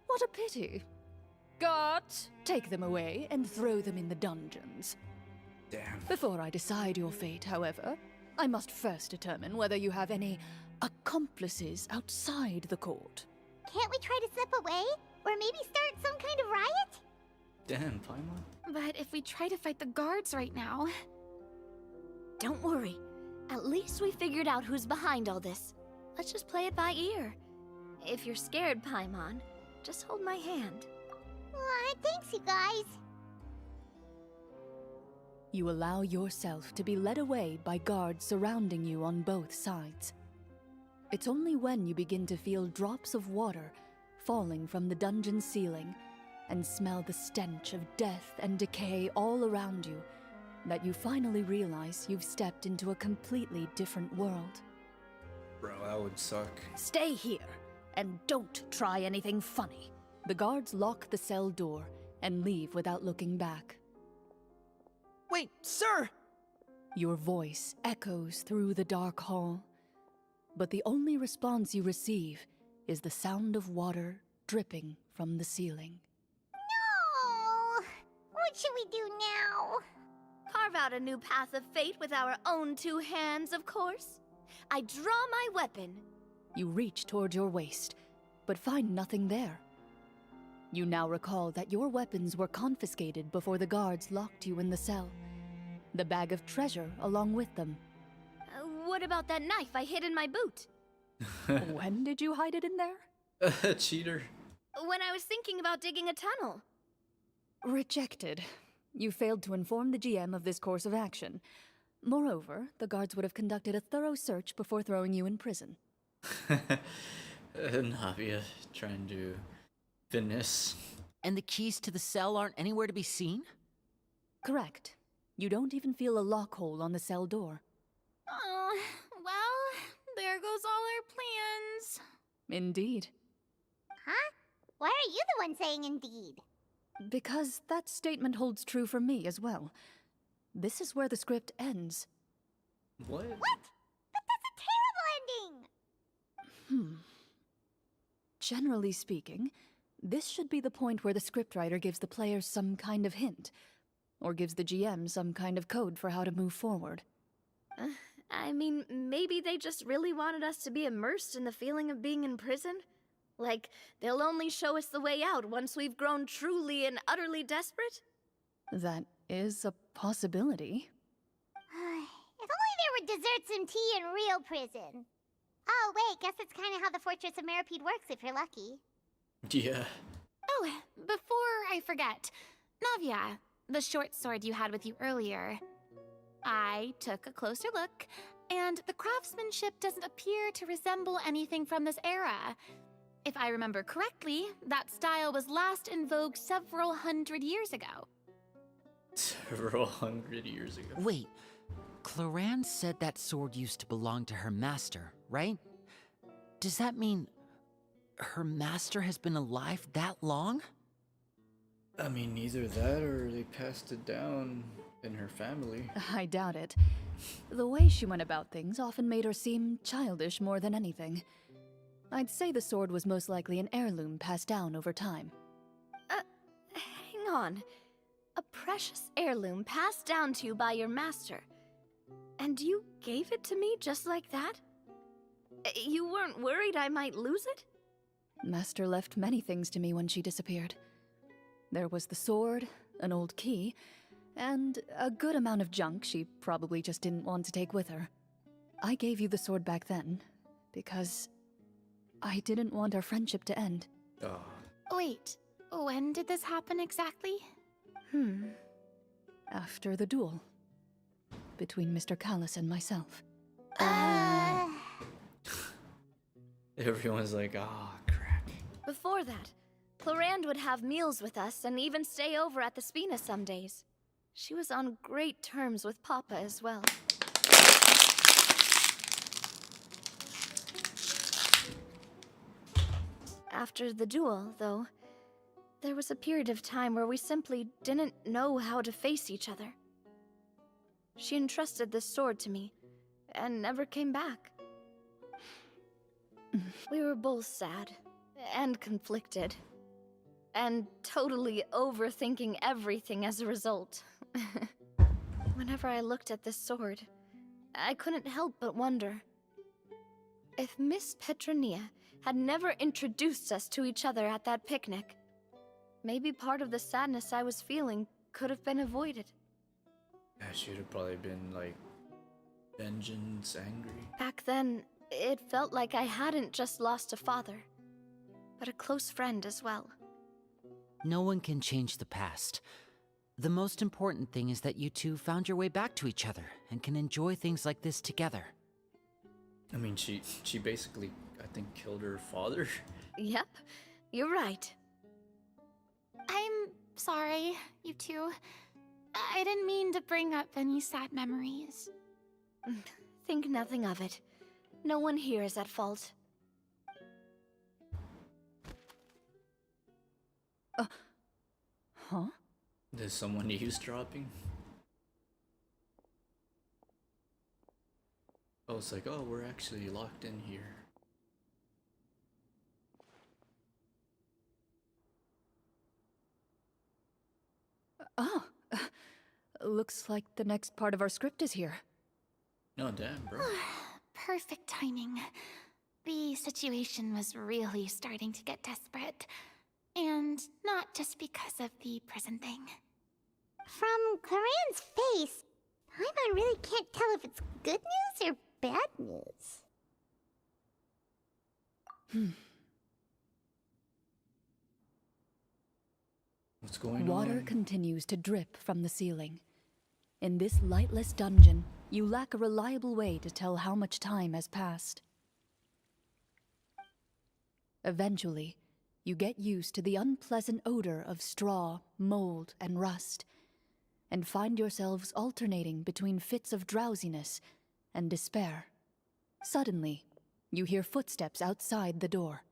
What a pity. Guards, take them away and throw them in the dungeons. Damn. Before I decide your fate, however, I must first determine whether you have any accomplices outside the court. Can't we try to slip away? Or maybe start some kind of riot? Damn, Paimon. But if we try to fight the guards right now... Don't worry. At least we figured out who's behind all this. Let's just play it by ear. If you're scared, Paimon, just hold my hand. Thanks, you guys. You allow yourself to be led away by guards surrounding you on both sides. It's only when you begin to feel drops of water falling from the dungeon ceiling and smell the stench of death and decay all around you that you finally realize you've stepped into a completely different world. Bro, that would suck. Stay here, and don't try anything funny. The guards lock the cell door and leave without looking back. Wait, sir! Your voice echoes through the dark hall, but the only response you receive is the sound of water dripping from the ceiling. No! What should we do now? Carve out a new path of fate with our own two hands, of course. I draw my weapon. You reach toward your waist, but find nothing there. You now recall that your weapons were confiscated before the guards locked you in the cell. The bag of treasure along with them. What about that knife I hid in my boot? When did you hide it in there? Cheater. When I was thinking about digging a tunnel. Rejected. You failed to inform the GM of this course of action. Moreover, the guards would have conducted a thorough search before throwing you in prison. Navia trying to finesse. And the keys to the cell aren't anywhere to be seen? Correct. You don't even feel a lock hole on the cell door. Oh, well, there goes all our plans. Indeed. Huh? Why are you the one saying indeed? Because that statement holds true for me as well. This is where the script ends. What? What? But that's a terrible ending! Generally speaking, this should be the point where the scriptwriter gives the players some kind of hint, or gives the GM some kind of code for how to move forward. I mean, maybe they just really wanted us to be immersed in the feeling of being in prison? Like, they'll only show us the way out once we've grown truly and utterly desperate? That is a possibility. If only there were desserts and tea in real prison. Oh, wait, guess that's kind of how the Fortress of Meripede works if you're lucky. Yeah. Oh, before I forget, Navia, the short sword you had with you earlier. I took a closer look, and the craftsmanship doesn't appear to resemble anything from this era. If I remember correctly, that style was last in vogue several hundred years ago. Several hundred years ago. Wait, Cloran said that sword used to belong to her master, right? Does that mean her master has been alive that long? I mean, either that or they passed it down in her family. I doubt it. The way she went about things often made her seem childish more than anything. I'd say the sword was most likely an heirloom passed down over time. Hang on. A precious heirloom passed down to you by your master. And you gave it to me just like that? You weren't worried I might lose it? Master left many things to me when she disappeared. There was the sword, an old key, and a good amount of junk she probably just didn't want to take with her. I gave you the sword back then, because I didn't want our friendship to end. Oh. Wait, when did this happen exactly? After the duel. Between Mr. Callis and myself. Everyone's like, ah, crap. Before that, Clorand would have meals with us and even stay over at the Spina some days. She was on great terms with Papa as well. After the duel, though, there was a period of time where we simply didn't know how to face each other. She entrusted this sword to me, and never came back. We were both sad, and conflicted, and totally overthinking everything as a result. Whenever I looked at this sword, I couldn't help but wonder if Miss Petronia had never introduced us to each other at that picnic. Maybe part of the sadness I was feeling could have been avoided. Yeah, she would have probably been like vengeance, angry. Back then, it felt like I hadn't just lost a father, but a close friend as well. No one can change the past. The most important thing is that you two found your way back to each other and can enjoy things like this together. I mean, she basically, I think, killed her father. Yep, you're right. I'm sorry, you two. I didn't mean to bring up any sad memories. Think nothing of it. No one here is at fault. Huh? There's someone eavesdropping? Oh, it's like, oh, we're actually locked in here. Oh, looks like the next part of our script is here. No, damn, bro. Perfect timing. The situation was really starting to get desperate. And not just because of the prison thing. From Claren's face, Paimon really can't tell if it's good news or bad news. What's going Water on? continues to drip from the ceiling. In this lightless dungeon, you lack a reliable way to tell how much time has passed. Eventually, you get used to the unpleasant odor of straw, mold, and rust, and find yourselves alternating between fits of drowsiness and despair. Suddenly, you hear footsteps outside the door.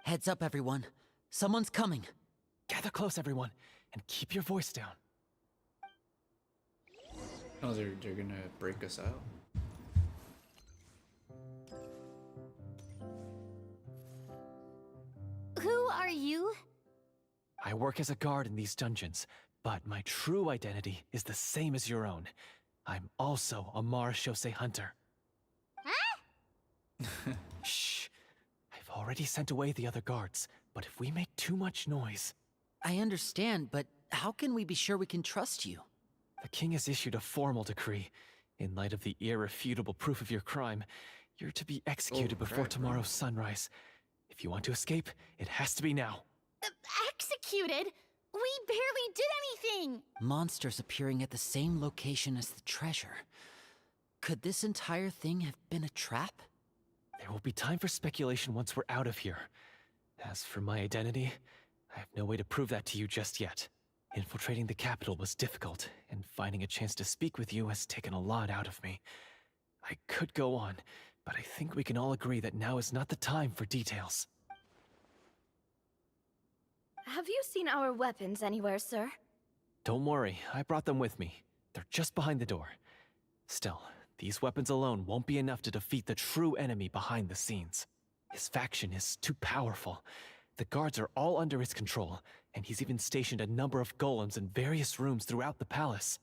Heads up, everyone. Someone's coming. Gather close, everyone, and keep your voice down. Oh, they're gonna break us out. Who are you? I work as a guard in these dungeons, but my true identity is the same as your own. I'm also a Marashose hunter. Shh. I've already sent away the other guards, but if we make too much noise... I understand, but how can we be sure we can trust you? The king has issued a formal decree. In light of the irrefutable proof of your crime, you're to be executed before crap, bro. tomorrow's sunrise. If you want to escape, it has to be now. Executed? We barely did anything! Monsters appearing at the same location as the treasure. Could this entire thing have been a trap? There will be time for speculation once we're out of here. As for my identity, I have no way to prove that to you just yet. Infiltrating the capital was difficult, and finding a chance to speak with you has taken a lot out of me. I could go on, but I think we can all agree that now is not the time for details. Have you seen our weapons anywhere, sir? Don't worry, I brought them with me. They're just behind the door. Still, these weapons alone won't be enough to defeat the true enemy behind the scenes. His faction is too powerful. The guards are all under his control, and he's even stationed a number of golems in various rooms throughout the palace.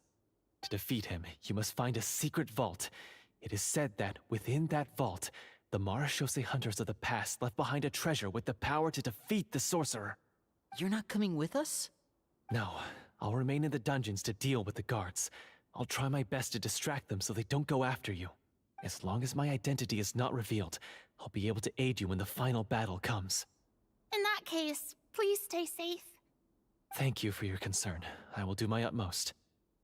To defeat him, you must find a secret vault. It is said that within that vault, the Marashose hunters of the past left behind a treasure with the power to defeat the sorcerer. You're not coming with us? No, I'll remain in the dungeons to deal with the guards. I'll try my best to distract them so they don't go after you. As long as my identity is not revealed, I'll be able to aid you when the final battle comes. In that case, please stay safe. Thank you for your concern. I will do my utmost.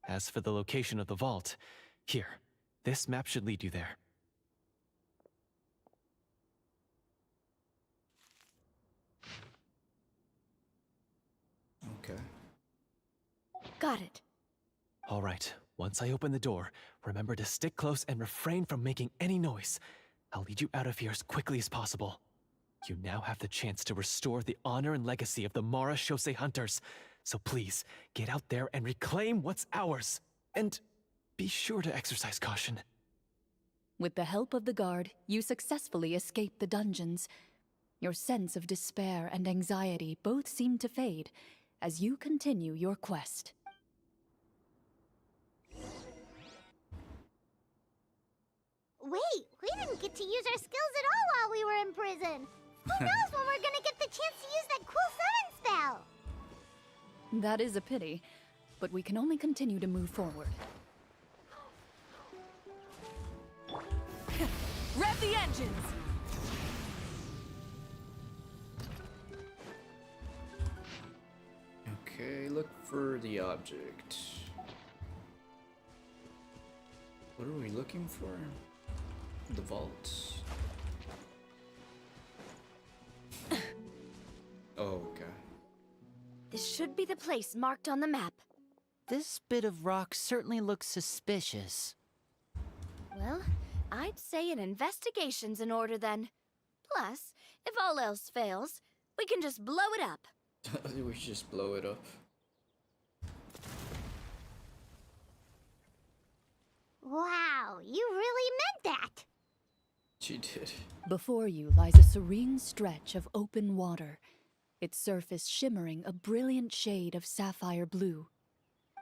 As for the location of the vault, here, this map should lead you there. Okay. Got it. All right, once I open the door, remember to stick close and refrain from making any noise. I'll lead you out of here as quickly as possible. You now have the chance to restore the honor and legacy of the Marashose hunters. So please, get out there and reclaim what's ours. And be sure to exercise caution. With the help of the guard, you successfully escape the dungeons. Your sense of despair and anxiety both seem to fade as you continue your quest. Wait, we didn't get to use our skills at all while we were in prison. Who knows when we're gonna get the chance to use that cool summon spell? That is a pity, but we can only continue to move forward. Rev the engines! Okay, look for the object. What are we looking for? The vault. Oh, okay. This should be the place marked on the map. This bit of rock certainly looks suspicious. Well, I'd say an investigation's in order then. Plus, if all else fails, we can just blow it up. We should just blow it up. Wow, you really meant that! She did. Before you lies a serene stretch of open water, its surface shimmering a brilliant shade of sapphire blue.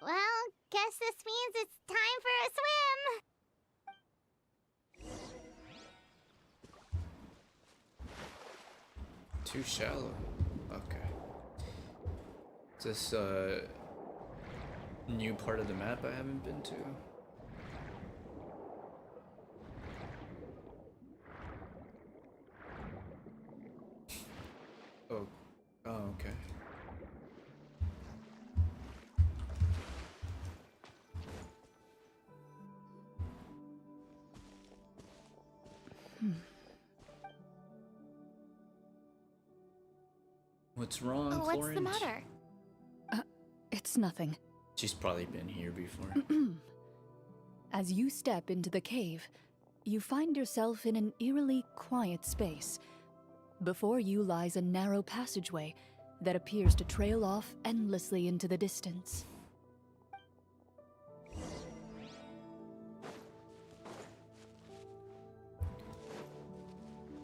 Well, guess this means it's time for a swim! Too shallow. Okay. Is this a new part of the map I haven't been to? Oh, okay. What's wrong, Oh, what's Florence? the matter? It's nothing. She's probably been here before. As you step into the cave, you find yourself in an eerily quiet space. Before you lies a narrow passageway that appears to trail off endlessly into the distance.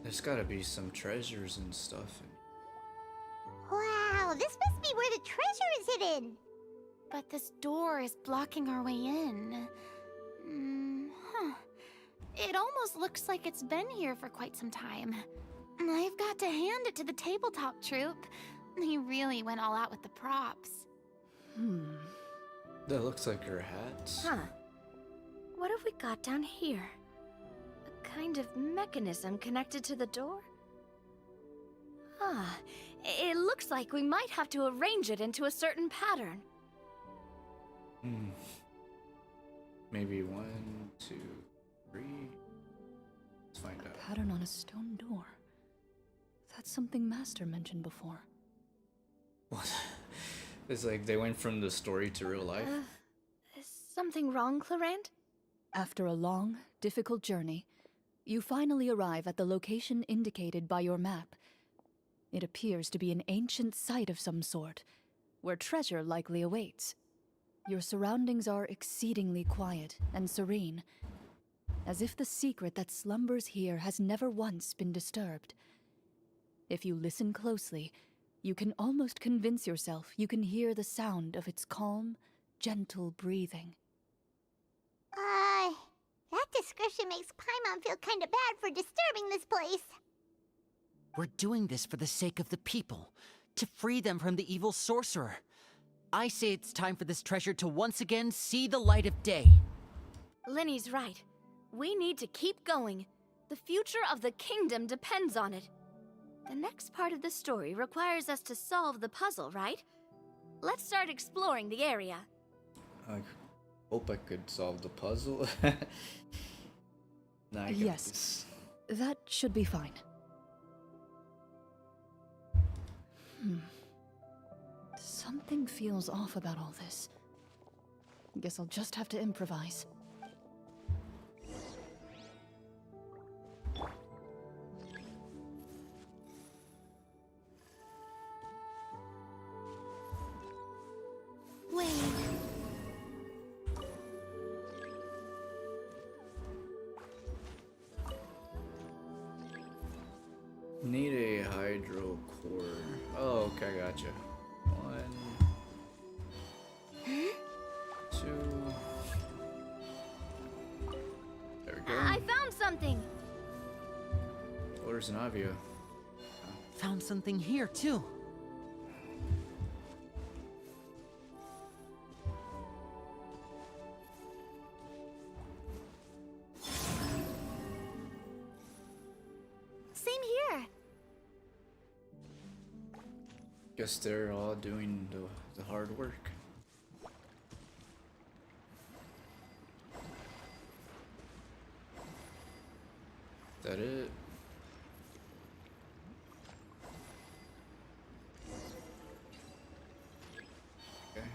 There's gotta be some treasures and stuff. Wow, this must be where the treasure is hidden! But this door is blocking our way in. It almost looks like it's been here for quite some time. I've got to hand it to the tabletop troupe. They really went all out with the props. That looks like her hat. Huh. What have we got down here? A kind of mechanism connected to the door? Ah, it looks like we might have to arrange it into a certain pattern. Maybe 1, 2, 3. Let's find out. Pattern on a stone door. That's something Master mentioned before. What? It's like they went from the story to real life. Is something wrong, Clarant? After a long, difficult journey, you finally arrive at the location indicated by your map. It appears to be an ancient site of some sort, where treasure likely awaits. Your surroundings are exceedingly quiet and serene, as if the secret that slumbers here has never once been disturbed. If you listen closely, you can almost convince yourself you can hear the sound of its calm, gentle breathing. That description makes Paimon feel kinda bad for disturbing this place. We're doing this for the sake of the people, to free them from the evil sorcerer. I say it's time for this treasure to once again see the light of day. Linny's right. We need to keep going. The future of the kingdom depends on it. The next part of the story requires us to solve the puzzle, right? Let's start exploring the area. I hope I could solve the puzzle. Nah, I got Yes. this. That should be fine. Something feels off about all this. Guess I'll just have to improvise. Wait. Need a hydro core. Oh, okay, gotcha. 1, 2. There we go. I found something! Where's Navia? Found something here, too. Same here. Guess they're all doing the hard work. Is that it? Okay.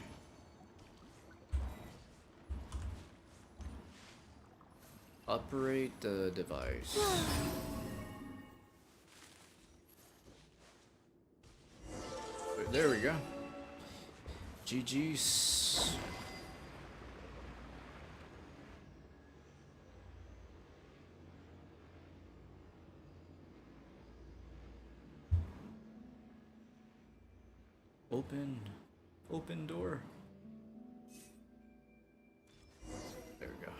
Operate the device. There we go. GG's. Open door. There we go.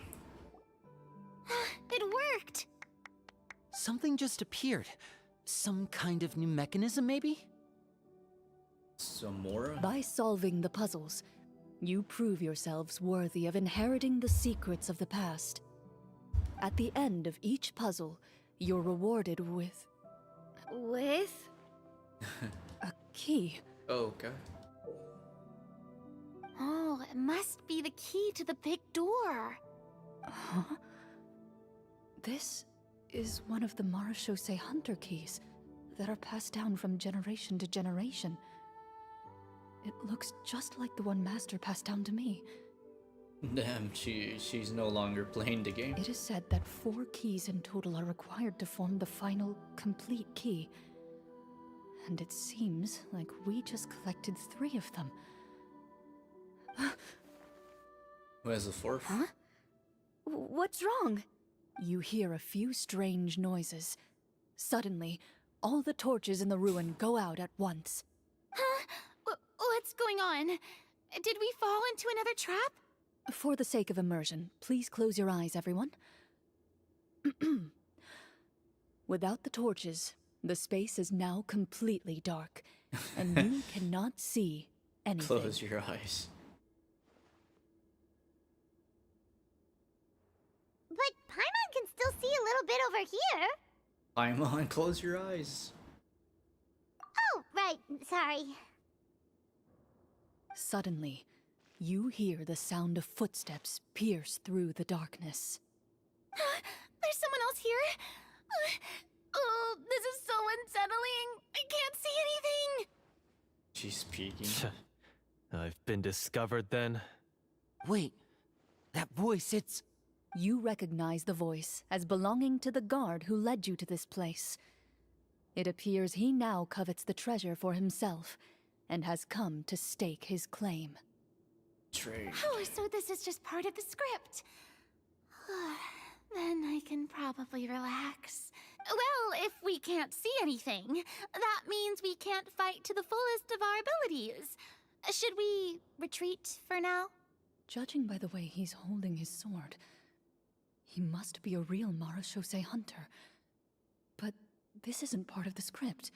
It worked! Something just appeared. Some kind of new mechanism, maybe? Samora? By solving the puzzles, you prove yourselves worthy of inheriting the secrets of the past. At the end of each puzzle, you're rewarded with With? a key. Oh, okay. Oh, it must be the key to the big door. Huh? This is one of the Marachose Hunter keys that are passed down from generation to generation. It looks just like the one Master passed down to me. Damn, she's no longer playing the game. It is said that 4 keys in total are required to form the final, complete key. And it seems like we just collected 3 of them. Who has the 4th? Huh? What's wrong? You hear a few strange noises. Suddenly, all the torches in the ruin go out at once. Huh? What's going on? Did we fall into another trap? For the sake of immersion, please close your eyes, everyone. Without the torches, the space is now completely dark, and you cannot see anything. Close your eyes. But Paimon can still see a little bit over here. Paimon, close your eyes. Oh, right. Sorry. Suddenly, you hear the sound of footsteps pierce through the darkness. There's someone else here? Oh, this is so unsettling. I can't see anything. She's peeking. I've been discovered then. Wait, that voice, it's... You recognize the voice as belonging to the guard who led you to this place. It appears he now covets the treasure for himself, and has come to stake his claim. Trade. Oh, so this is just part of the script. Then I can probably relax. Well, if we can't see anything, that means we can't fight to the fullest of our abilities. Should we retreat for now? Judging by the way he's holding his sword, he must be a real Marashose hunter. But this isn't part of the script.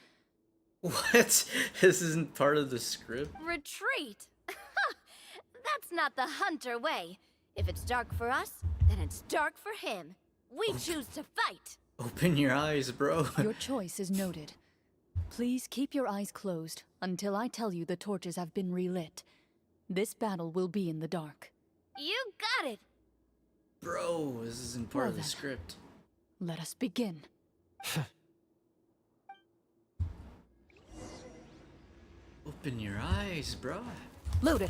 What? This isn't part of the script? Retreat? That's not the hunter way. If it's dark for us, then it's dark for him. We choose to fight. Open your eyes, bro. Your choice is noted. Please keep your eyes closed until I tell you the torches have been relit. This battle will be in the dark. You got it. Bro, this isn't part Well of the then. script. Let us begin. Open your eyes, bro. Loaded.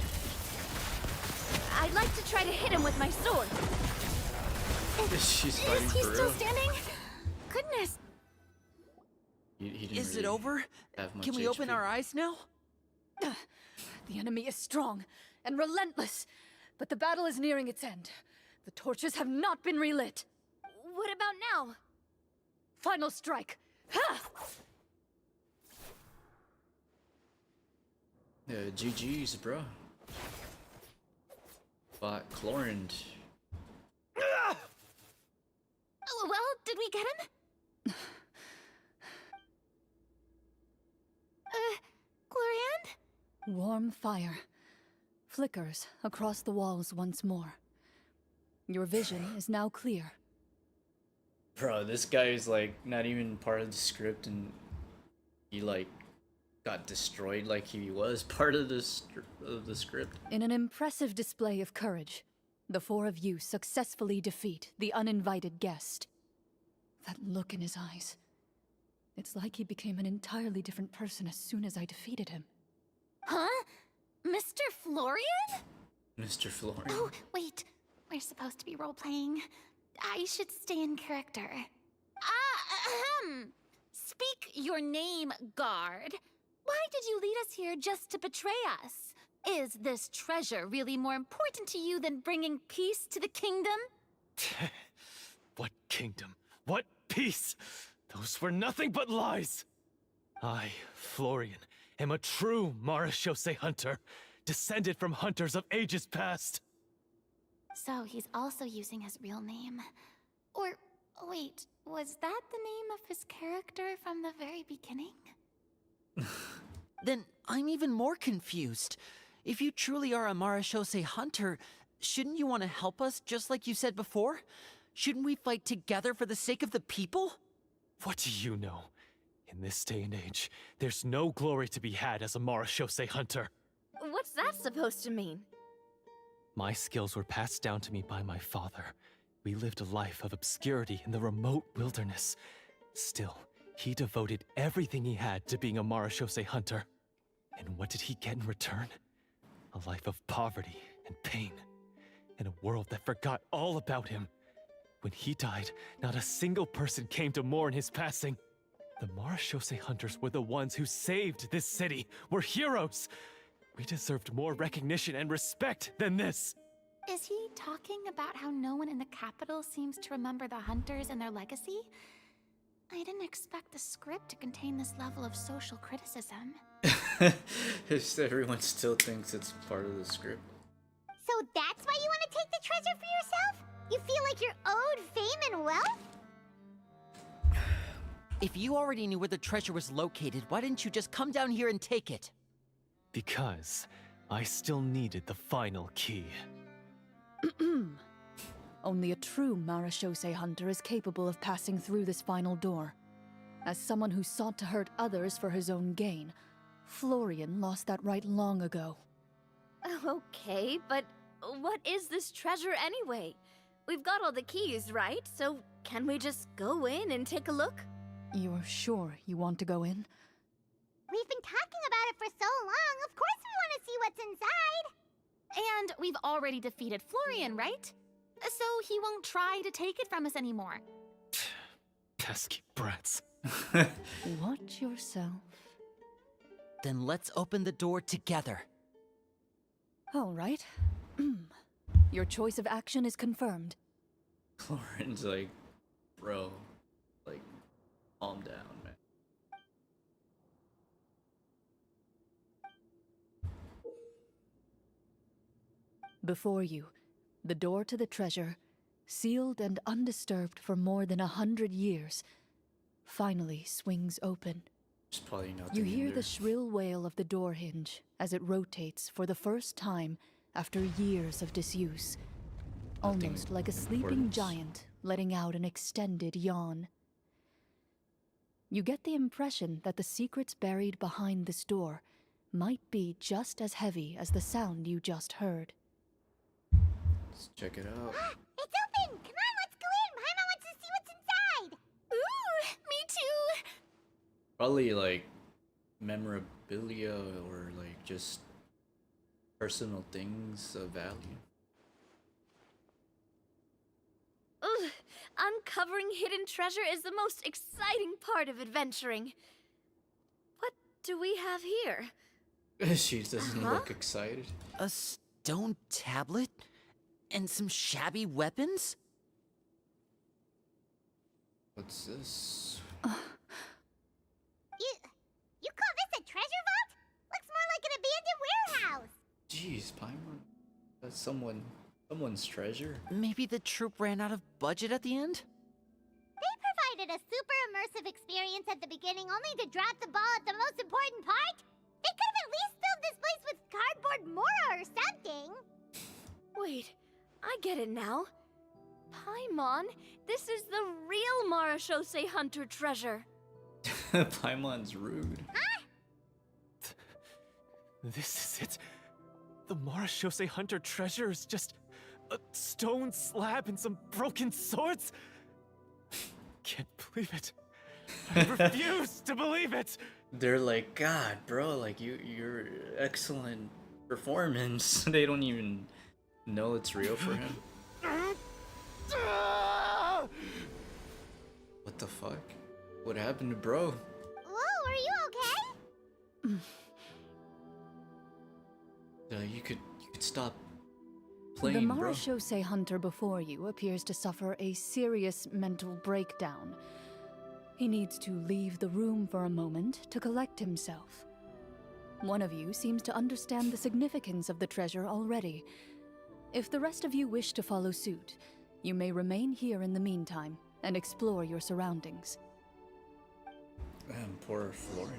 I'd like to try to hit him with my sword. She's fighting Is he for still real. standing? Goodness. He didn't Is it really over? have much Can we open HP. our eyes now? The enemy is strong and relentless, but the battle is nearing its end. The torches have not been relit. What about now? Final strike. Ha! GG's, bro. Fought Chlorand. Oh, well, did we get him? Glorian? Warm fire flickers across the walls once more. Your vision is now clear. Bro, this guy is like not even part of the script, and he like got destroyed like he was part of the script. In an impressive display of courage, the four of you successfully defeat the uninvited guest. That look in his eyes. It's like he became an entirely different person as soon as I defeated him. Huh? Mr. Florian? Mr. Florian. Oh, wait. We're supposed to be role-playing. I should stay in character. Speak your name, guard. Why did you lead us here just to betray us? Is this treasure really more important to you than bringing peace to the kingdom? What kingdom? What peace? Those were nothing but lies! I, Florian, am a true Marashose hunter, descended from hunters of ages past. So he's also using his real name. Or, wait, was that the name of his character from the very beginning? Then I'm even more confused. If you truly are a Marashose hunter, shouldn't you want to help us just like you said before? Shouldn't we fight together for the sake of the people? What do you know? In this day and age, there's no glory to be had as a Marashose hunter. What's that supposed to mean? My skills were passed down to me by my father. We lived a life of obscurity in the remote wilderness. Still, he devoted everything he had to being a Marashose hunter. And what did he get in return? A life of poverty and pain. In a world that forgot all about him. When he died, not a single person came to mourn his passing. The Marashose hunters were the ones who saved this city, were heroes. We deserved more recognition and respect than this. Is he talking about how no one in the capital seems to remember the hunters and their legacy? I didn't expect the script to contain this level of social criticism. Everyone still thinks it's part of the script. So that's why you want to take the treasure for yourself? You feel like you're owed fame and wealth? If you already knew where the treasure was located, why didn't you just come down here and take it? Because I still needed the final key. Only a true Marashose hunter is capable of passing through this final door. As someone who sought to hurt others for his own gain, Florian lost that right long ago. Okay, but what is this treasure anyway? We've got all the keys, right? So can we just go in and take a look? You're sure you want to go in? We've been talking about it for so long. Of course we want to see what's inside. And we've already defeated Florian, right? So he won't try to take it from us anymore. Pesky brats. Watch yourself. Then let's open the door together. All right. Your choice of action is confirmed. Lauren's like, bro, like, calm down, man. Before you, the door to the treasure, sealed and undisturbed for more than 100 years, finally swings open. There's probably nothing You in hear there. the shrill wail of the door hinge as it rotates for the first time after years of disuse. Nothing Almost like a of sleeping importance. giant letting out an extended yawn. You get the impression that the secrets buried behind this door might be just as heavy as the sound you just heard. Let's check it out. It's open! Come on, let's go in! Paimon wants to see what's inside! Ooh, me too! Probably like memorabilia or like just personal things of value. Ugh, uncovering hidden treasure is the most exciting part of adventuring. What do we have here? She doesn't look excited. A stone tablet? And some shabby weapons? What's this? You call this a treasure vault? Looks more like an abandoned warehouse! Jeez, Paimon. That's someone's treasure. Maybe the troop ran out of budget at the end? They provided a super immersive experience at the beginning only to drop the ball at the most important part? They could have at least filled this place with cardboard Mora or something! Wait, I get it now. Paimon, this is the real Marashose Hunter treasure. Paimon's rude. This is it? The Marashose Hunter treasure is just a stone slab and some broken swords? Can't believe it. I refuse to believe it! They're like, God, bro, like your excellent performance. They don't even know it's real for him. What the fuck? What happened to bro? Whoa, are you okay? You could stop The playing, bro. Marashose hunter before you appears to suffer a serious mental breakdown. He needs to leave the room for a moment to collect himself. One of you seems to understand the significance of the treasure already. If the rest of you wish to follow suit, you may remain here in the meantime and explore your surroundings. Man, poor Florian.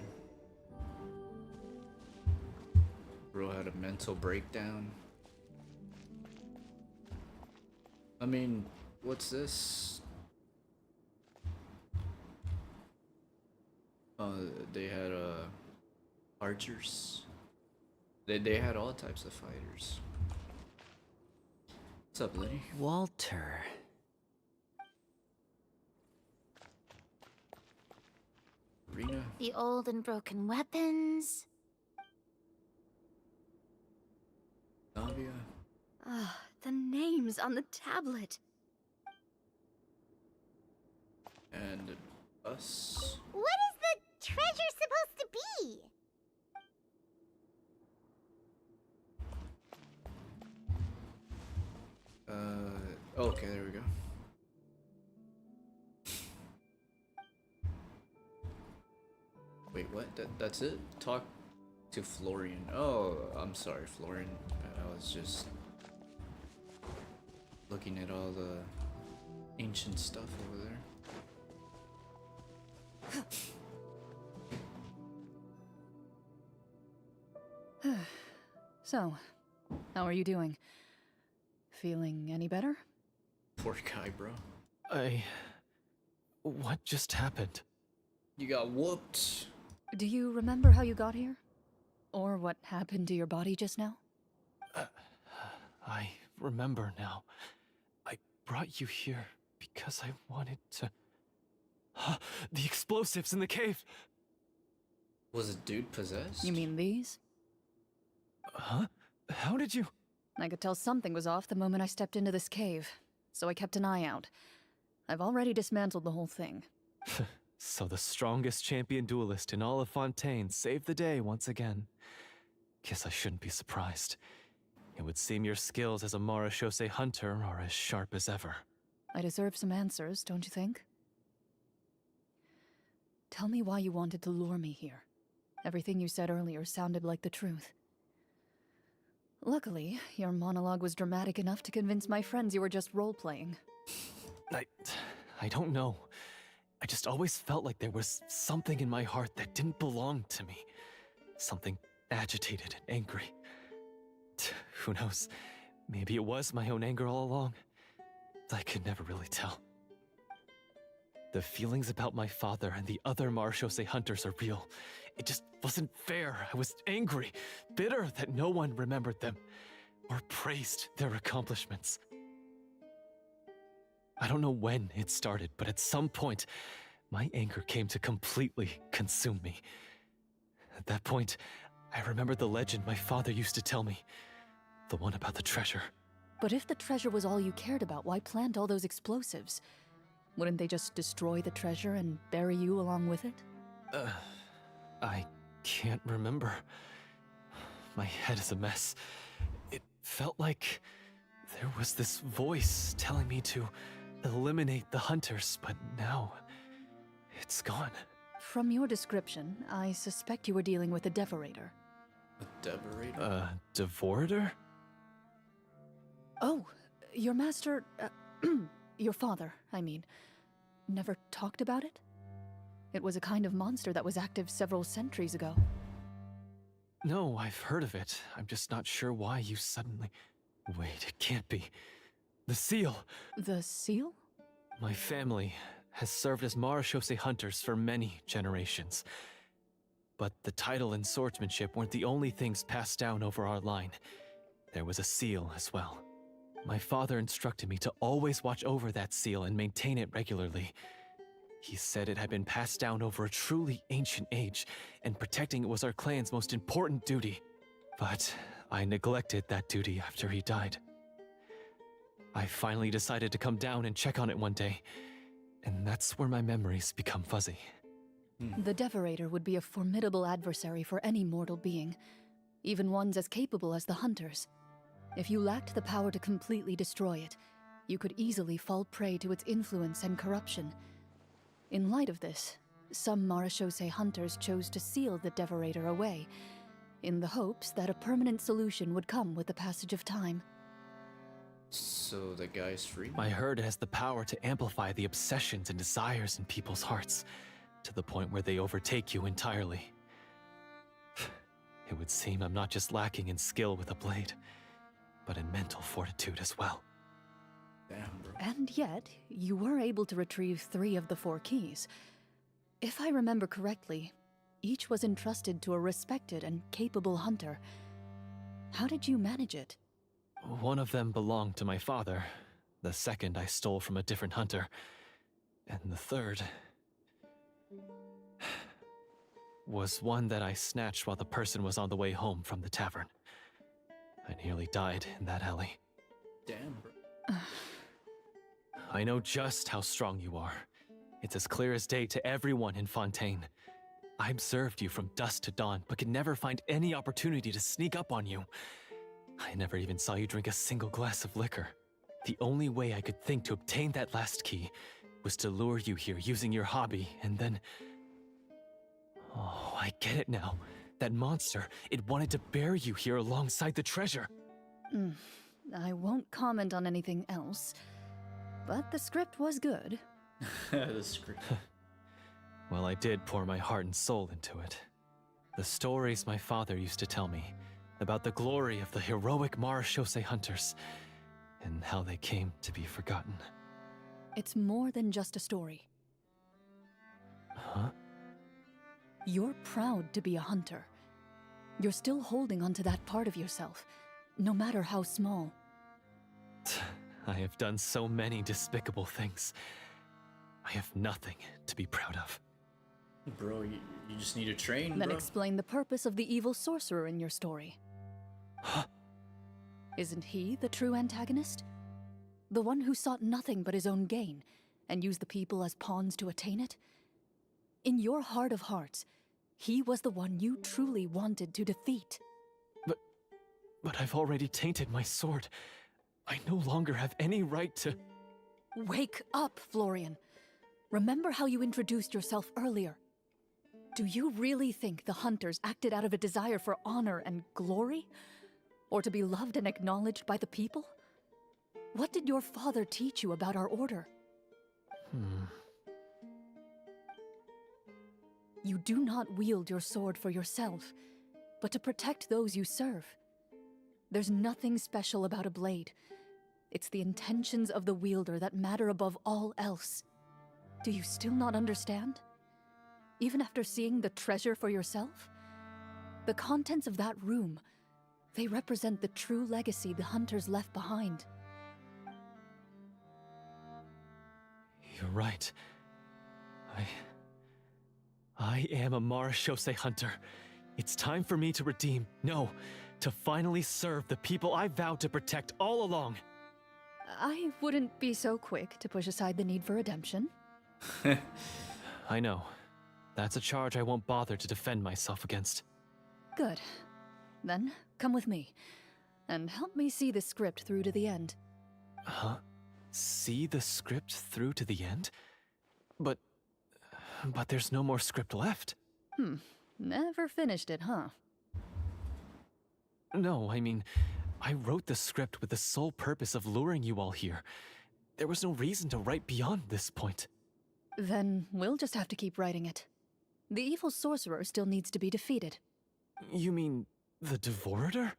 Bro had a mental breakdown. I mean, what's this? They had archers. They had all types of fighters. What's up, Liddy? Walter. Rena? The old and broken weapons. Navia? Ah, the names on the tablet. And us? What is the treasure supposed to be? Okay, there we go. Wait, what? That's it? Talk to Florian. Oh, I'm sorry, Florian. I was just looking at all the ancient stuff over there. So, how are you doing? Feeling any better? Poor guy, bro. What just happened? You got whooped. Do you remember how you got here? Or what happened to your body just now? I remember now. I brought you here because I wanted to... The explosives in the cave! Was a dude possessed? You mean these? Huh? How did you... I could tell something was off the moment I stepped into this cave, so I kept an eye out. I've already dismantled the whole thing. So the strongest champion duelist in all of Fontaine saved the day once again. Guess I shouldn't be surprised. It would seem your skills as a Marashose hunter are as sharp as ever. I deserve some answers, don't you think? Tell me why you wanted to lure me here. Everything you said earlier sounded like the truth. Luckily, your monologue was dramatic enough to convince my friends you were just role-playing. I don't know. I just always felt like there was something in my heart that didn't belong to me. Something agitated and angry. Who knows? Maybe it was my own anger all along. I could never really tell. The feelings about my father and the other Marashose hunters are real. It just wasn't fair. I was angry, bitter that no one remembered them or praised their accomplishments. I don't know when it started, but at some point, my anger came to completely consume me. At that point, I remembered the legend my father used to tell me. The one about the treasure. But if the treasure was all you cared about, why plant all those explosives? Wouldn't they just destroy the treasure and bury you along with it? I can't remember. My head is a mess. It felt like there was this voice telling me to eliminate the hunters, but now it's gone. From your description, I suspect you were dealing with a Devorator. A Devorator? Devorator? Oh, your master... your father, I mean, never talked about it? It was a kind of monster that was active several centuries ago. No, I've heard of it. I'm just not sure why you suddenly... Wait, it can't be. The seal! The seal? My family has served as Marashose hunters for many generations. But the title and swordsmanship weren't the only things passed down over our line. There was a seal as well. My father instructed me to always watch over that seal and maintain it regularly. He said it had been passed down over a truly ancient age, and protecting it was our clan's most important duty. But I neglected that duty after he died. I finally decided to come down and check on it one day, and that's where my memories become fuzzy. The Devorator would be a formidable adversary for any mortal being, even ones as capable as the Hunters. If you lacked the power to completely destroy it, you could easily fall prey to its influence and corruption. In light of this, some Marashose hunters chose to seal the Devorator away, in the hopes that a permanent solution would come with the passage of time. So the guy's free? I heard it has the power to amplify the obsessions and desires in people's hearts, to the point where they overtake you entirely. It would seem I'm not just lacking in skill with a blade, but in mental fortitude as well. Damn, bro. And yet, you were able to retrieve 3 of the 4 keys. If I remember correctly, each was entrusted to a respected and capable hunter. How did you manage it? One of them belonged to my father. The second I stole from a different hunter. And the third... was one that I snatched while the person was on the way home from the tavern. I nearly died in that alley. Damn, bro. I know just how strong you are. It's as clear as day to everyone in Fontaine. I observed you from dusk to dawn, but could never find any opportunity to sneak up on you. I never even saw you drink a single glass of liquor. The only way I could think to obtain that last key was to lure you here using your hobby, and then... Oh, I get it now. That monster, it wanted to bury you here alongside the treasure. I won't comment on anything else, but the script was good. The script. Well, I did pour my heart and soul into it. The stories my father used to tell me about the glory of the heroic Marashose hunters and how they came to be forgotten. It's more than just a story. Huh? You're proud to be a hunter. You're still holding onto that part of yourself, no matter how small. I have done so many despicable things. I have nothing to be proud of. Bro, you just need to train, Then bro. explain the purpose of the evil sorcerer in your story. Huh? Isn't he the true antagonist? The one who sought nothing but his own gain, and used the people as pawns to attain it? In your heart of hearts, he was the one you truly wanted to defeat. But I've already tainted my sword. I no longer have any right to... Wake up, Florian. Remember how you introduced yourself earlier. Do you really think the hunters acted out of a desire for honor and glory? Or to be loved and acknowledged by the people? What did your father teach you about our order? You do not wield your sword for yourself, but to protect those you serve. There's nothing special about a blade. It's the intentions of the wielder that matter above all else. Do you still not understand? Even after seeing the treasure for yourself? The contents of that room, they represent the true legacy the hunters left behind. You're right. I am a Marashose hunter. It's time for me to redeem, no, to finally serve the people I vowed to protect all along. I wouldn't be so quick to push aside the need for redemption. I know. That's a charge I won't bother to defend myself against. Good. Then, come with me, and help me see the script through to the end. Huh? See the script through to the end? But there's no more script left. Never finished it, huh? No, I mean, I wrote the script with the sole purpose of luring you all here. There was no reason to write beyond this point. Then we'll just have to keep writing it. The evil sorcerer still needs to be defeated. You mean the Devorator?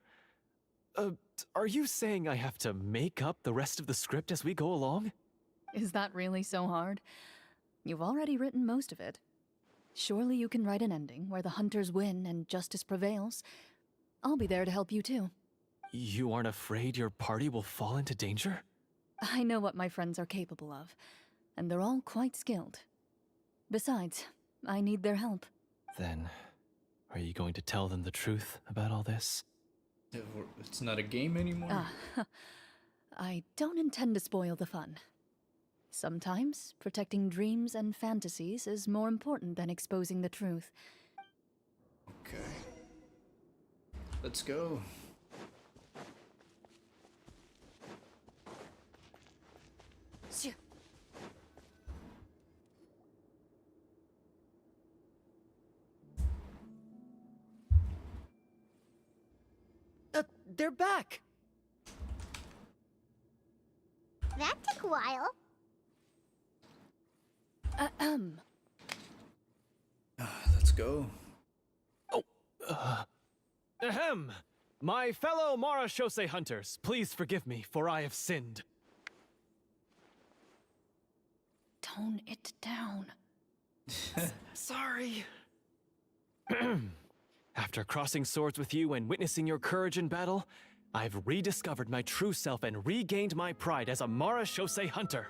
Are you saying I have to make up the rest of the script as we go along? Is that really so hard? You've already written most of it. Surely you can write an ending where the hunters win and justice prevails. I'll be there to help you too. You aren't afraid your party will fall into danger? I know what my friends are capable of, and they're all quite skilled. Besides, I need their help. Then, are you going to tell them the truth about all this? It's not a game anymore. I don't intend to spoil the fun. Sometimes, protecting dreams and fantasies is more important than exposing the truth. Okay. Let's go. They're back! That took a while. Let's go. Ahem! My fellow Marashose hunters, please forgive me, for I have sinned. Tone it down. Sorry. After crossing swords with you and witnessing your courage in battle, I've rediscovered my true self and regained my pride as a Marashose hunter.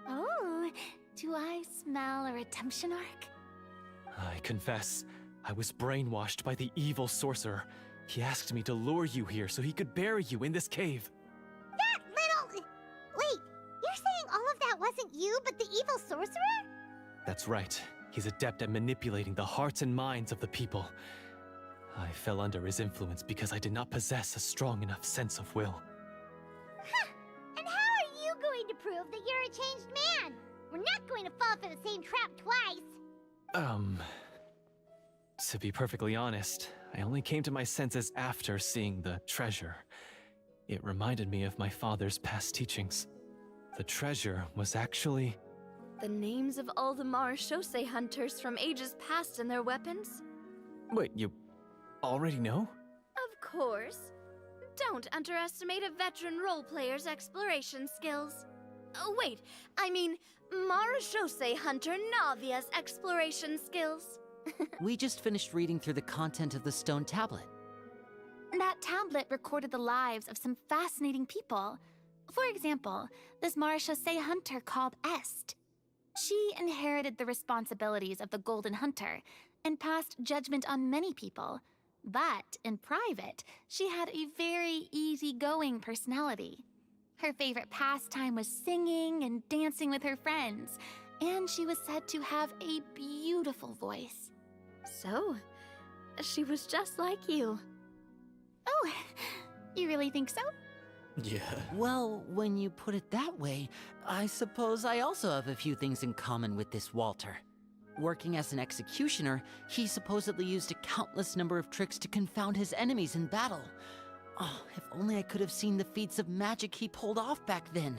Oh, do I smell a redemption arc? I confess, I was brainwashed by the evil sorcerer. He asked me to lure you here so he could bury you in this cave. That little... Wait, you're saying all of that wasn't you, but the evil sorcerer? That's right. He's adept at manipulating the hearts and minds of the people. I fell under his influence because I did not possess a strong enough sense of will. Huh. And how are you going to prove that you're a changed man? We're not going to fall for the same trap twice. To be perfectly honest, I only came to my senses after seeing the treasure. It reminded me of my father's past teachings. The treasure was actually... The names of all the Marashose hunters from ages past and their weapons? Wait, you already know? Of course. Don't underestimate a veteran role player's exploration skills. Oh, wait, I mean Marashose hunter Navia's exploration skills. We just finished reading through the content of the stone tablet. That tablet recorded the lives of some fascinating people. For example, this Marashose hunter called Est. She inherited the responsibilities of the Golden Hunter and passed judgment on many people. But in private, she had a very easygoing personality. Her favorite pastime was singing and dancing with her friends, and she was said to have a beautiful voice. So, she was just like you. Oh, you really think so? Yeah. Well, when you put it that way, I suppose I also have a few things in common with this Walter. Working as an executioner, he supposedly used a countless number of tricks to confound his enemies in battle. Oh, if only I could have seen the feats of magic he pulled off back then.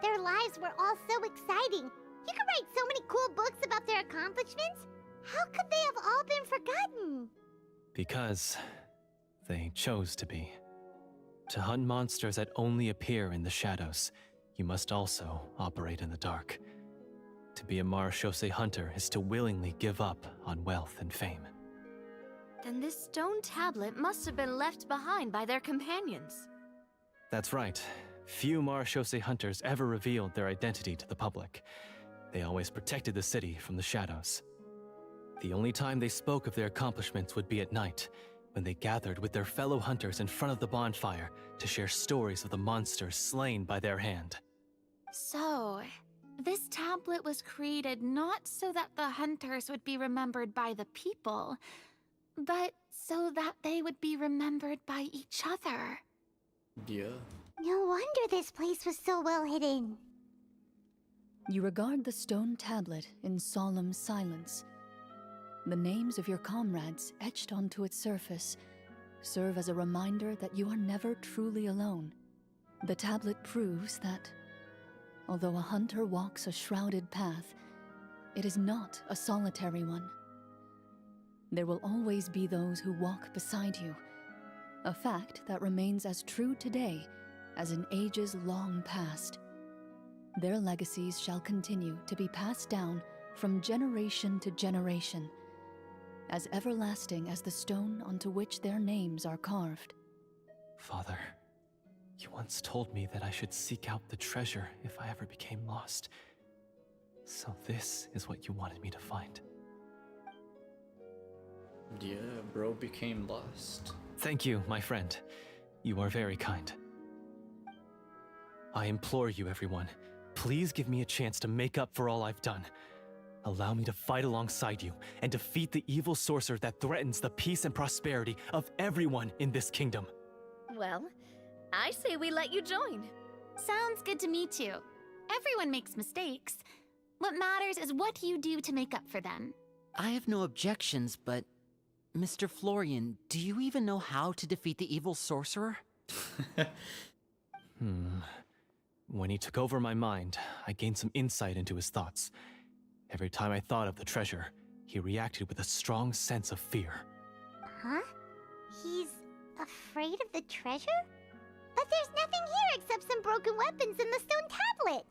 Their lives were all so exciting. You could write so many cool books about their accomplishments. How could they have all been forgotten? Because they chose to be. To hunt monsters that only appear in the shadows, you must also operate in the dark. To be a marechaussee hunter is to willingly give up on wealth and fame. Then this stone tablet must have been left behind by their companions. That's right. Few marechaussee hunters ever revealed their identity to the public. They always protected the city from the shadows. The only time they spoke of their accomplishments would be at night, when they gathered with their fellow hunters in front of the bonfire to share stories of the monsters slain by their hand. So, this tablet was created not so that the hunters would be remembered by the people, but so that they would be remembered by each other. Yeah. No wonder this place was so well hidden. You regard the stone tablet in solemn silence. The names of your comrades etched onto its surface serve as a reminder that you are never truly alone. The tablet proves that, although a hunter walks a shrouded path, it is not a solitary one. There will always be those who walk beside you, a fact that remains as true today as in ages long past. Their legacies shall continue to be passed down from generation to generation, as everlasting as the stone onto which their names are carved. Father, you once told me that I should seek out the treasure if I ever became lost. So this is what you wanted me to find. Yeah, bro became lost. Thank you, my friend. You are very kind. I implore you, everyone, please give me a chance to make up for all I've done. Allow me to fight alongside you and defeat the evil sorcerer that threatens the peace and prosperity of everyone in this kingdom. Well, I say we let you join. Sounds good to me too. Everyone makes mistakes. What matters is what you do to make up for them. I have no objections, but Mr. Florian, do you even know how to defeat the evil sorcerer? When he took over my mind, I gained some insight into his thoughts. Every time I thought of the treasure, he reacted with a strong sense of fear. Huh? He's afraid of the treasure? But there's nothing here except some broken weapons and the stone tablet.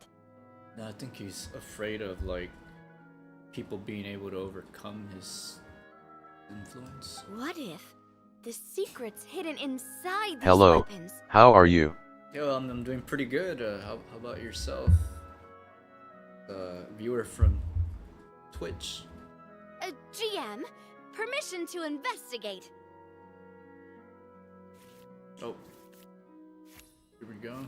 No, I think he's afraid of, like, people being able to overcome his influence. What if the secret's hidden inside these Hello, weapons? how are you? Yo, I'm doing pretty good. How about yourself? Viewer from Twitch. GM, permission to investigate. Oh. Here we go.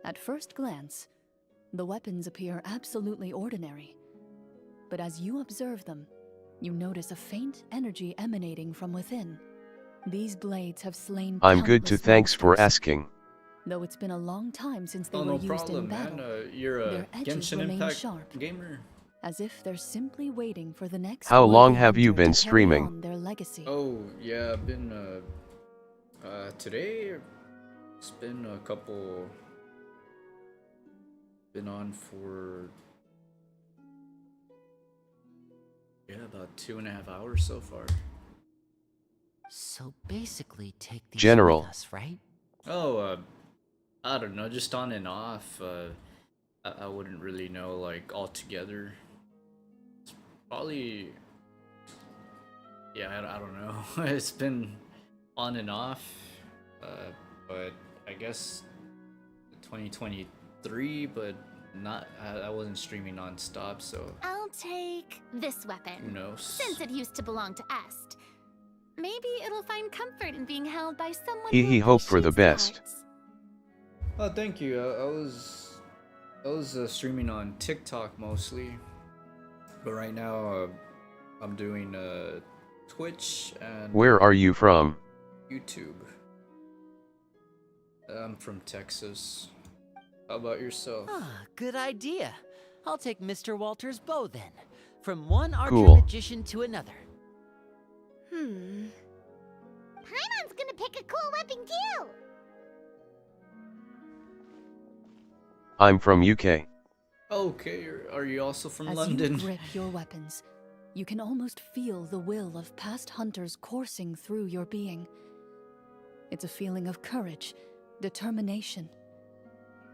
At first glance, the weapons appear absolutely ordinary. But as you observe them, you notice a faint energy emanating from within. These blades have slain I'm good too, countless thanks for monsters. asking. Though it's been a long time since they Oh, were no used problem, in battle, man. You're a their edges Genshin remain Impact sharp, gamer. as if they're simply waiting for the next How long worthy have you hunter to been carry streaming? on their legacy. Oh, yeah, I've been, today, it's been a couple, been on for, yeah, about 2.5 hours so far. So basically, take these General. with us, right? Oh, I don't know, just on and off. I wouldn't really know, like, altogether. It's probably, yeah, I don't know. It's been on and off, but I guess 2023, but not, I wasn't streaming non-stop, so I'll take this weapon. who knows? Since it used to belong to Est. Maybe it'll find comfort in being held by someone He who hope for the appreciates best. arts. Oh, thank you. I was streaming on TikTok mostly, but right now I'm doing Twitch and Where are you from? YouTube. I'm from Texas. How about yourself? Ah, good idea. I'll take Mr. Walter's bow then. From one archer Cool. magician to another. Hmm. Paimon's gonna pick a cool weapon too! I'm from UK. Okay, are you also from As London? you grip your weapons, you can almost feel the will of past hunters coursing through your being. It's a feeling of courage, determination.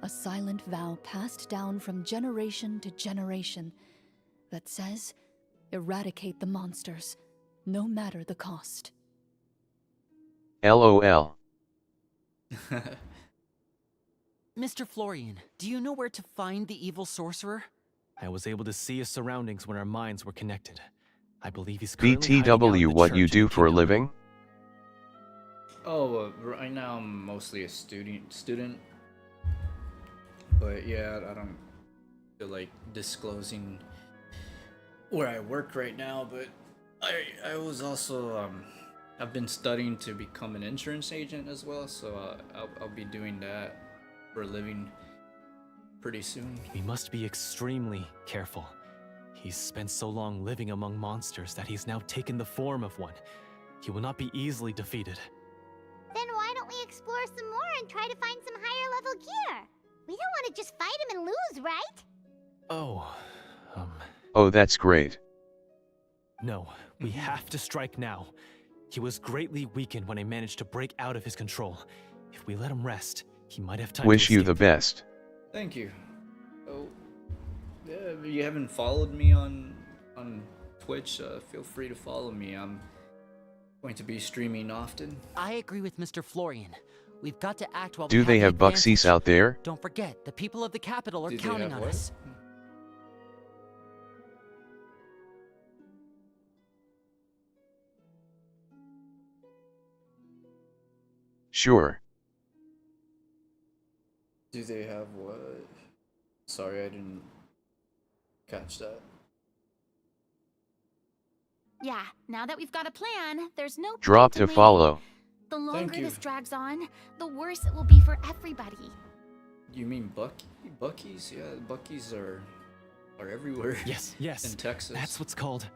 A silent vow passed down from generation to generation that says, eradicate the monsters, no matter the cost. LOL. Mr. Florian, do you know where to find the evil sorcerer? I was able to see his surroundings when our minds were connected. I believe he's currently hiding out in BTW, the what you church in do the for a kingdom. living? Oh, right now I'm mostly a student. But yeah, I don't feel like disclosing where I work right now, but I was also I've been studying to become an insurance agent as well, so I'll be doing that for a living pretty soon. We must be extremely careful. He's spent so long living among monsters that he's now taken the form of one. He will not be easily defeated. Then why don't we explore some more and try to find some higher level gear? We don't want to just fight him and lose, right? Oh, Oh, that's great. no. We have to strike now. He was greatly weakened when I managed to break out of his control. If we let him rest, he might have time Wish to you the escape. best. Thank you. Oh, yeah, if you haven't followed me on Twitch, feel free to follow me. I'm going to be streaming often. I agree with Mr. Florian. We've got to act while we Do they the have Buxies advantage. out there? Don't forget, the people of the capital are Do they counting have on what? us. Sure. Do they have what? Sorry, I didn't catch that. Yeah, now that we've got a plan, there's no point Drop in to waiting. follow. The longer you. this drags on, the worse it will be for everybody. You mean Buckies? Yeah, Buckies are everywhere. Yes, yes. In Texas. That's what's called...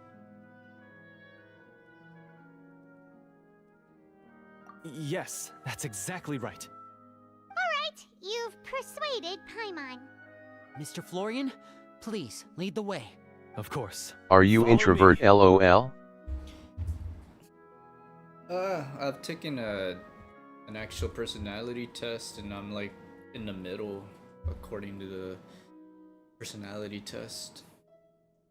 Yes, that's exactly right. Alright, you've persuaded Paimon. Mr. Florian, please lead the way. Of course. Are you Follow introvert me. LOL? I've taken an actual personality test, and I'm like in the middle according to the personality test.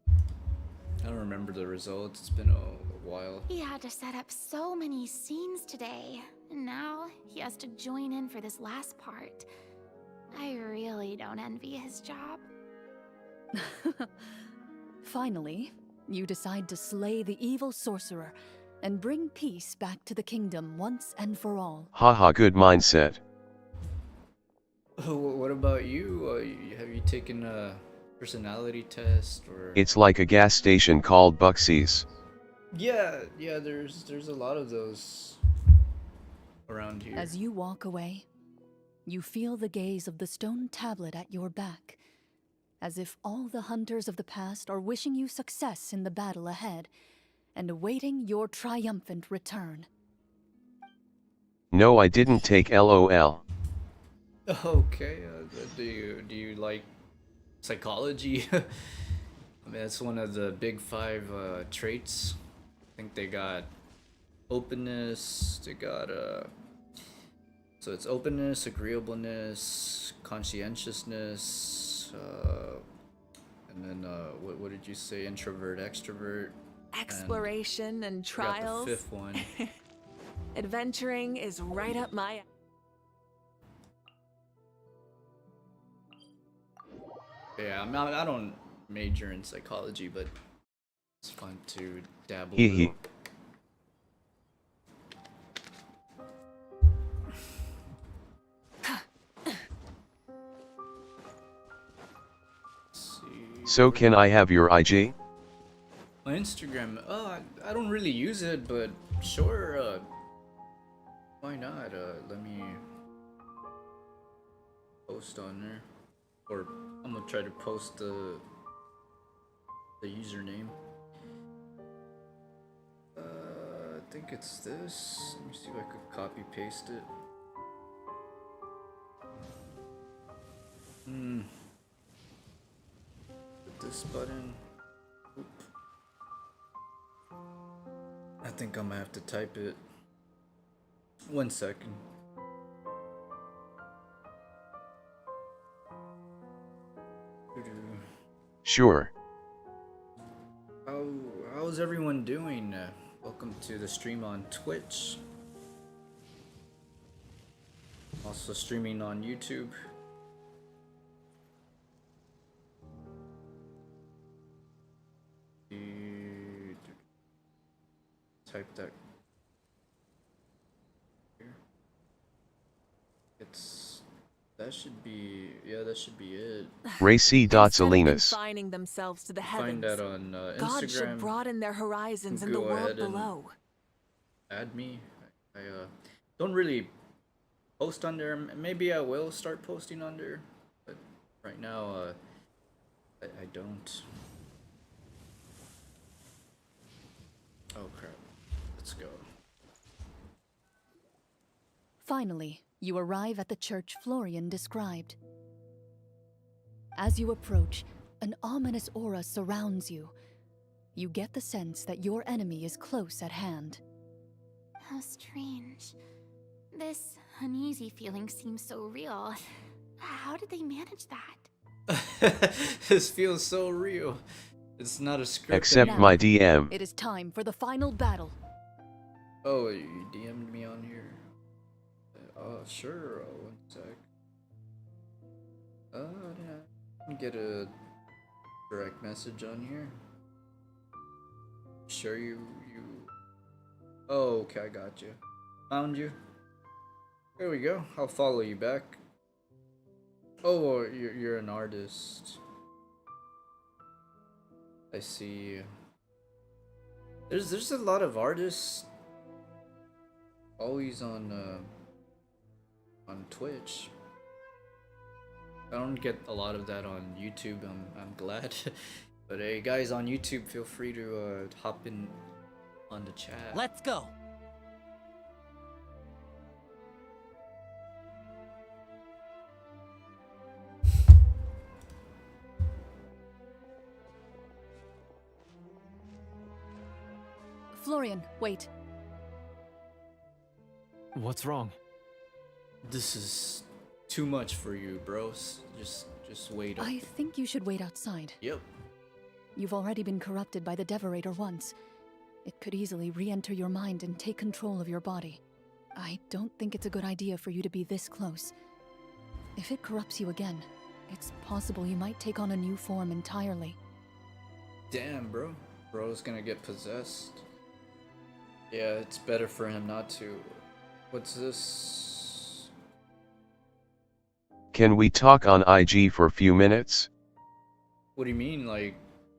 I don't remember the results. It's been a while. He had to set up so many scenes today, and now he has to join in for this last part. I really don't envy his job. Finally, you decide to slay the evil sorcerer and bring peace back to the kingdom once and for all. Haha, good mindset. What about you? Have you taken a personality test or? It's like a gas station called Buxies. Yeah. There's a lot of those around here. As you walk away, you feel the gaze of the stone tablet at your back, as if all the hunters of the past are wishing you success in the battle ahead and awaiting your triumphant return. No, I didn't take LOL. Okay. Do you like psychology? I mean, that's one of the big 5 traits. I think they got openness. They got so it's openness, agreeableness, conscientiousness, and then what did you say? Introvert, extrovert. Exploration and I got trials. the 5th one. Adventuring is right up my... Yeah, I don't major in psychology, but it's fun to dabble. Hee a hee. little. So can I have your IG? My Instagram. I don't really use it, but sure. Why not? Let me post on there, or I'm gonna try to post the username. I think it's this. Let me see if I could copy paste it. Hit this button. Oop. I think I'm gonna have to type it. 1 second. Sure. How's everyone doing? Welcome to the stream on Twitch. Also streaming on YouTube. Type that here. That should be, yeah, that should be it. Racy.Salinas. Confining themselves to the Find heavens, that on God should Instagram. broaden their horizons in Go the world ahead and below. Add me. I don't really post on there. Maybe I will start posting on there, but right now I don't. Oh crap. Let's go. Finally, you arrive at the church Florian described. As you approach, an ominous aura surrounds you. You get the sense that your enemy is close at hand. How strange. This uneasy feeling seems so real. How did they manage that? This feels so real. It's not a script. Accept Now, my DM. It is time for the final battle. Oh, you DM'd me on here. Sure. 1 sec. Yeah. Get a direct message on here. Sure, you. Oh, okay, I got you. Found you. There we go. I'll follow you back. Oh, you're an artist. I see. There's a lot of artists always on Twitch. I don't get a lot of that on YouTube. I'm glad. But hey, guys on YouTube, feel free to hop in on the chat. Let's go. Florian, wait. What's wrong? This is too much for you, bros. Just wait up. I think you should wait outside. Yep. You've already been corrupted by the Devorator once. It could easily re-enter your mind and take control of your body. I don't think it's a good idea for you to be this close. If it corrupts you again, it's possible you might take on a new form entirely. Damn, bro. Bro's gonna get possessed. Yeah, it's better for him not to. What's this? Can we talk on IG for a few minutes? What do you mean, like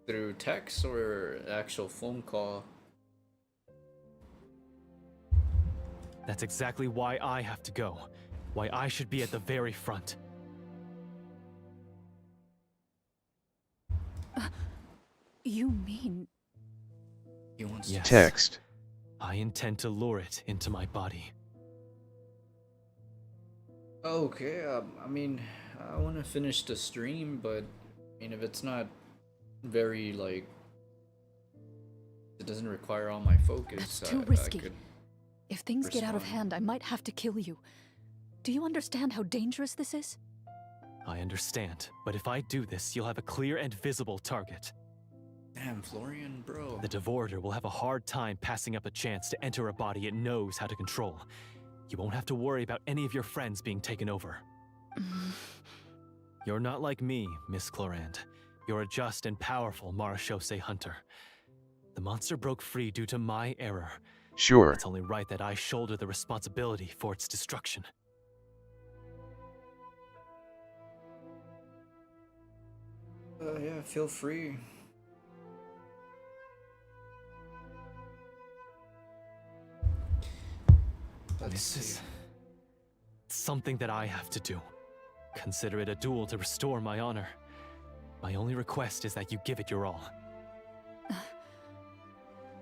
through text or actual phone call? That's exactly why I have to go. Why I should be at the very front. You mean... He wants Yes. Text. I intend to lure it into my body. Okay, I mean, I want to finish the stream, but I mean, if it's not very like, it doesn't require all my focus. That's too I risky. could If things get out of respond. hand, I might have to kill you. Do you understand how dangerous this is? I understand, but if I do this, you'll have a clear and visible target. Damn, Florian, bro. The Devorator will have a hard time passing up a chance to enter a body it knows how to control. You won't have to worry about any of your friends being taken over. You're not like me, Miss Clorand. You're a just and powerful Marachose hunter. The monster broke free due to my error. Sure. It's only right that I shoulder the responsibility for its destruction. Yeah, feel free. This is something that I have to do. Consider it a duel to restore my honor. My only request is that you give it your all.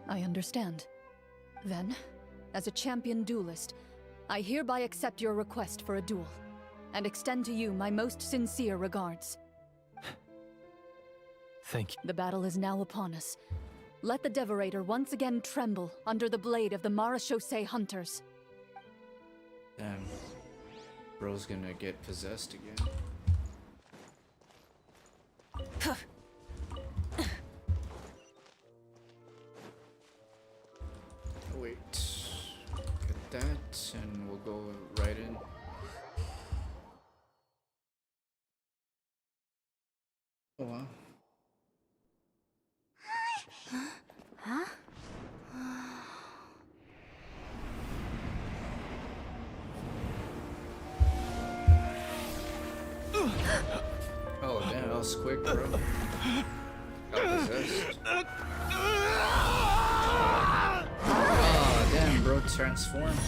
I understand. Then, as a champion duelist, I hereby accept your request for a duel, and extend to you my most sincere regards. Thank you. The battle is now upon us. Let the Devorator once again tremble under the blade of the Marechaussee hunters. Damn. Bro's gonna get possessed again. Wait. Get that, and we'll go right in. Oh wow. Huh? Oh damn, that was quick, bro. Got possessed. Oh damn, bro transformed.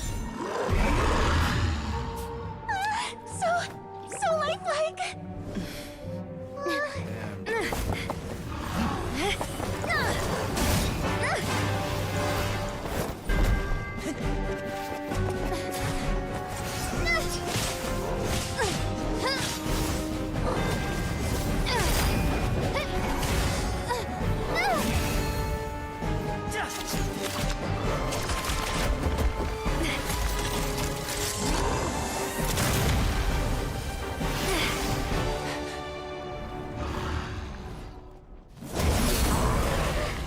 So lifelike. Damn. Bro.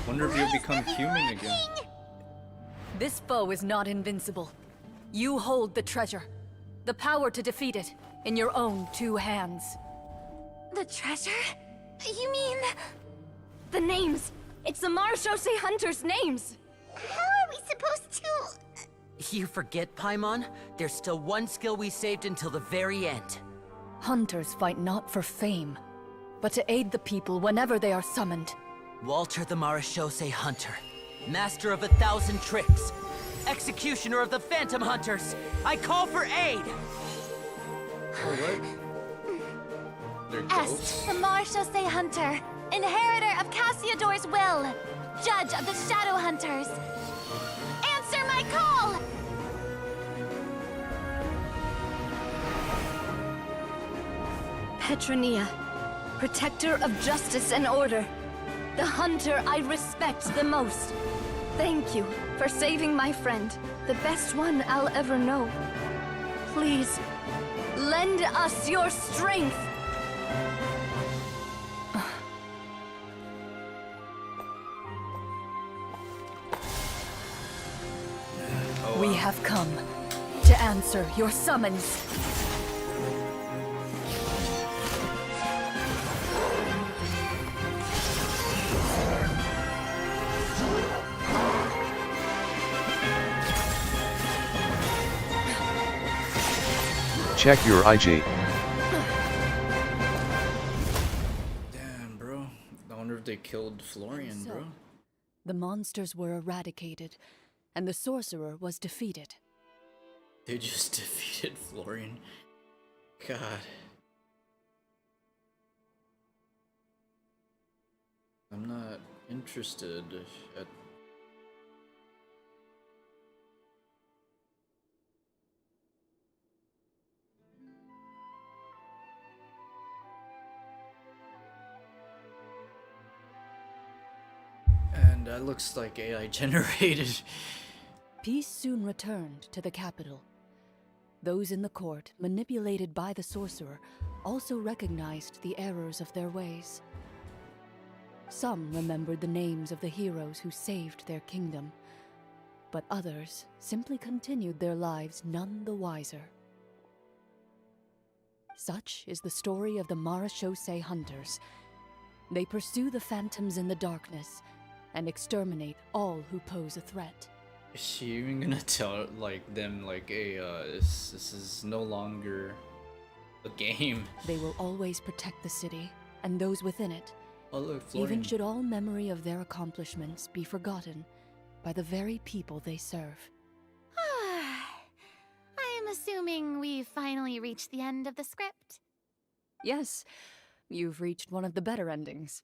Wonder if you'll become human again. This foe is not invincible. You hold the treasure. The power to defeat it in your own two hands. The treasure? You mean... The names! It's the Marechaussee hunters' names! How are we supposed to... You forget, Paimon? There's still one skill we saved until the very end. Hunters fight not for fame, but to aid the people whenever they are summoned. Walter the Marechaussee Hunter, master of 1,000 tricks, executioner of the Phantom Hunters. I call for aid! Oh, what? They're ghosts? Est, the Marechaussee Hunter, inheritor of Cassiodor's will, judge of the Shadow Hunters. Answer my call! Petronia, protector of justice and order. The hunter I respect the most. Thank you for saving my friend, the best one I'll ever know. Please, lend us your strength. We have come to answer your summons. Check your IG. Damn, bro. I wonder if they killed Florian, So, bro. the monsters were eradicated, and the sorcerer was defeated. They just defeated Florian. God. I'm not interested at... And that looks like AI generated. Peace soon returned to the capital. Those in the court, manipulated by the sorcerer, also recognized the errors of their ways. Some remembered the names of the heroes who saved their kingdom, but others simply continued their lives none the wiser. Such is the story of the Marechaussee hunters. They pursue the phantoms in the darkness and exterminate all who pose a threat. Is she even gonna tell like them like, hey, this is no longer a game? They will always protect the city and those within it, Oh look, Florian. even should all memory of their accomplishments be forgotten by the very people they serve. I am assuming we've finally reached the end of the script. Yes, you've reached one of the better endings.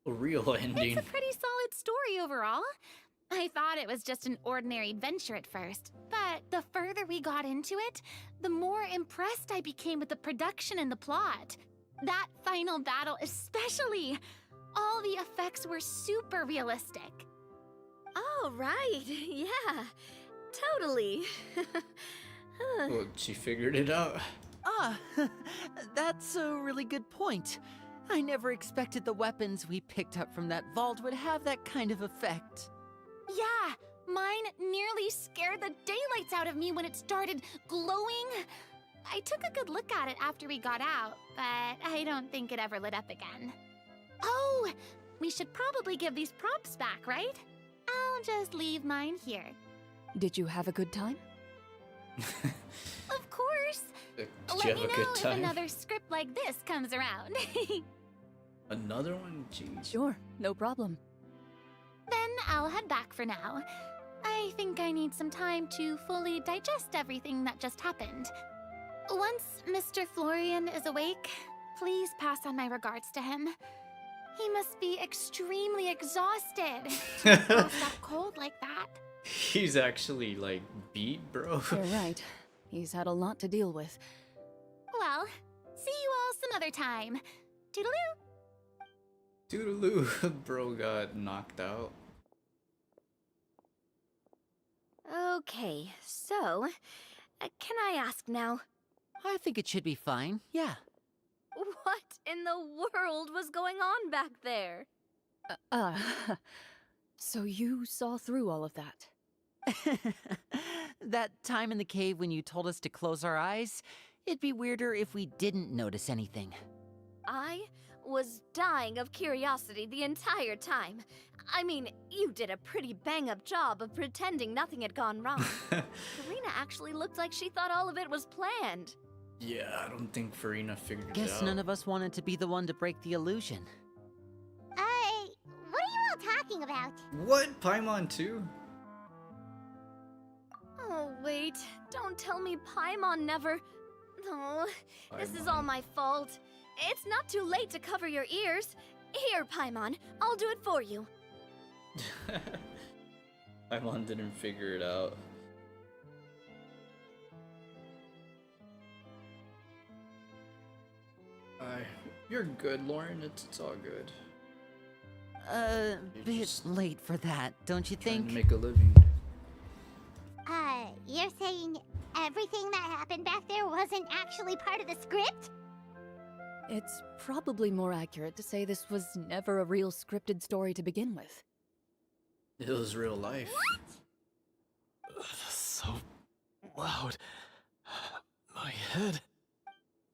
A real ending. It's a pretty solid story overall. I thought it was just an ordinary adventure at first, but the further we got into it, the more impressed I became with the production and the plot. That final battle especially. All the effects were super realistic. Oh, right. Yeah. Totally. Well, she figured it out. Ah, that's a really good point. I never expected the weapons we picked up from that vault would have that kind of effect. Yeah, mine nearly scared the daylights out of me when it started glowing. I took a good look at it after we got out, but I don't think it ever lit up again. Oh, we should probably give these props back, right? I'll just leave mine here. Did you have a good time? Of course. Did Let you me have a know good if time? another script like this comes around. Another one? Jeez. Sure, no problem. Then I'll head back for now. I think I need some time to fully digest everything that just happened. Once Mr. Florian is awake, please pass on my regards to him. He must be extremely exhausted to pass out cold like that. He's actually like beat, bro. You're right. He's had a lot to deal with. Well, see you all some other time. Toodaloo! Toodaloo, bro got knocked out. Okay, so, can I ask now, I think it should be fine, yeah. what in the world was going on back there? So you saw through all of that? That time in the cave when you told us to close our eyes, it'd be weirder if we didn't notice anything. I was dying of curiosity the entire time. I mean, you did a pretty bang-up job of pretending nothing had gone wrong. Karina actually looked like she thought all of it was planned. Yeah, I don't think Farina figured it Guess out. none of us wanted to be the one to break the illusion. What are you all talking about? What? Paimon too? Oh, wait. Don't tell me Paimon never... No, this is all my fault. It's not too late to cover your ears. Here, Paimon, I'll do it for you. Paimon didn't figure it out. You're good, Lauren. It's all good. You're Bit just late for that, don't you Trying think? to make a living. You're saying everything that happened back there wasn't actually part of the script? It's probably more accurate to say this was never a real scripted story to begin with. It was real life. So loud. My head.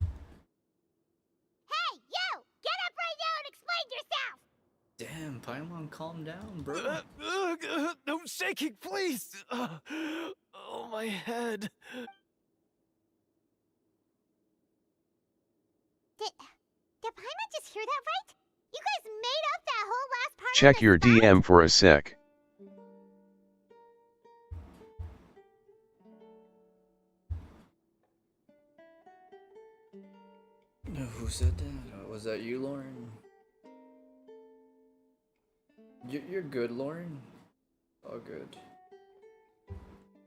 Hey, you! Get up right now and explain yourself! Damn, Paimon, calm down, bro. No shaking, please! Oh, my head. Did Paimon just hear that right? You guys made up that whole last part Check of the your spot? DM for a sec. Who said that? Was that you, Lauren? You're good, Lauren. All good.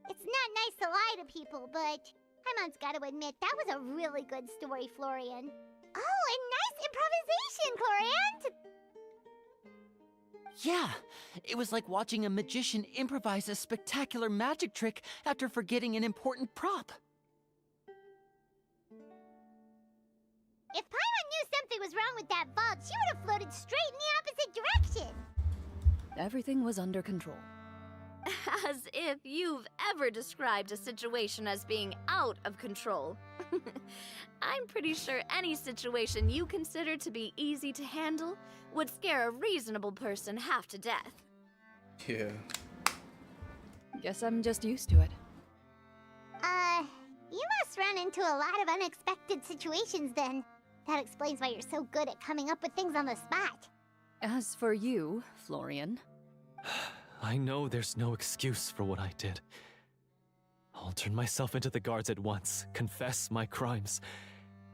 It's not nice to lie to people, but Paimon's gotta admit, that was a really good story, Florian. Oh, and nice improvisation, Florian! Yeah, it was like watching a magician improvise a spectacular magic trick after forgetting an important prop. If Paimon knew something was wrong with that vault, she would have floated straight in the opposite direction! Everything was under control. As if you've ever described a situation as being out of control. I'm pretty sure any situation you consider to be easy to handle would scare a reasonable person half to death. Yeah. Guess I'm just used to it. You must run into a lot of unexpected situations then. That explains why you're so good at coming up with things on the spot. As for you, Florian, I know there's no excuse for what I did. I'll turn myself into the guards at once, confess my crimes,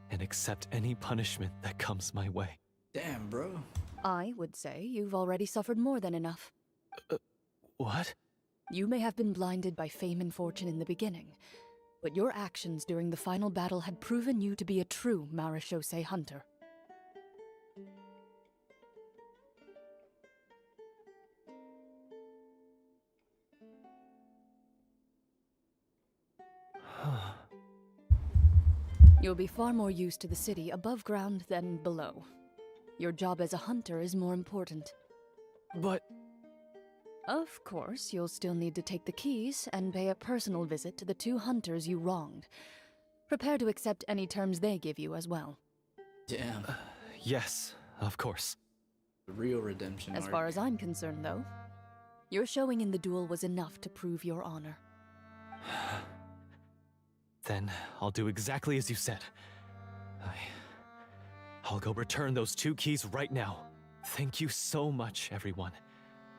and accept any punishment that comes my way. Damn, bro. I would say you've already suffered more than enough. What? You may have been blinded by fame and fortune in the beginning, but your actions during the final battle had proven you to be a true Marechaussee hunter. You'll be far more used to the city above ground than below. Your job as a hunter is more important. But... Of course, you'll still need to take the keys and pay a personal visit to the 2 hunters you wronged. Prepare to accept any terms they give you as well. Damn. Yes, of course. The real redemption As arc. far as I'm concerned, though, your showing in the duel was enough to prove your honor. Then I'll do exactly as you said. I'll go return those 2 keys right now. Thank you so much, everyone.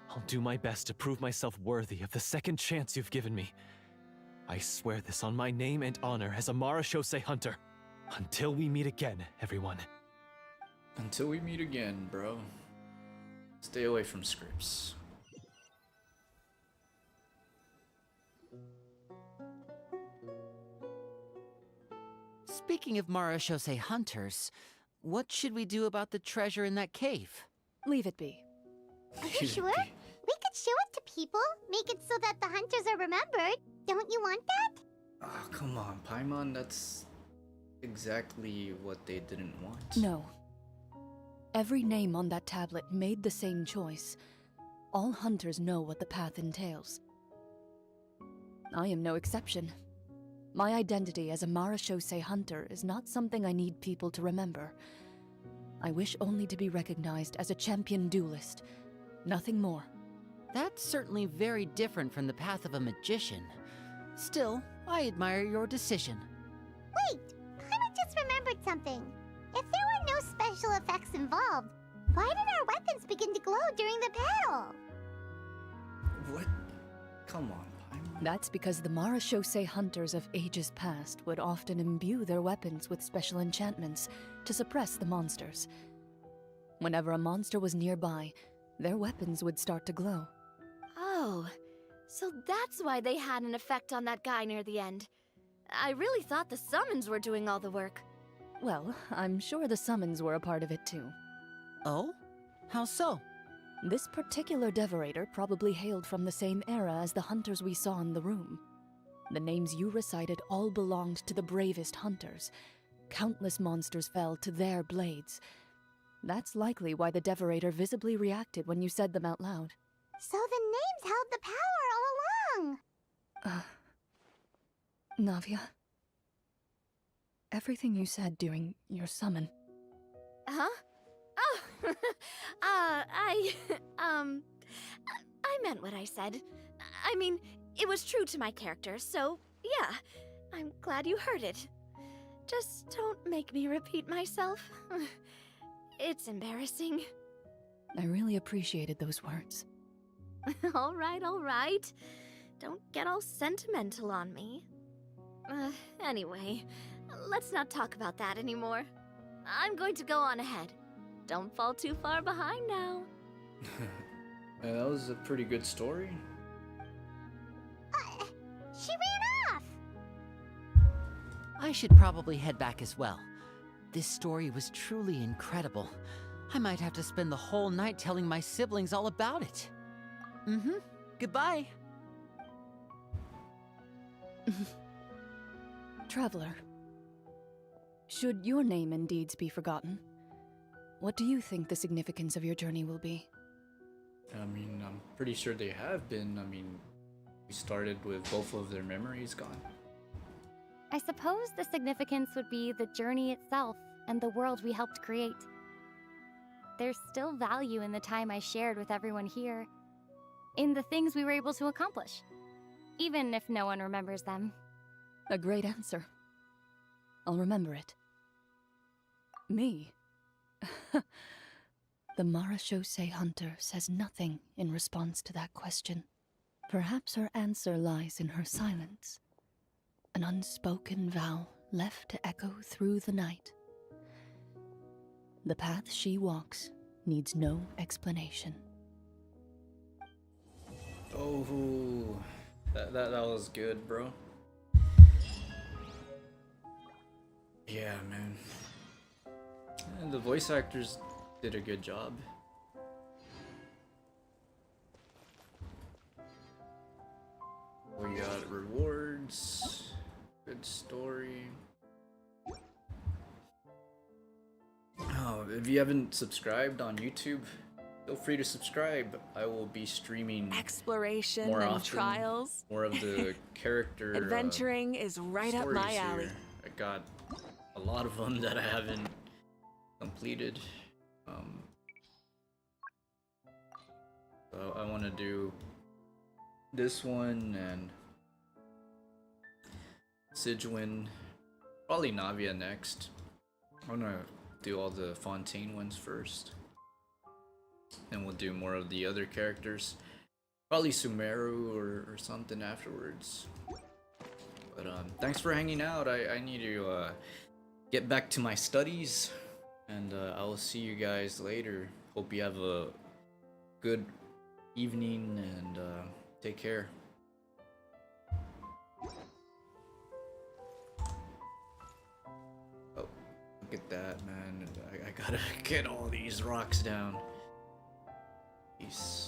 I'll do my best to prove myself worthy of the second chance you've given me. I swear this on my name and honor as a Marechaussee hunter. Until we meet again, everyone. Until we meet again, bro. Stay away from scripts. Speaking of Marechaussee hunters, what should we do about the treasure in that cave? Leave it be. Are you sure? We could show it to people, make it so that the hunters are remembered. Don't you want that? Oh, come on, Paimon. That's exactly what they didn't want. No. Every name on that tablet made the same choice. All hunters know what the path entails. I am no exception. My identity as a Marechaussee hunter is not something I need people to remember. I wish only to be recognized as a champion duelist. Nothing more. That's certainly very different from the path of a magician. Still, I admire your decision. Wait, I just remembered something. If there were no special effects involved, why did our weapons begin to glow during the battle? What? Come on, Paimon. That's because the Marechaussee hunters of ages past would often imbue their weapons with special enchantments to suppress the monsters. Whenever a monster was nearby, their weapons would start to glow. Oh, so that's why they had an effect on that guy near the end. I really thought the summons were doing all the work. Well, I'm sure the summons were a part of it too. Oh? How so? This particular devorator probably hailed from the same era as the hunters we saw in the room. The names you recited all belonged to the bravest hunters. Countless monsters fell to their blades. That's likely why the devorator visibly reacted when you said them out loud. So the names held the power all along. Navia, everything you said during your summon. Huh? Oh, I meant what I said. I mean, it was true to my character, so yeah, I'm glad you heard it. Just don't make me repeat myself. It's embarrassing. I really appreciated those words. All right. Don't get all sentimental on me. Anyway, let's not talk about that anymore. I'm going to go on ahead. Don't fall too far behind now. That was a pretty good story. She ran off! I should probably head back as well. This story was truly incredible. I might have to spend the whole night telling my siblings all about it. Goodbye. Traveler, should your name and deeds be forgotten, what do you think the significance of your journey will be? I mean, I'm pretty sure they have been. I mean, we started with both of their memories gone. I suppose the significance would be the journey itself and the world we helped create. There's still value in the time I shared with everyone here, in the things we were able to accomplish, even if no one remembers them. A great answer. I'll remember it. Me? The Marachose hunter says nothing in response to that question. Perhaps her answer lies in her silence. An unspoken vow left to echo through the night. The path she walks needs no explanation. Oh, that was good, bro. Yeah, man. And the voice actors did a good job. We got rewards, good story. Oh, if you haven't subscribed on YouTube, feel free to subscribe. I will be streaming Exploration more and often, trials. more of the character Adventuring is right up my stories alley. here. I got a lot of them that I haven't completed. So I want to do this one and Sidgewin, probably Navia next. I'm gonna do all the Fontaine ones first, and we'll do more of the other characters. Probably Sumeru or something afterwards. But thanks for hanging out. I need to get back to my studies, and I will see you guys later. Hope you have a good evening, and take care. Oh, look at that, man. I gotta get all these rocks down. Peace.